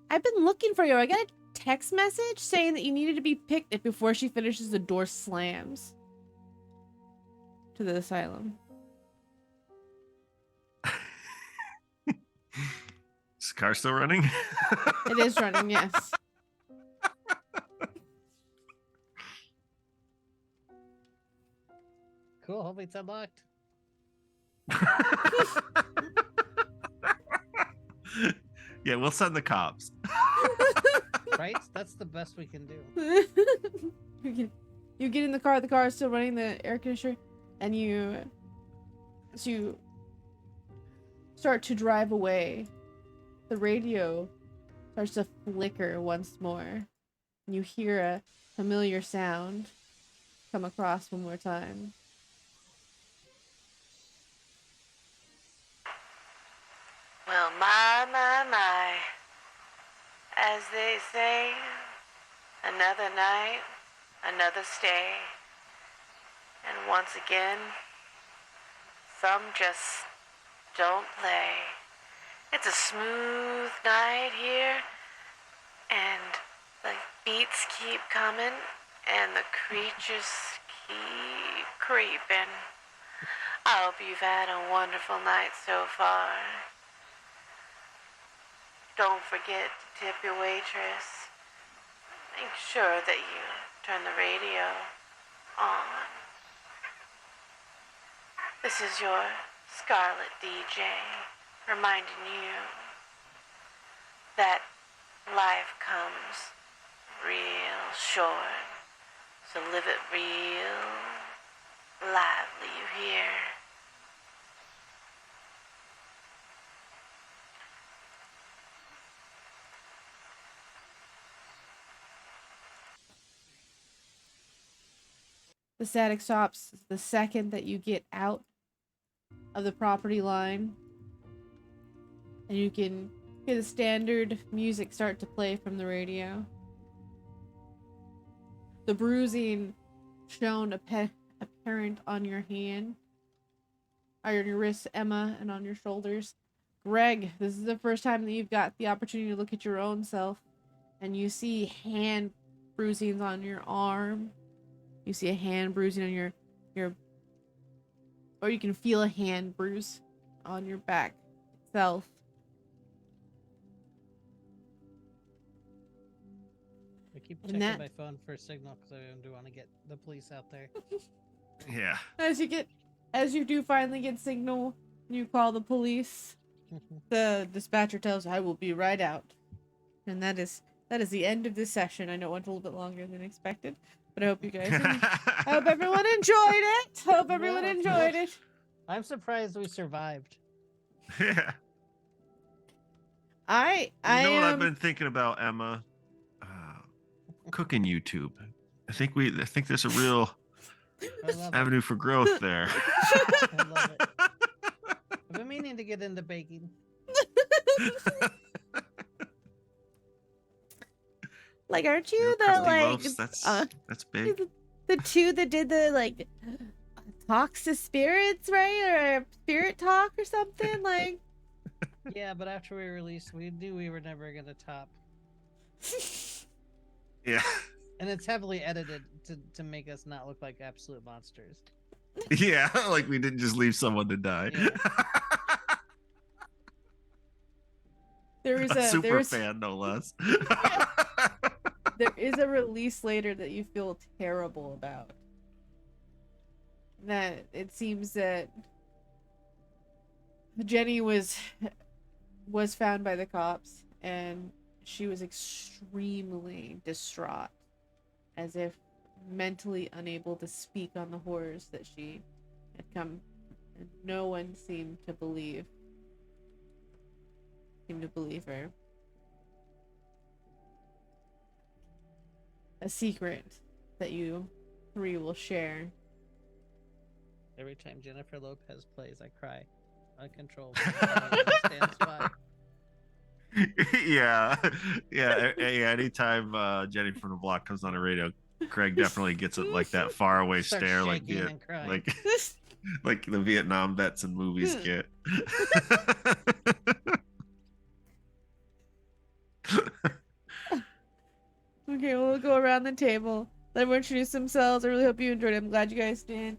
I've been looking for you. I got a text message saying that you needed to be picked up." Before she finishes, the door slams to the asylum. Is the car still running? It is running, yes. Cool. Hopefully it's unlocked. Yeah, we'll send the cops. Right? That's the best we can do. You get in the car is still running, the air conditioner, and as you start to drive away, the radio starts to flicker once more. And you hear a familiar sound come across one more time. Well, my. As they say, another night, another stay. And once again, some just don't play. It's a smooth night here, and the beats keep coming, and the creatures keep creeping. I hope you've had a wonderful night so far. Don't forget to tip your waitress. Make sure that you turn the radio on. This is your Scarlet DJ reminding you that life comes real short. So live it real lively, you hear? The static stops the second that you get out of the property line. And you can hear the standard music start to play from the radio. The bruising shown apparent on your hand, on your wrists, Emma, and on your shoulders. Greg, this is the first time that you've got the opportunity to look at your own self, and you see hand bruisings on your arm. You see a hand bruising on your, or you can feel a hand bruise on your back itself. I keep And checking that- my phone for a signal because I do want to get the police out there. Yeah. As you do finally get signal, you call the police. The dispatcher tells, "I will be right out." And that is the end of this session. I know it went a little bit longer than expected, but I hope you guys I hope everyone enjoyed it. Hope everyone Yeah, of enjoyed course. it. I'm surprised we survived. Yeah. I You know what I've am been thinking about, Emma? Cooking YouTube. I think there's a real I love it. avenue for growth there. I love it. I've been meaning to get into baking. like, aren't You know, you the crusty like loaves, that's big. the two that did the like talks to spirits, right? Or spirit talk or something like. Yeah, but after we released, we knew we were never gonna top. Yeah. And it's heavily edited to make us not look like absolute monsters. Yeah, like we didn't just leave someone to die. There is a super there's fan, no less. there is a release later that you feel terrible about. That it seems that Jenny was found by the cops, and she was extremely distraught, as if mentally unable to speak on the horrors that she had come, and no one seemed to believe her. A secret that you three will share. Every time Jennifer Lopez plays, I cry uncontrollably. I don't understand why. Yeah. Anytime Jenny from the Block comes on the radio, Craig definitely gets it like that faraway Starts stare, like shaking and crying. like the Vietnam vets in movies get. Okay, we'll go around the table. Let everyone introduce themselves. I really hope you enjoyed it. I'm glad you guys did.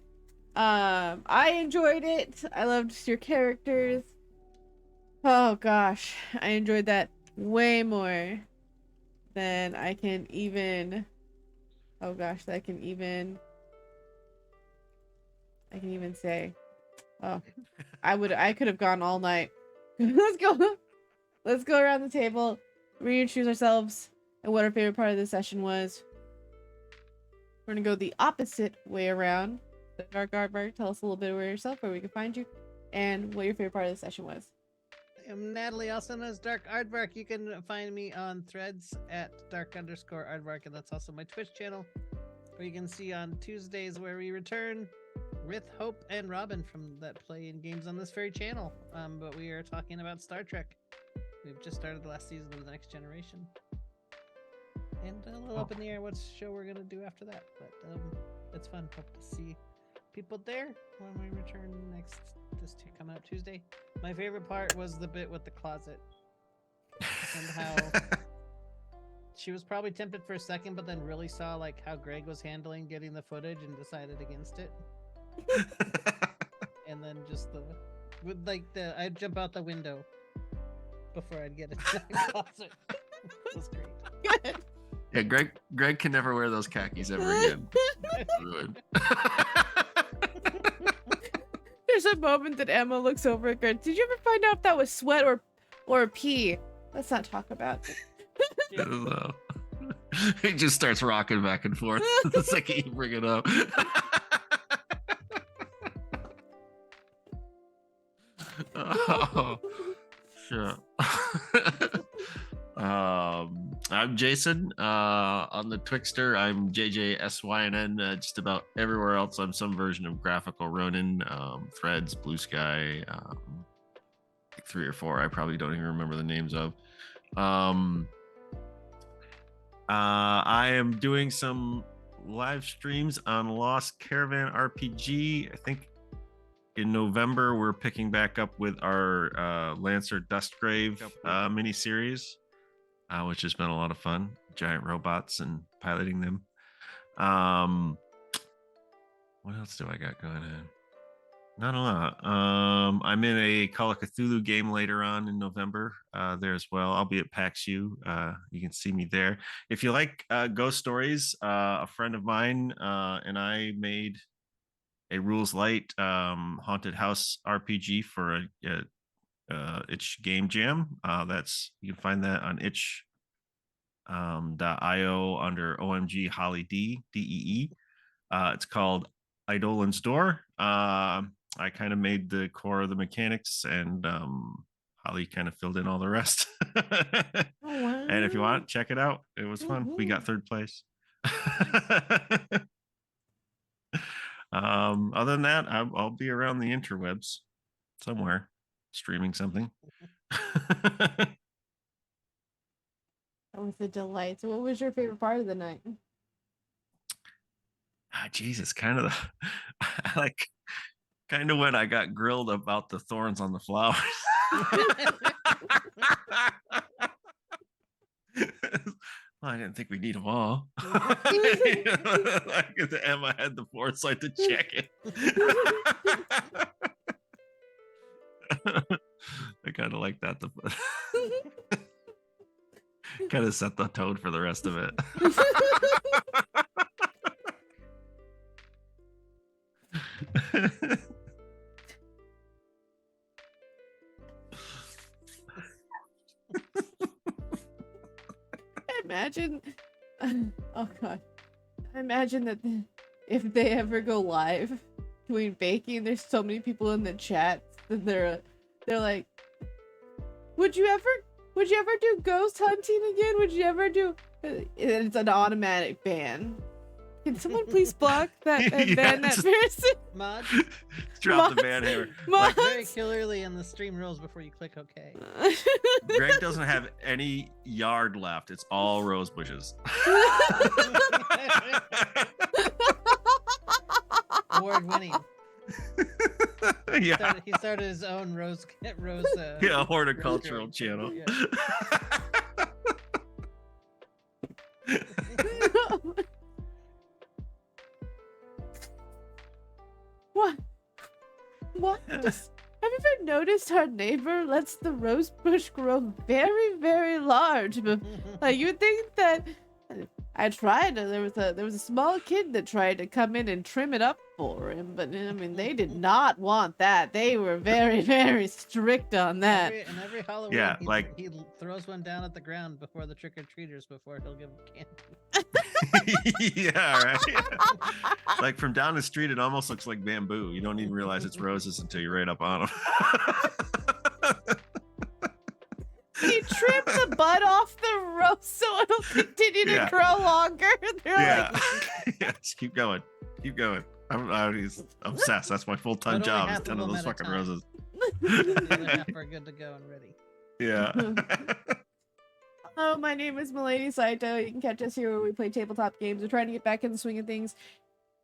I enjoyed it. I loved your characters. Oh gosh, I enjoyed that way more than I can even. Oh gosh, I can even say. Oh, I could have gone all night. Let's go around the table, reintroduce ourselves, and what our favorite part of the session was. We're gonna go the opposite way around. The Dark Aardvark, tell us a little bit about yourself, where we can find you, and what your favorite part of the session was. I'm Natalie, also known as Dark Aardvark. You can find me on Threads at Dark_Aardvark, and that's also my Twitch channel, where you can see on Tuesdays where we return with Hope and Robin from that play in games on this very channel. But we are talking about Star Trek. We've just started the last season of The Next Generation, and a little up in the air what show we're gonna do after that. But it's fun. Hope to see people there when we return next. This coming up Tuesday. My favorite part was the bit with the closet and how she was probably tempted for a second, but then really saw like how Greg was handling getting the footage and decided against it. And then just I'd jump out the window before I'd get into the closet. It was great. Good. Yeah, Greg can never wear those khakis ever again. Ruined. There's a moment that Emma looks over at Greg. Did you ever find out if that was sweat or pee? Let's not talk about it. He just starts rocking back and forth the second you bring it up. Oh, shit. I'm Jason. On the Twixter, I'm JJSYNN. Just about everywhere else, I'm some version of Graphical Ronin. Threads, Blue Sky, like 3 or 4. I probably don't even remember the names of. I am doing some live streams on Lost Caravan RPG. I think in November we're picking back up with our Lancer Dustgrave miniseries, which has been a lot of fun. Giant robots and piloting them. What else do I got going on? Not a lot. I'm in a Call of Cthulhu game later on in November there as well. I'll be at PAX U. You can see me there. If you like ghost stories, a friend of mine and I made a Rules Light haunted house RPG for a Itch Game Jam. You can find that on itch.io under OMG Holly DEE. It's called Eidolon's Door. I kind of made the core of the mechanics, and Holly kind of filled in all the rest. Wow. And if you want, check it out. It was fun. We got 3rd place. Other than that, I'll be around the interwebs somewhere, streaming something. That was a delight. So, what was your favorite part of the night? Jesus, kind of when I got grilled about the thorns on the flowers. Well, I didn't think we need them all. Emma had the foresight to check it. I kind of like that. Kind of set the tone for the rest of it. Imagine, oh god, I imagine that if they ever go live doing baking, there's so many people in the chat that they're like, would you ever do ghost hunting again? Would you ever do? And it's an automatic ban. Can someone please block that and ban that person? Mod. Drop the Mods. ban hammer. Mods. Very clearly in the stream rules before you click OK. Greg doesn't have any yard left. It's all rose bushes. Award winning. Yeah. He started his own rose. Yeah, horticultural channel. Yeah. What? Have you ever noticed our neighbor lets the rose bush grow very, very large? But like you would think that I tried. There was a small kid that tried to come in and trim it up for him, but I mean they did not want that. They were very, very strict on that. Every Halloween, Yeah, he throws one down at the ground before the trick or treaters before he'll give them candy. Yeah, right. Like from down the street, it almost looks like bamboo. You don't even realize it's roses until you're right up on them. He trimmed the bud off the rose so it'll continue to grow longer. They're like, Yeah, just keep going. Keep going. I'm obsessed. That's my full-time Literally job is half of 10 of them those at a fucking time. roses. The other half are good to go and ready. Yeah. Hello, my name is Milady Saito. You can catch us here where we play tabletop games. We're trying to get back in the swing of things.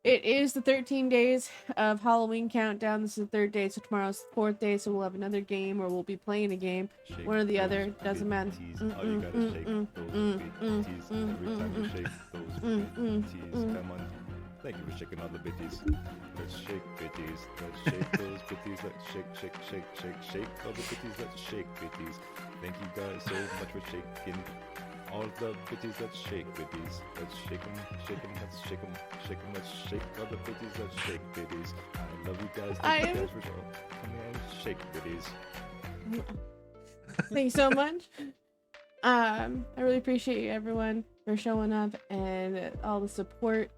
It is the 13 days of Halloween countdown. This is the 3rd day, so tomorrow's the 4th day, so we'll have another game or we'll be playing a game. One or the other, doesn't matter. All you gotta shake those bitties every time you shake those bitties. Come on. Thank you for shaking all the bitties. Let's shake bitties. Let's shake those bitties. Let's shake all the bitties. Let's shake bitties. Thank you guys so much for shaking all the bitties. Let's shake bitties. Let's shake them. Let's shake them. Let's shake all the bitties. Let's shake bitties. I love you guys. Thank you guys for coming and shake bitties. Thank you so much. I really appreciate everyone for showing up and all the support.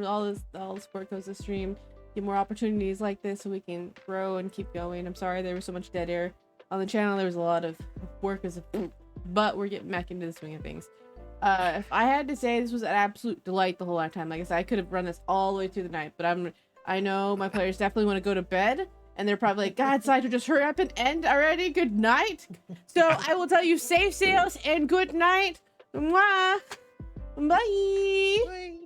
All the support goes to stream. Get more opportunities like this so we can grow and keep going. I'm sorry there was so much dead air on the channel. There was a lot of work but we're getting back into the swing of things. If I had to say, this was an absolute delight the whole time. Like I said, I could have run this all the way through the night, but I know my players definitely want to go to bed, and they're probably like, God, Saito, just hurry up and end already. Good night. So I will tell you, safe sails and good night. Mwah. Bye. Bye.